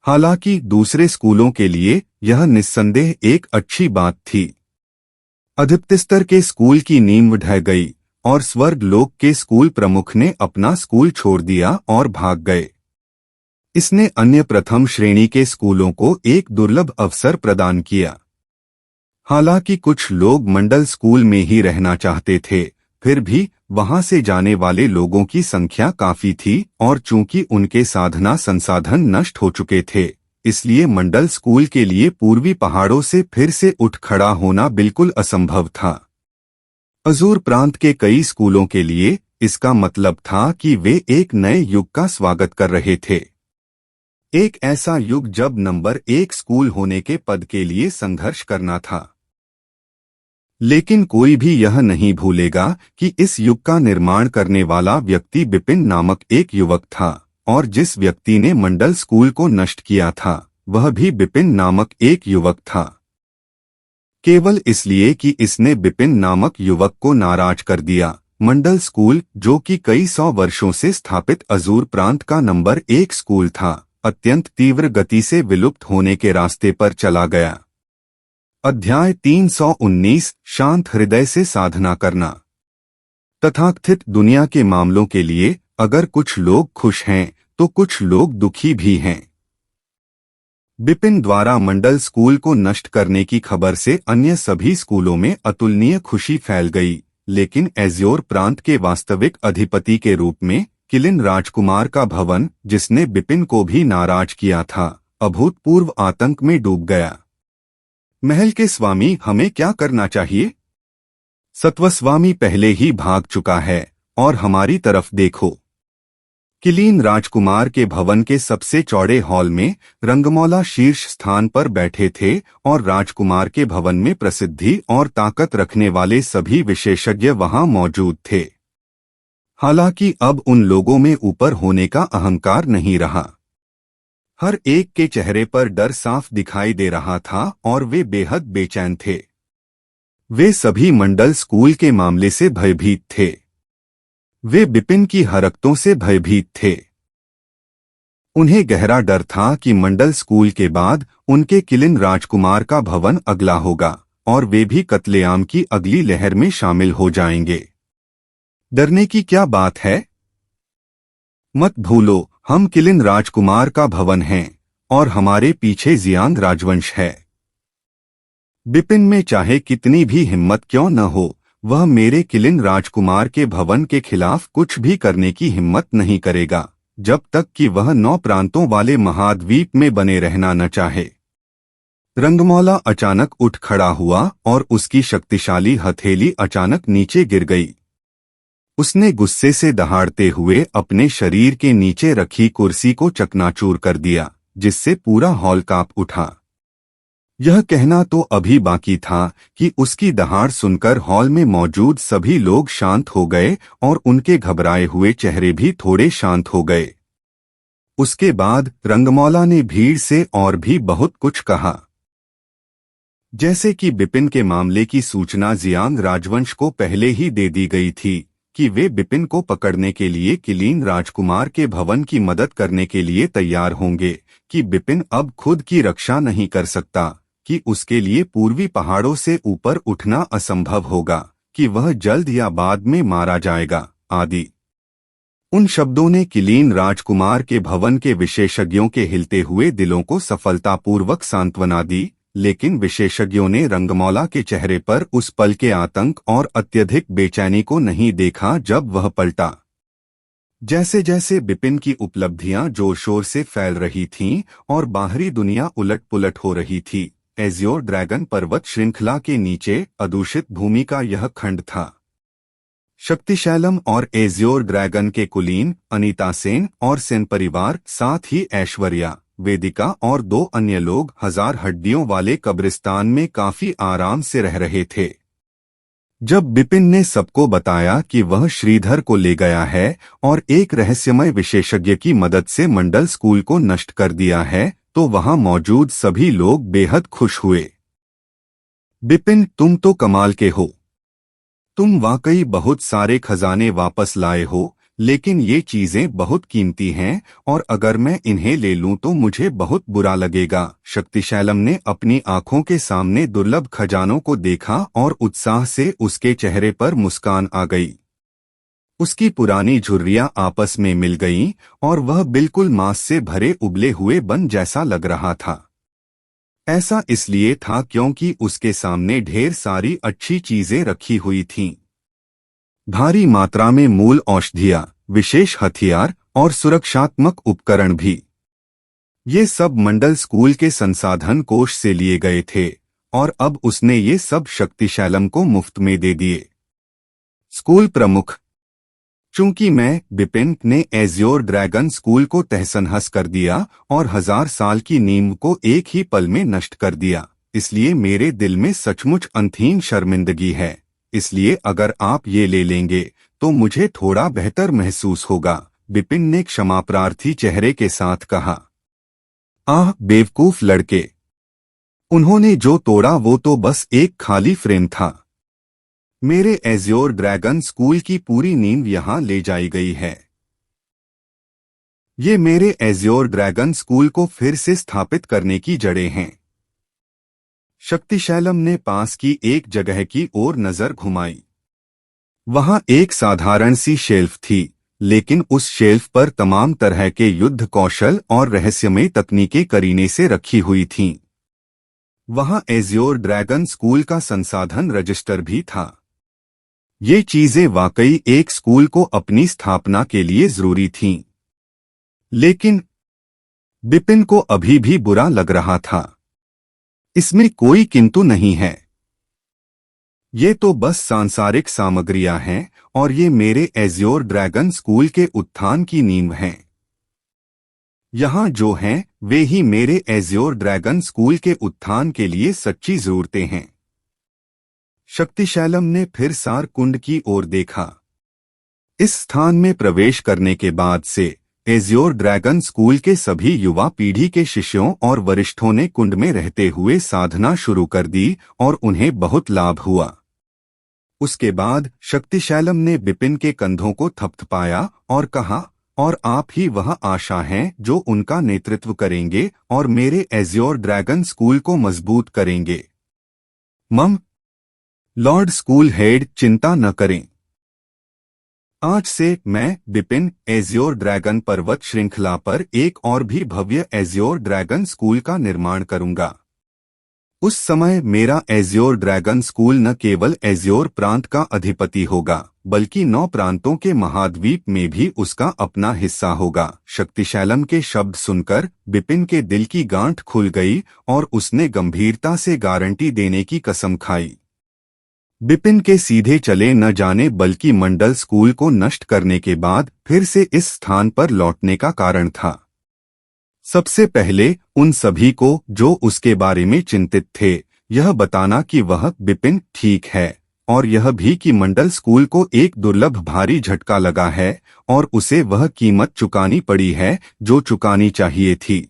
हालांकि दूसरे स्कूलों के लिए यह निस्संदेह एक अच्छी बात थी। अधिपतिस्तर के स्कूल की नींव ढह गई और स्वर्ग लोक के स्कूल प्रमुख ने अपना स्कूल छोड़ दिया और भाग गए। इसने अन्य प्रथम श्रेणी के स्कूलों को एक दुर्लभ अवसर प्रदान किया। हालांकि कुछ लोग मंडल स्कूल में ही रहना चाहते थे, फिर भी वहां से जाने वाले लोगों की संख्या काफी थी और चूंकि उनके साधना संसाधन नष्ट हो चुके थे, इसलिए मंडल स्कूल के लिए पूर्वी पहाड़ों से फिर से उठ खड़ा होना बिल्कुल असंभव था। अजूर प्रांत के कई स्कूलों के लिए इसका मतलब था कि वे एक नए युग का स्वागत कर रहे थे। एक ऐसा युग जब नंबर 1 स्कूल होने के पद के लिए संघर्ष करना था। लेकिन कोई भी यह नहीं भूलेगा कि इस युग का निर्माण करने वाला व्यक्ति बिपिन नामक एक युवक था और जिस व्यक्ति ने मंडल स्कूल को नष्ट किया था वह भी बिपिन नामक एक युवक था। केवल इसलिए कि इसने बिपिन नामक युवक को नाराज कर दिया, मंडल स्कूल, जो कि कई 100 वर्षों से स्थापित अजूर प्रांत का नंबर 1 स्कूल था, अत्यंत तीव्र गति से विलुप्त होने के रास्ते पर चला गया। अध्याय 319 शांत हृदय से साधना करना। तथाकथित दुनिया के मामलों के लिए अगर कुछ लोग खुश हैं तो कुछ लोग दुखी भी हैं। बिपिन द्वारा मंडल स्कूल को नष्ट करने की खबर से अन्य सभी स्कूलों में अतुलनीय खुशी फैल गई, लेकिन एज्योर प्रांत के वास्तविक अधिपति के रूप में किलिन राजकुमार का भवन, जिसने बिपिन को भी नाराज किया था, अभूतपूर्व आतंक में डूब गया। महल के स्वामी, हमें क्या करना चाहिए? सत्वस्वामी पहले ही भाग चुका है, और हमारी तरफ देखो। किलीन राजकुमार के भवन के सबसे चौड़े हॉल में रंगमौला शीर्ष स्थान पर बैठे थे और राजकुमार के भवन में प्रसिद्धि और ताकत रखने वाले सभी विशेषज्ञ वहां मौजूद थे। हालांकि अब उन लोगों में ऊपर होने का अहंकार नहीं रहा। हर एक के चेहरे पर डर साफ दिखाई दे रहा था और वे बेहद बेचैन थे। वे सभी मंडल स्कूल के मामले से भयभीत थे। वे बिपिन की हरकतों से भयभीत थे। उन्हें गहरा डर था कि मंडल स्कूल के बाद उनके किलिन राजकुमार का भवन अगला होगा और वे भी कत्लेआम की अगली लहर में शामिल हो जाएंगे। डरने की क्या बात है? मत भूलो, हम किलिन राजकुमार का भवन हैं और हमारे पीछे जियांग राजवंश है। बिपिन में चाहे कितनी भी हिम्मत क्यों न हो, वह मेरे किलिन राजकुमार के भवन के खिलाफ कुछ भी करने की हिम्मत नहीं करेगा, जब तक कि वह 9 प्रांतों वाले महाद्वीप में बने रहना न चाहे। रंगमौला अचानक उठ खड़ा हुआ और उसकी शक्तिशाली हथेली अचानक नीचे गिर गई। उसने गुस्से से दहाड़ते हुए अपने शरीर के नीचे रखी कुर्सी को चकनाचूर कर दिया, जिससे पूरा हॉल कांप उठा। यह कहना तो अभी बाकी था कि उसकी दहाड़ सुनकर हॉल में मौजूद सभी लोग शांत हो गए और उनके घबराए हुए चेहरे भी थोड़े शांत हो गए। उसके बाद रंगमौला ने भीड़ से और भी बहुत कुछ कहा, जैसे कि बिपिन के मामले की सूचना जियांग राजवंश को पहले ही दे दी गई थी कि वे बिपिन को पकड़ने के लिए किलीन राजकुमार के भवन की मदद करने के लिए तैयार होंगे, कि बिपिन अब खुद की रक्षा नहीं कर सकता, कि उसके लिए पूर्वी पहाड़ों से ऊपर उठना असंभव होगा, कि वह जल्द या बाद में मारा जाएगा, आदि। उन शब्दों ने किलीन राजकुमार के भवन के विशेषज्ञों के हिलते हुए दिलों को सफलतापूर्वक सांत्वना दी, लेकिन विशेषज्ञों ने रंगमौला के चेहरे पर उस पल के आतंक और अत्यधिक बेचैनी को नहीं देखा जब वह पलटा। जैसे जैसे बिपिन की उपलब्धियां जोर शोर से फैल रही थीं और बाहरी दुनिया उलट पुलट हो रही थी, एज्योर ड्रैगन पर्वत श्रृंखला के नीचे अदूषित भूमि का यह खंड था। शक्तिशैलम और एज्योर ड्रैगन के कुलीन अनीता सेन और सेन परिवार, साथ ही ऐश्वर्या, वेदिका और 2 अन्य लोग 1000 हड्डियों वाले कब्रिस्तान में काफी आराम से रह रहे थे। जब बिपिन ने सबको बताया कि वह श्रीधर को ले गया है और एक रहस्यमय विशेषज्ञ की मदद से मंडल स्कूल को नष्ट कर दिया है, तो वहां मौजूद सभी लोग बेहद खुश हुए। बिपिन, तुम तो कमाल के हो। तुम वाकई बहुत सारे खजाने वापस लाए हो, लेकिन ये चीजें बहुत कीमती हैं और अगर मैं इन्हें ले लूं तो मुझे बहुत बुरा लगेगा। शक्तिशैलम ने अपनी आंखों के सामने दुर्लभ खजानों को देखा और उत्साह से उसके चेहरे पर मुस्कान आ गई। उसकी पुरानी झुर्रियां आपस में मिल गईं और वह बिल्कुल मांस से भरे उबले हुए बन जैसा लग रहा था। ऐसा इसलिए था क्योंकि उसके सामने ढेर सारी अच्छी चीजें रखी हुई थीं। भारी मात्रा में मूल औषधियां, विशेष हथियार और सुरक्षात्मक उपकरण भी। ये सब मंडल स्कूल के संसाधन कोष से लिए गए थे और अब उसने ये सब शक्तिशैलम को मुफ्त में दे दिए। स्कूल प्रमुख, चूंकि मैं, बिपिन, ने एज्योर ड्रैगन स्कूल को तहस-नहस कर दिया और 1000 साल की नींव को एक ही पल में नष्ट कर दिया, इसलिए मेरे दिल में सचमुच अनथीन शर्मिंदगी है। इसलिए अगर आप ये ले लेंगे तो मुझे थोड़ा बेहतर महसूस होगा, बिपिन ने क्षमाप्रार्थी चेहरे के साथ कहा। आह बेवकूफ लड़के, उन्होंने जो तोड़ा वो तो बस एक खाली फ्रेम था। मेरे एज्योर ड्रैगन स्कूल की पूरी नींव यहां ले जाई गई है। ये मेरे एज्योर ड्रैगन स्कूल को फिर से स्थापित करने की जड़ें हैं। शक्तिशैलम ने पास की एक जगह की ओर नजर घुमाई। वहां एक साधारण सी शेल्फ थी लेकिन उस शेल्फ पर तमाम तरह के युद्ध कौशल और रहस्यमय तकनीकें करीने से रखी हुई थीं। वहां एज्योर ड्रैगन स्कूल का संसाधन रजिस्टर भी था। ये चीजें वाकई एक स्कूल को अपनी स्थापना के लिए जरूरी थीं। लेकिन बिपिन को अभी भी बुरा लग रहा था। इसमें कोई किंतु नहीं है। ये तो बस सांसारिक सामग्रियां हैं और ये मेरे एज्योर ड्रैगन स्कूल के उत्थान की नींव हैं। यहां जो हैं वे ही मेरे एज्योर ड्रैगन स्कूल के उत्थान के लिए सच्ची जरूरतें हैं। शक्तिशैलम ने फिर सार कुंड की ओर देखा। इस स्थान में प्रवेश करने के बाद से एज्योर ड्रैगन स्कूल के सभी युवा पीढ़ी के शिष्यों और वरिष्ठों ने कुंड में रहते हुए साधना शुरू कर दी और उन्हें बहुत लाभ हुआ। उसके बाद शक्तिशैलम ने बिपिन के कंधों को थपथपाया और कहा, और आप ही वह आशा हैं जो उनका नेतृत्व करेंगे और मेरे एज्योर ड्रैगन स्कूल को मजबूत करेंगे। मम लॉर्ड स्कूल हेड, चिंता न करें। आज से मैं बिपिन एज्योर ड्रैगन पर्वत श्रृंखला पर एक और भी भव्य एज्योर ड्रैगन स्कूल का निर्माण करूंगा। उस समय मेरा एज्योर ड्रैगन स्कूल न केवल एज्योर प्रांत का अधिपति होगा बल्कि 9 प्रांतों के महाद्वीप में भी उसका अपना हिस्सा होगा। शक्तिशैलम के शब्द सुनकर बिपिन के दिल की गांठ खुल गई और उसने गंभीरता से गारंटी देने की कसम खाई। बिपिन के सीधे चले न जाने बल्कि मंडल स्कूल को नष्ट करने के बाद फिर से इस स्थान पर लौटने का कारण था। सबसे पहले उन सभी को जो उसके बारे में चिंतित थे यह बताना कि वह बिपिन ठीक है, और यह भी कि मंडल स्कूल को एक दुर्लभ भारी झटका लगा है और उसे वह कीमत चुकानी पड़ी है जो चुकानी चाहिए थी।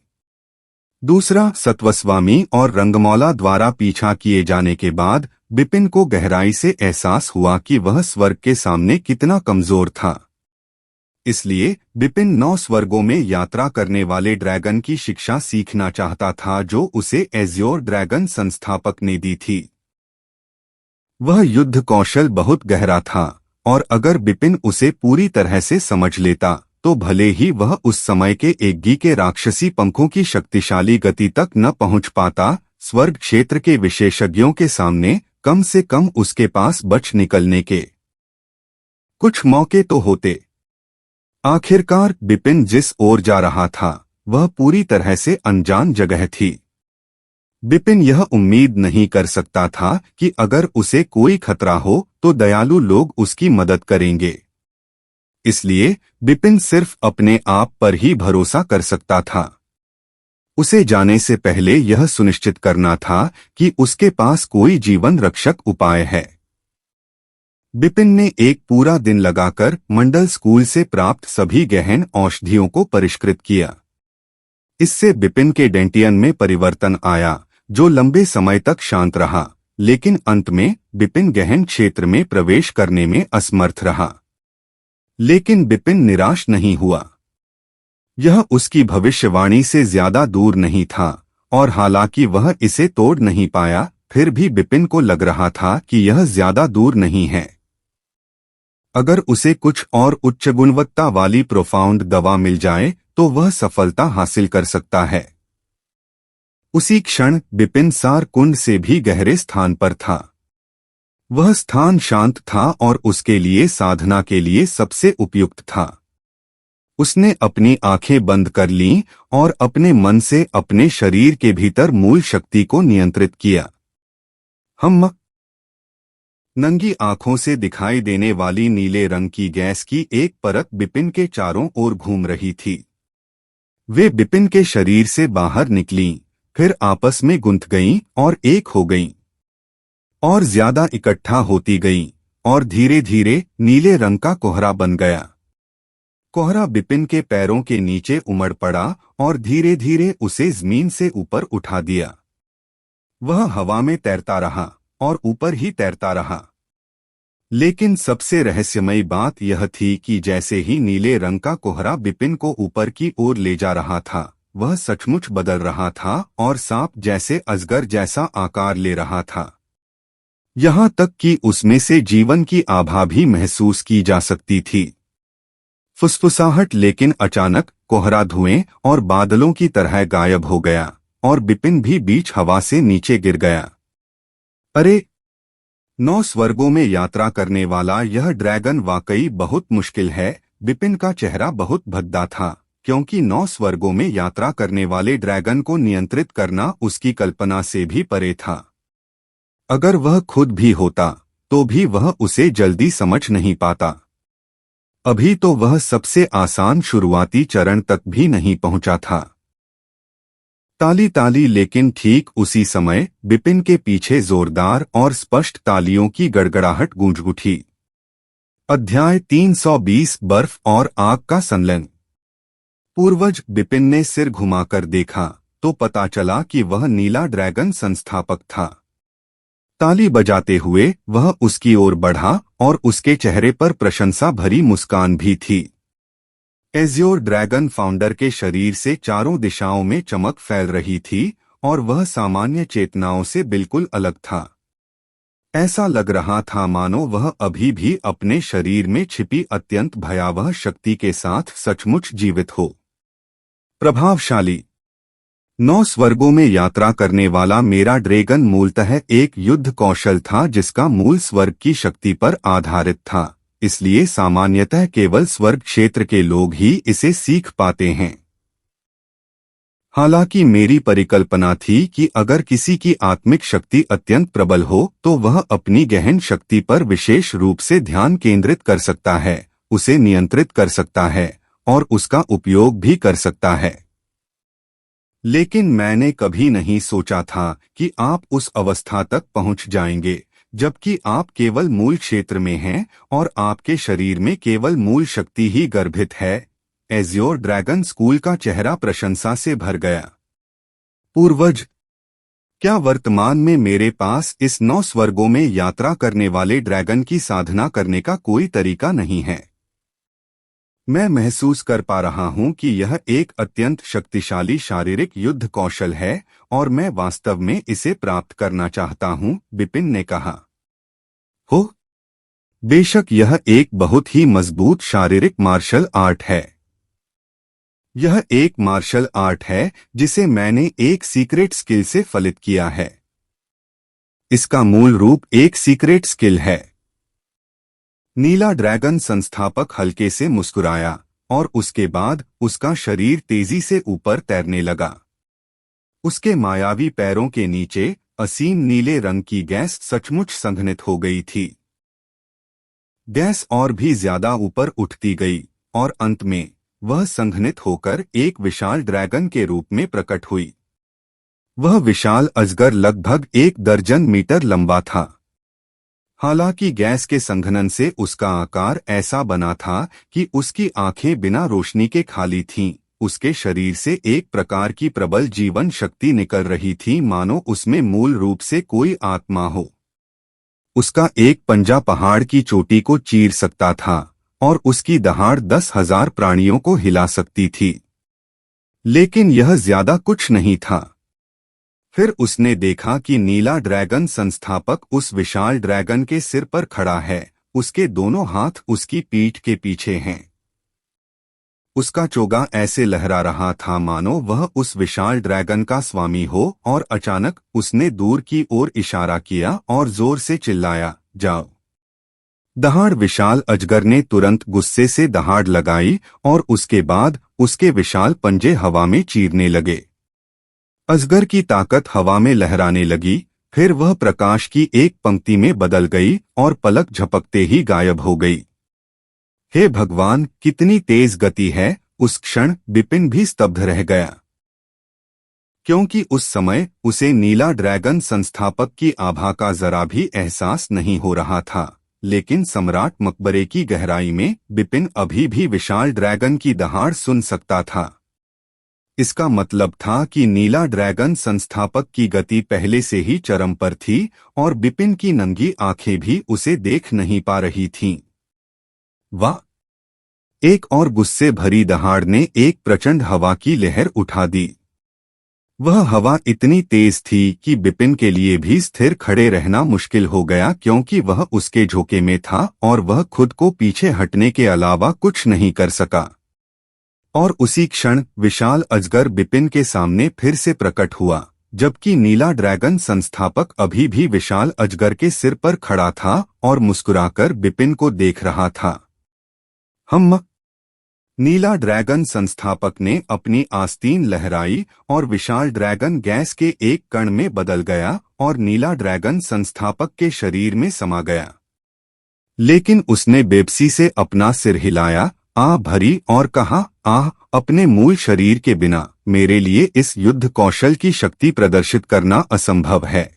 दूसरा, सत्वस्वामी और रंगमौला द्वारा पीछा किए जाने के बाद बिपिन को गहराई से एहसास हुआ कि वह स्वर्ग के सामने कितना कमजोर था। इसलिए बिपिन 9 स्वर्गों में यात्रा करने वाले ड्रैगन की शिक्षा सीखना चाहता था जो उसे एज्योर ड्रैगन संस्थापक ने दी थी। वह युद्ध कौशल बहुत गहरा था और अगर बिपिन उसे पूरी तरह से समझ लेता तो भले ही वह उस समय के एग्गी के राक्षसी पंखों की शक्तिशाली गति तक न पहुंच पाता, स्वर्ग क्षेत्र के विशेषज्ञों के सामने कम से कम उसके पास बच निकलने के कुछ मौके तो होते। आखिरकार बिपिन जिस ओर जा रहा था वह पूरी तरह से अनजान जगह थी। बिपिन यह उम्मीद नहीं कर सकता था कि अगर उसे कोई खतरा हो तो दयालु लोग उसकी मदद करेंगे। इसलिए बिपिन सिर्फ अपने आप पर ही भरोसा कर सकता था। उसे जाने से पहले यह सुनिश्चित करना था कि उसके पास कोई जीवन रक्षक उपाय है। बिपिन ने एक पूरा दिन लगाकर मंडल स्कूल से प्राप्त सभी गहन औषधियों को परिष्कृत किया। इससे बिपिन के डेंटियन में परिवर्तन आया जो लंबे समय तक शांत रहा, लेकिन अंत में बिपिन गहन क्षेत्र में प्रवेश करने में असमर्थ रहा। लेकिन बिपिन निराश नहीं हुआ। यह उसकी भविष्यवाणी से ज्यादा दूर नहीं था और हालांकि वह इसे तोड़ नहीं पाया, फिर भी बिपिन को लग रहा था कि यह ज्यादा दूर नहीं है। अगर उसे कुछ और उच्च गुणवत्ता वाली प्रोफाउंड दवा मिल जाए तो वह सफलता हासिल कर सकता है। उसी क्षण बिपिन सार कुंड से भी गहरे स्थान पर था। वह स्थान शांत था और उसके लिए साधना के लिए सबसे उपयुक्त था। उसने अपनी आंखें बंद कर लीं और अपने मन से अपने शरीर के भीतर मूल शक्ति को नियंत्रित किया। हम नंगी आंखों से दिखाई देने वाली नीले रंग की गैस की एक परत बिपिन के चारों ओर घूम रही थी। वे बिपिन के शरीर से बाहर निकलीं, फिर आपस में गुंथ गईं और एक हो गईं, और ज्यादा इकट्ठा होती गईं, और धीरे धीरे नीले रंग का कोहरा बन गया। कोहरा बिपिन के पैरों के नीचे उमड़ पड़ा और धीरे धीरे उसे जमीन से ऊपर उठा दिया। वह हवा में तैरता रहा और ऊपर ही तैरता रहा। लेकिन सबसे रहस्यमयी बात यह थी कि जैसे ही नीले रंग का कोहरा बिपिन को ऊपर की ओर ले जा रहा था, वह सचमुच बदल रहा था और सांप जैसे अजगर जैसा आकार ले रहा था। यहाँ तक कि उसमें से जीवन की आभा भी महसूस की जा सकती थी। फुसफुसाहट लेकिन अचानक कोहरा धुएं और बादलों की तरह गायब हो गया और बिपिन भी बीच हवा से नीचे गिर गया। अरे, 9 स्वर्गों में यात्रा करने वाला यह ड्रैगन वाकई बहुत मुश्किल है। बिपिन का चेहरा बहुत भद्दा था, क्योंकि 9 स्वर्गों में यात्रा करने वाले ड्रैगन को नियंत्रित करना उसकी कल्पना से भी परे था। अगर वह खुद भी होता तो भी वह उसे जल्दी समझ नहीं पाता। अभी तो वह सबसे आसान शुरुआती चरण तक भी नहीं पहुंचा था। ताली ताली, लेकिन ठीक उसी समय बिपिन के पीछे जोरदार और स्पष्ट तालियों की गड़गड़ाहट गूंज उठी। अध्याय 320 बर्फ और आग का संलयन। पूर्वज। बिपिन ने सिर घुमाकर देखा तो पता चला कि वह नीला ड्रैगन संस्थापक था। ताली बजाते हुए वह उसकी ओर बढ़ा और उसके चेहरे पर प्रशंसा भरी मुस्कान भी थी। एज़्योर ड्रैगन फाउंडर के शरीर से चारों दिशाओं में चमक फैल रही थी और वह सामान्य चेतनाओं से बिल्कुल अलग था। ऐसा लग रहा था मानो वह अभी भी अपने शरीर में छिपी अत्यंत भयावह शक्ति के साथ सचमुच जीवित हो। प्रभावशाली। 9 स्वर्गों में यात्रा करने वाला मेरा ड्रैगन मूलतः एक युद्ध कौशल था जिसका मूल स्वर्ग की शक्ति पर आधारित था, इसलिए सामान्यतः केवल स्वर्ग क्षेत्र के लोग ही इसे सीख पाते हैं। हालांकि मेरी परिकल्पना थी कि अगर किसी की आत्मिक शक्ति अत्यंत प्रबल हो तो वह अपनी गहन शक्ति पर विशेष रूप से ध्यान केंद्रित कर सकता है, उसे नियंत्रित कर सकता है और उसका उपयोग भी कर सकता है। लेकिन मैंने कभी नहीं सोचा था कि आप उस अवस्था तक पहुंच जाएंगे जबकि आप केवल मूल क्षेत्र में हैं और आपके शरीर में केवल मूल शक्ति ही गर्भित है। एज़्योर ड्रैगन स्कूल का चेहरा प्रशंसा से भर गया। पूर्वज, क्या वर्तमान में मेरे पास इस 9 स्वर्गों में यात्रा करने वाले ड्रैगन की साधना करने का कोई तरीका नहीं है? मैं महसूस कर पा रहा हूं कि यह एक अत्यंत शक्तिशाली शारीरिक युद्ध कौशल है और मैं वास्तव में इसे प्राप्त करना चाहता हूं, बिपिन ने कहा। हो, बेशक यह एक बहुत ही मजबूत शारीरिक मार्शल आर्ट है। यह एक मार्शल आर्ट है जिसे मैंने एक सीक्रेट स्किल से फलित किया है। इसका मूल रूप एक सीक्रेट स्किल है। नीला ड्रैगन संस्थापक हल्के से मुस्कुराया और उसके बाद उसका शरीर तेजी से ऊपर तैरने लगा। उसके मायावी पैरों के नीचे असीम नीले रंग की गैस सचमुच संघनित हो गई थी। गैस और भी ज्यादा ऊपर उठती गई और अंत में वह संघनित होकर एक विशाल ड्रैगन के रूप में प्रकट हुई। वह विशाल अजगर लगभग 1 दर्जन मीटर लंबा था। हालांकि गैस के संघनन से उसका आकार ऐसा बना था कि उसकी आंखें बिना रोशनी के खाली थीं। उसके शरीर से एक प्रकार की प्रबल जीवन शक्ति निकल रही थी, मानो उसमें मूल रूप से कोई आत्मा हो। उसका एक पंजा पहाड़ की चोटी को चीर सकता था और उसकी दहाड़ 10,000 प्राणियों को हिला सकती थी। लेकिन यह ज्यादा कुछ नहीं था। फिर उसने देखा कि नीला ड्रैगन संस्थापक उस विशाल ड्रैगन के सिर पर खड़ा है। उसके दोनों हाथ उसकी पीठ के पीछे हैं। उसका चोगा ऐसे लहरा रहा था मानो वह उस विशाल ड्रैगन का स्वामी हो और अचानक उसने दूर की ओर इशारा किया और जोर से चिल्लाया, जाओ। दहाड़ विशाल अजगर ने तुरंत गुस्से से दहाड़ लगाई और उसके बाद उसके विशाल पंजे हवा में चीरने लगे। अजगर की ताकत हवा में लहराने लगी, फिर वह प्रकाश की एक पंक्ति में बदल गई और पलक झपकते ही गायब हो गई। हे भगवान, कितनी तेज गति है! उस क्षण बिपिन भी स्तब्ध रह गया, क्योंकि उस समय उसे नीला ड्रैगन संस्थापक की आभा का जरा भी एहसास नहीं हो रहा था। लेकिन सम्राट मकबरे की गहराई में बिपिन अभी भी विशाल ड्रैगन की दहाड़ सुन सकता था। इसका मतलब था कि नीला ड्रैगन संस्थापक की गति पहले से ही चरम पर थी और बिपिन की नंगी आंखें भी उसे देख नहीं पा रही थीं। वाह! एक और गुस्से भरी दहाड़ ने एक प्रचंड हवा की लहर उठा दी। वह हवा इतनी तेज थी कि बिपिन के लिए भी स्थिर खड़े रहना मुश्किल हो गया, क्योंकि वह उसके झोंके में था और वह खुद को पीछे हटने के अलावा कुछ नहीं कर सका। और उसी क्षण विशाल अजगर बिपिन के सामने फिर से प्रकट हुआ, जबकि नीला ड्रैगन संस्थापक अभी भी विशाल अजगर के सिर पर खड़ा था और मुस्कुराकर बिपिन को देख रहा था। हम नीला ड्रैगन संस्थापक ने अपनी आस्तीन लहराई और विशाल ड्रैगन गैस के एक कण में बदल गया और नीला ड्रैगन संस्थापक के शरीर में समा गया। लेकिन उसने बेबसी से अपना सिर हिलाया, आह भरी और कहा, आह, अपने मूल शरीर के बिना मेरे लिए इस युद्ध कौशल की शक्ति प्रदर्शित करना असंभव है।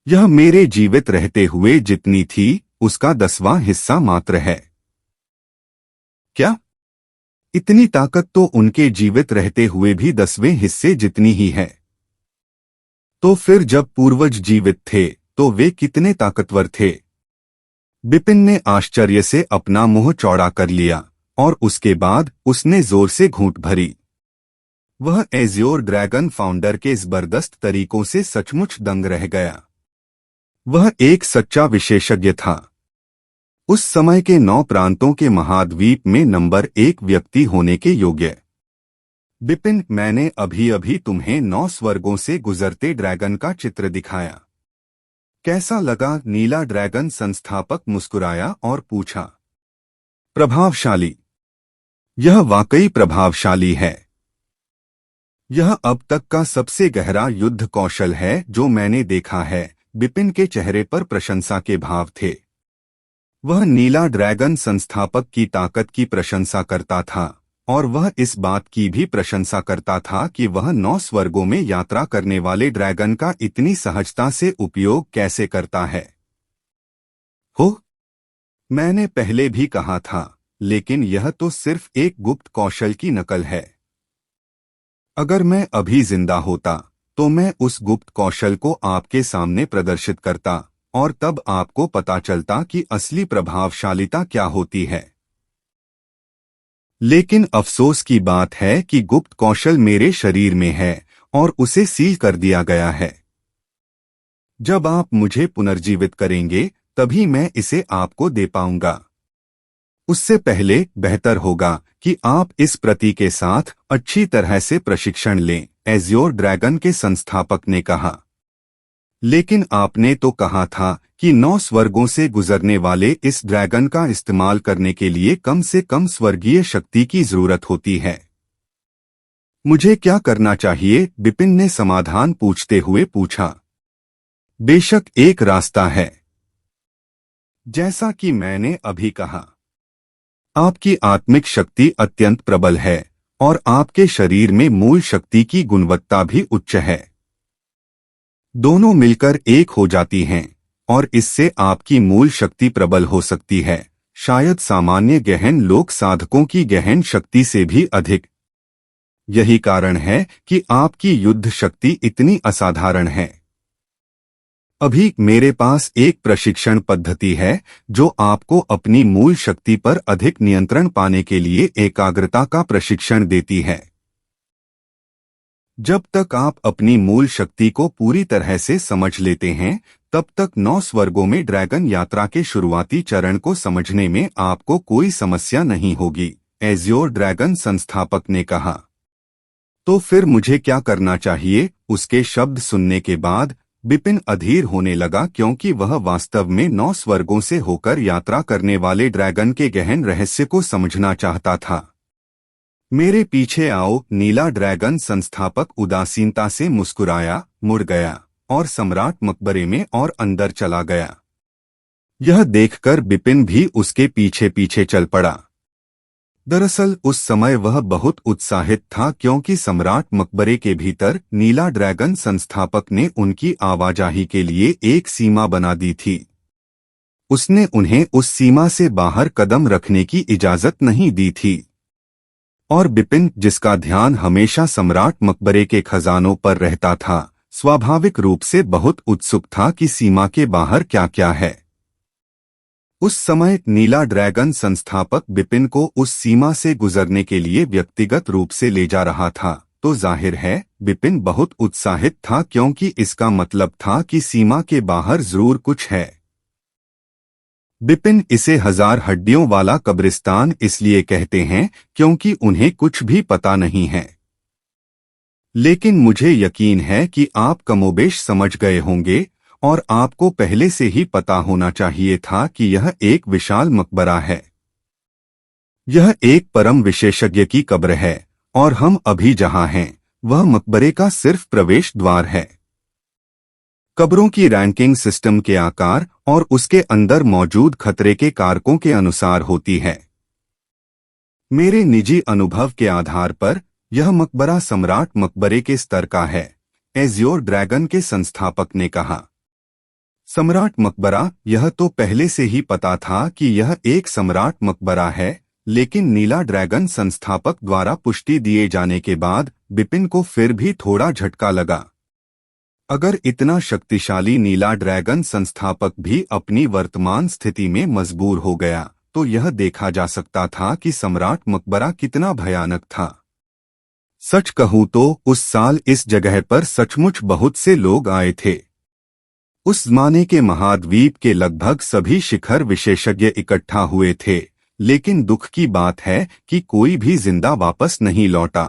यह मेरे जीवित रहते हुए जितनी थी उसका 10वां हिस्सा मात्र है। क्या? इतनी ताकत तो उनके जीवित रहते हुए भी 10वें हिस्से जितनी ही है। तो फिर जब पूर्वज जीवित थे तो वे कितने ताकतवर थे? बिपिन ने आश्चर्य से अपना मुंह चौड़ा कर लिया और उसके बाद उसने जोर से घूंट भरी। वह एज़्योर ड्रैगन फाउंडर के जबरदस्त तरीकों से सचमुच दंग रह गया। वह एक सच्चा विशेषज्ञ था। उस समय के 9 प्रांतों के महाद्वीप में नंबर 1 व्यक्ति होने के योग्य। बिपिन, मैंने अभी अभी तुम्हें 9 स्वर्गों से गुजरते ड्रैगन का चित्र दिखाया। कैसा लगा? नीला ड्रैगन संस्थापक मुस्कुराया और पूछा। प्रभावशाली। यह वाकई प्रभावशाली है। यह अब तक का सबसे गहरा युद्ध कौशल है जो मैंने देखा है। बिपिन के चेहरे पर प्रशंसा के भाव थे। वह नीला ड्रैगन संस्थापक की ताकत की प्रशंसा करता था और वह इस बात की भी प्रशंसा करता था कि वह 9 स्वर्गों में यात्रा करने वाले ड्रैगन का इतनी सहजता से उपयोग कैसे करता है। मैंने पहले भी कहा था, लेकिन यह तो सिर्फ एक गुप्त कौशल की नकल है। अगर मैं अभी जिंदा होता तो मैं उस गुप्त कौशल को आपके सामने प्रदर्शित करता और तब आपको पता चलता कि असली प्रभावशालिता क्या होती है। लेकिन अफसोस की बात है कि गुप्त कौशल मेरे शरीर में है और उसे सील कर दिया गया है। जब आप मुझे पुनर्जीवित करेंगे तभी मैं इसे आपको दे पाऊंगा। उससे पहले बेहतर होगा कि आप इस प्रति के साथ अच्छी तरह से प्रशिक्षण लें, एज़्योर ड्रैगन के संस्थापक ने कहा। लेकिन आपने तो कहा था कि 9 स्वर्गों से गुजरने वाले इस ड्रैगन का इस्तेमाल करने के लिए कम से कम स्वर्गीय शक्ति की जरूरत होती है। मुझे क्या करना चाहिए? बिपिन ने समाधान पूछते हुए पूछा। बेशक एक रास्ता है। जैसा कि मैंने अभी कहा, आपकी आत्मिक शक्ति अत्यंत प्रबल है और आपके शरीर में मूल शक्ति की गुणवत्ता भी उच्च है। दोनों मिलकर एक हो जाती हैं और इससे आपकी मूल शक्ति प्रबल हो सकती है, शायद सामान्य गहन लोक साधकों की गहन शक्ति से भी अधिक। यही कारण है कि आपकी युद्ध शक्ति इतनी असाधारण है। अभी मेरे पास एक प्रशिक्षण पद्धति है जो आपको अपनी मूल शक्ति पर अधिक नियंत्रण पाने के लिए एकाग्रता का प्रशिक्षण देती है। जब तक आप अपनी मूल शक्ति को पूरी तरह से समझ लेते हैं, तब तक 9 स्वर्गों में ड्रैगन यात्रा के शुरुआती चरण को समझने में आपको कोई समस्या नहीं होगी, एज़्योर ड्रैगन संस्थापक ने कहा। तो फिर मुझे क्या करना चाहिए? उसके शब्द सुनने के बाद बिपिन अधीर होने लगा, क्योंकि वह वास्तव में 9 स्वर्गों से होकर यात्रा करने वाले ड्रैगन के गहन रहस्य को समझना चाहता था। मेरे पीछे आओ। नीला ड्रैगन संस्थापक उदासीनता से मुस्कुराया, मुड़ गया और सम्राट मकबरे में और अंदर चला गया। यह देखकर बिपिन भी उसके पीछे पीछे चल पड़ा। दरअसल उस समय वह बहुत उत्साहित था, क्योंकि सम्राट मकबरे के भीतर नीला ड्रैगन संस्थापक ने उनकी आवाजाही के लिए एक सीमा बना दी थी। उसने उन्हें उस सीमा से बाहर कदम रखने की इजाजत नहीं दी थी। और बिपिन, जिसका ध्यान हमेशा सम्राट मकबरे के खजानों पर रहता था, स्वाभाविक रूप से बहुत उत्सुक था कि सीमा के बाहर क्या क्या है। उस समय नीला ड्रैगन संस्थापक बिपिन को उस सीमा से गुजरने के लिए व्यक्तिगत रूप से ले जा रहा था, तो जाहिर है बिपिन बहुत उत्साहित था, क्योंकि इसका मतलब था कि सीमा के बाहर जरूर कुछ है। बिपिन इसे 1000 हड्डियों वाला कब्रिस्तान इसलिए कहते हैं क्योंकि उन्हें कुछ भी पता नहीं है। लेकिन मुझे यकीन है कि आप कमोबेश समझ गए होंगे और आपको पहले से ही पता होना चाहिए था कि यह एक विशाल मकबरा है। यह एक परम विशेषज्ञ की कब्र है और हम अभी जहां हैं वह मकबरे का सिर्फ प्रवेश द्वार है। कब्रों की रैंकिंग सिस्टम के आकार और उसके अंदर मौजूद खतरे के कारकों के अनुसार होती है। मेरे निजी अनुभव के आधार पर यह मकबरा सम्राट मकबरे के स्तर का है, एज़्योर ड्रैगन के संस्थापक ने कहा। सम्राट मकबरा, यह तो पहले से ही पता था कि यह एक सम्राट मकबरा है, लेकिन नीला ड्रैगन संस्थापक द्वारा पुष्टि दिए जाने के बाद बिपिन को फिर भी थोड़ा झटका लगा। अगर इतना शक्तिशाली नीला ड्रैगन संस्थापक भी अपनी वर्तमान स्थिति में मजबूर हो गया तो यह देखा जा सकता था कि सम्राट मकबरा कितना भयानक था। सच कहूं तो उस साल इस जगह पर सचमुच बहुत से लोग आए थे। उस ज़माने के महाद्वीप के लगभग सभी शिखर विशेषज्ञ इकट्ठा हुए थे, लेकिन दुख की बात है कि कोई भी जिंदा वापस नहीं लौटा।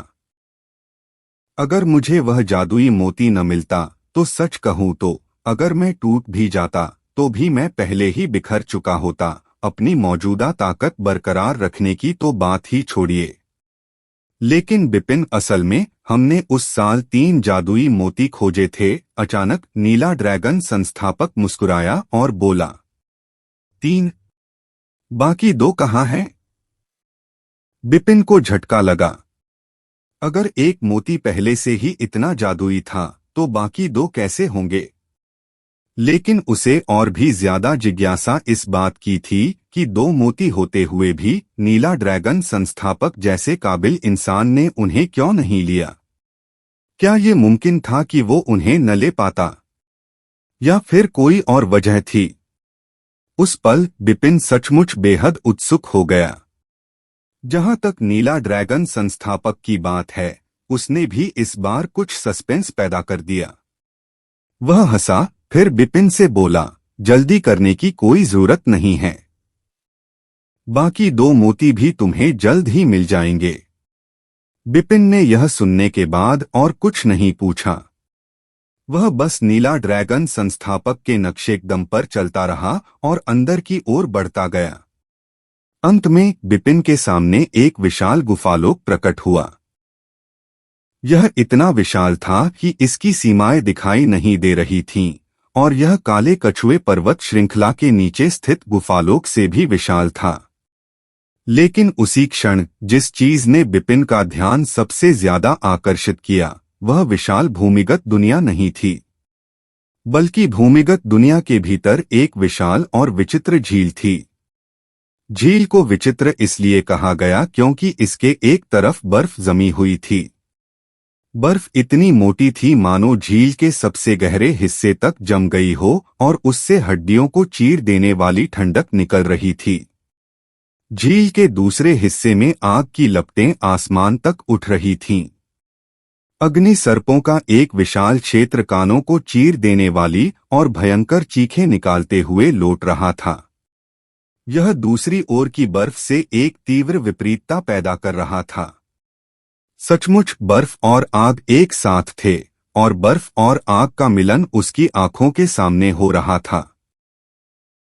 अगर मुझे वह जादुई मोती न मिलता तो सच कहूं तो अगर मैं टूट भी जाता तो भी मैं पहले ही बिखर चुका होता। अपनी मौजूदा ताकत बरकरार रखने की तो बात ही छोड़िए। लेकिन बिपिन, असल में हमने उस साल 3 जादुई मोती खोजे थे। अचानक नीला ड्रैगन संस्थापक मुस्कुराया और बोला, 3? बाकी 2 कहाँ हैं? बिपिन को झटका लगा। अगर एक मोती पहले से ही इतना जादुई था तो बाकी 2 कैसे होंगे? लेकिन उसे और भी ज्यादा जिज्ञासा इस बात की थी कि 2 मोती होते हुए भी नीला ड्रैगन संस्थापक जैसे काबिल इंसान ने उन्हें क्यों नहीं लिया। क्या ये मुमकिन था कि वो उन्हें न ले पाता, या फिर कोई और वजह थी? उस पल बिपिन सचमुच बेहद उत्सुक हो गया। जहां तक नीला ड्रैगन संस्थापक की बात है, उसने भी इस बार कुछ सस्पेंस पैदा कर दिया। वह हंसा, फिर बिपिन से बोला, जल्दी करने की कोई जरूरत नहीं है। बाकी 2 मोती भी तुम्हें जल्द ही मिल जाएंगे। बिपिन ने यह सुनने के बाद और कुछ नहीं पूछा। वह बस नीला ड्रैगन संस्थापक के नक्शेकदम पर चलता रहा और अंदर की ओर बढ़ता गया। अंत में बिपिन के सामने एक विशाल गुफालोक प्रकट हुआ। यह इतना विशाल था कि इसकी सीमाएं दिखाई नहीं दे रही थीं, और यह काले कछुए पर्वत श्रृंखला के नीचे स्थित गुफालोक से भी विशाल था। लेकिन उसी क्षण जिस चीज ने बिपिन का ध्यान सबसे ज्यादा आकर्षित किया, वह विशाल भूमिगत दुनिया नहीं थी, बल्कि भूमिगत दुनिया के भीतर एक विशाल और विचित्र झील थी। झील को विचित्र इसलिए कहा गया क्योंकि इसके एक तरफ बर्फ जमी हुई थी। बर्फ इतनी मोटी थी मानो झील के सबसे गहरे हिस्से तक जम गई हो और उससे हड्डियों को चीर देने वाली ठंडक निकल रही थी। झील के दूसरे हिस्से में आग की लपटें आसमान तक उठ रही थीं। अग्नि सर्पों का एक विशाल क्षेत्र कानों को चीर देने वाली और भयंकर चीखें निकालते हुए लौट रहा था। यह दूसरी ओर की बर्फ से एक तीव्र विपरीतता पैदा कर रहा था। सचमुच बर्फ और आग एक साथ थे, और बर्फ और आग का मिलन उसकी आंखों के सामने हो रहा था।